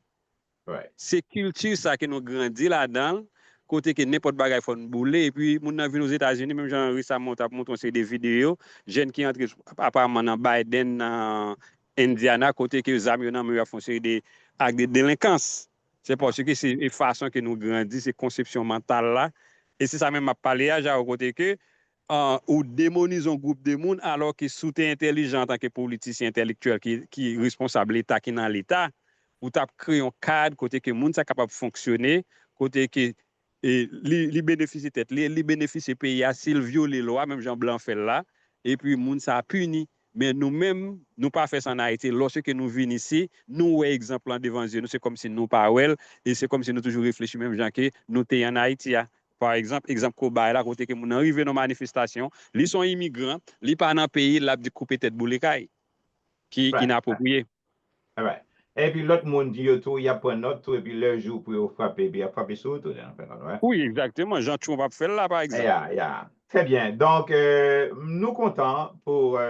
Ouais. C'est culture ça que nous grandit là-dedans, côté que n'importe bagaille faut nous bouler. Et puis, nous avons vu aux États-Unis, même Jean récemment, on a montré des vidéos, jeunes qui entrent apparemment dans Biden, dans Indiana, côté que les amis ont fait une série de actes de délinquance. C'est parce que c'est une façon que nous grandissons, c'est conception mentale là. Et c'est ça même à parler à côté que ou démonise un groupe de monde alors que sous t'es intelligent en tant que politicien intellectuel qui est responsable de l'État, qui est dans l'État, ou tu as créé un cadre côté que monde est capable de fonctionner, côté que les bénéfices tête, les bénéfices pays à s'il viole les lois, même Jean Blanc fait là, et puis monde ça a puni. Mais nous-mêmes, nous pas fait ça en Haïti. Lorsque nous venons ici, nous, ouais, exemple en devant nous, c'est comme si nous pas well, et c'est comme si nous toujours réfléchissons même gens que nous sommes en Haïti. Par exemple, Kobaye, là, côté que nous arrivons dans manifestation, ils sont immigrants, ils pas dans le pays, là, de couper tête boulekaï, qui Ouais. n'a approprié. Ouais. Et puis l'autre monde dit tout, il y a pas un autre, et puis le jour pour frapper, puis il a frappé sur tout. En fait, ouais. Oui, exactement. Jean Chou va faire là, par exemple. Yeah. Très bien. Donc, nous comptons pour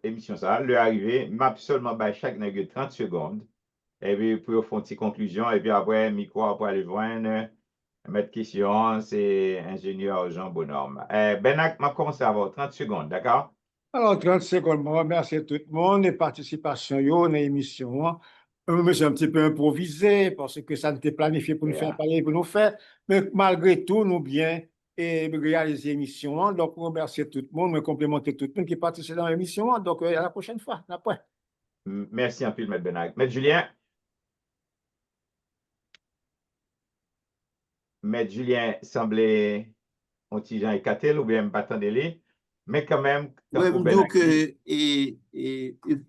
l'émission ça, le arrivé, map seulement by chaque nègre 30 secondes. Et puis, pour faire une petite conclusion, et puis après, micro pour aller joindre, mettre question, c'est ingénieur Jean Bonhomme. Benak, m'a commencé à avoir 30 secondes, d'accord? Alors, 30 secondes, je remercie tout le monde et participation dans l'émission. Je suis un petit peu improvisé parce que ça n'était planifié pour nous faire parler, pour nous faire. Mais malgré tout, nous bien et réaliser l'émission. Donc, je remercie tout le monde, je complémenter tout le monde qui participe dans l'émission. Donc, à la prochaine fois. Après. Merci un peu, M. Benak. M. Julien semblait un petit gens écarté ou bien pas tant délai, mais quand même, Ouais, pour donc, Benak.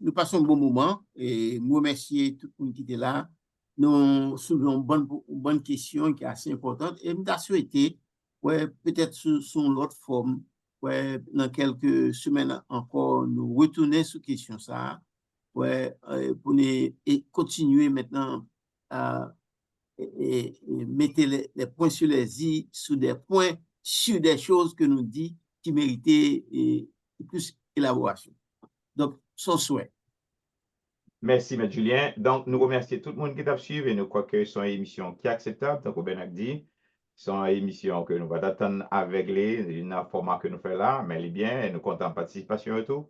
nous passons un bon moment et nous remercions tout le monde qui était là. Nous soulevons une bonne question qui est assez importante et nous avons souhaité, ouais, peut-être sous l'autre forme, ouais, dans quelques semaines encore, nous retourner sur question ça, ouais, pour nous et continuer maintenant à mettre les points sur les i, sur des points, sur des choses que nous dit qui méritaient plus élaboration. Donc, son souhait. Merci, M. Julien. Donc, nous remercions tout le monde qui t'a suivi et nous croyons que c'est une émission qui est acceptable, donc, Benak dit. C'est une émission que nous allons attendre avec un format que nous faisons là, mais les bien, et nous comptons en participation et tout.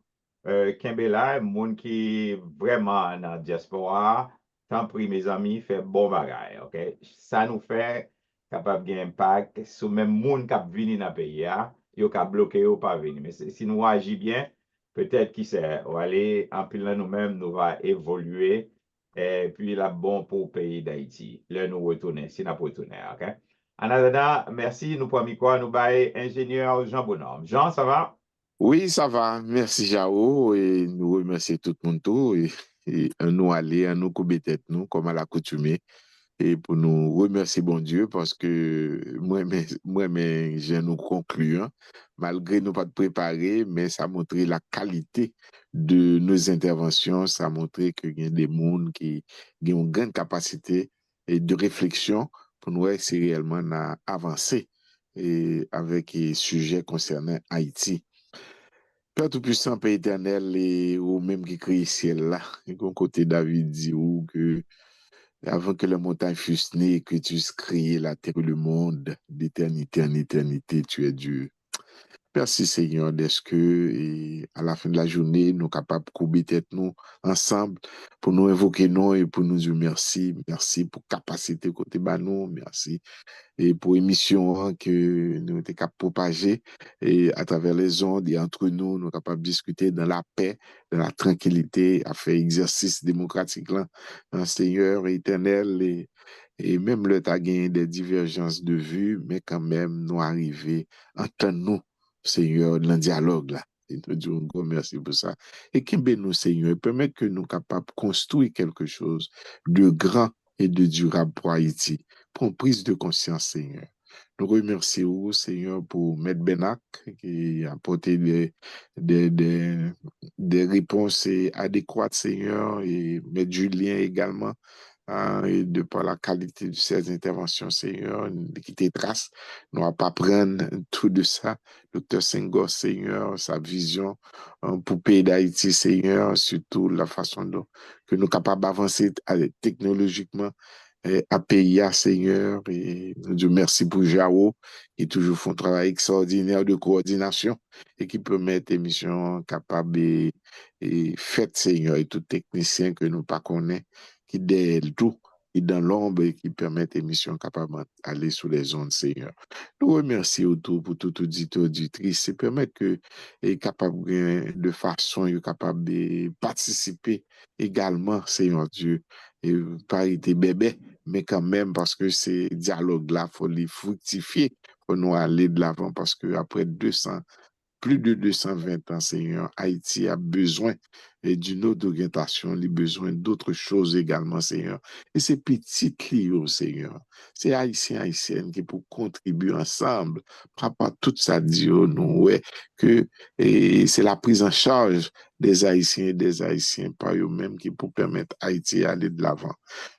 Kimbela, monde qui est vraiment dans la diaspora, tant pis, mes amis, fait bon bagage, ok? Ça nous fait capable de impact sur même monde qui vient dans le pays, il a bloqué ou pas venir. Mais si nous agissons bien, peut-être qui sait, on va aller en pilant nous-mêmes, nous va évoluer, et puis là, bon pour le pays d'Haïti. Là, nous retourner, si nous retourner, ok? En attendant, merci, nous prenons quoi, nous baillons ingénieur Jean Bonhomme. Jean, ça va? Oui, ça va. Merci, Jao. Et nous remercions tout le monde. Et nous aller, nous couper tête, nous, comme à l'accoutumée. et pour nous remercier bon Dieu parce que j'ai nous concluant, malgré nous pas de préparer, mais ça a montré la qualité de nos interventions, ça a montré qu'il y a des mondes qui ont une grande capacité et de réflexion pour nous essayer réellement d'avancer et avec les sujets concernant Haïti. Père Tout-Puissant, Père éternel, et ou même qui crée ciel là, et qu'on côté David dit ou que avant que la montagne fût née, que tu aies créé la terre et le monde, d'éternité en éternité, tu es Dieu. Merci Seigneur, d'être que et à la fin de la journée, nous sommes capables de couper tête nous ensemble pour nous invoquer nous et pour nous dire merci. Merci pour capacité côté nous, merci. Et pour émission hein, que nous sommes capables de propager et à travers les ondes et entre nous, nous sommes capables de discuter dans la paix, dans la tranquillité, à faire exercice démocratique là, un Seigneur éternel et même le tas gagné des divergences de vues, mais quand même nous arriver entendre nous, Seigneur, dans le dialogue là. Et nous disons un grand merci pour ça. Et qu'il nous, Seigneur, permet que nous capables de construire quelque chose de grand et de durable pour Haïti. Prends prise de conscience, Seigneur. Nous remercions, Seigneur, pour Maître Benak qui a apporté des réponses adéquates, Seigneur, et Maître Julien également, hein, et de par la qualité de ces interventions, Seigneur, qui te trace. Nous ne pas prendre tout de ça. Docteur Senghor, Seigneur, sa vision pour le pays d'Haïti, Seigneur, surtout la façon dont que nous sommes capables d'avancer technologiquement à pays, Seigneur, et nous disons merci pour Jao, qui toujours font un travail extraordinaire de coordination et qui peut mettre émission capable et fait, Seigneur, et tout technicien que nous pas connaissons, qui derrière tout, qui dans l'ombre et qui permettent émission capable d'aller sous les ondes, Seigneur. Nous remercions autour pour tout auditeur, auditrice, et permettre que est capable de façon, est capable de participer également, Seigneur Dieu, et pas été bébé, mais quand même parce que ces dialogues-là, il faut les fructifier pour nous aller de l'avant parce que après plus de 220 ans, Seigneur, Haïti a besoin d'une autre orientation, il a besoin d'autres choses également, Seigneur. Et ces petites lieux, Seigneur, c'est Haïtiens, Haïtiennes qui pour contribuer ensemble par rapport à tout ça, Dieu, nous, ouais, que c'est la prise en charge des Haïtiens et des Haïtiens par eux-mêmes qui pour permettre Haïti d'aller de l'avant.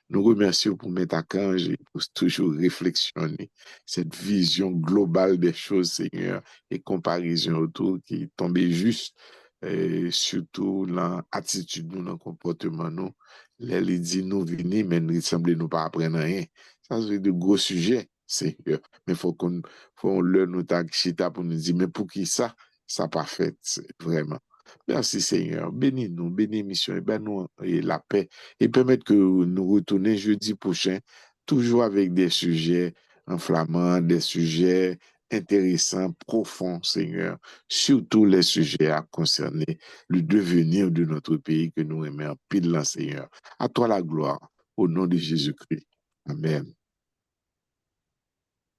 Nous remercions pour mettre à Kange et pour toujours réflexionner cette vision globale des choses, Seigneur, et comparaison autour qui tombait juste, surtout dans l'attitude, dans le comportement, nous. Les dit nous venir, mais nous semble nous pas apprendre rien. Ça, c'est de gros sujets, Seigneur. Mais faut le nous chita pour nous dire, mais pour qui ça pas fait, vraiment. Merci Seigneur. Bénis-nous, bénis mission et nous et la paix et permettre que nous retournions jeudi prochain, toujours avec des sujets enflammants, des sujets intéressants, profonds, Seigneur, surtout les sujets à concerner le devenir de notre pays que nous aimons pile, Seigneur. À toi la gloire, au nom de Jésus-Christ. Amen.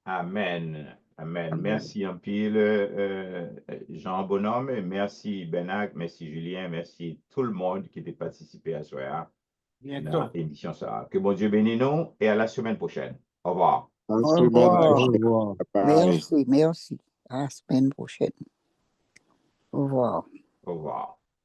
Amen. Amen. Amen. Merci un pile, Jean Bonhomme, merci Benak, merci Julien, merci tout le monde qui a participé à ce soir dans l'émission. Que bon Dieu bénisse nous et à la semaine prochaine. Au revoir. Au revoir. Merci, merci. À la semaine prochaine. Au revoir. Au revoir.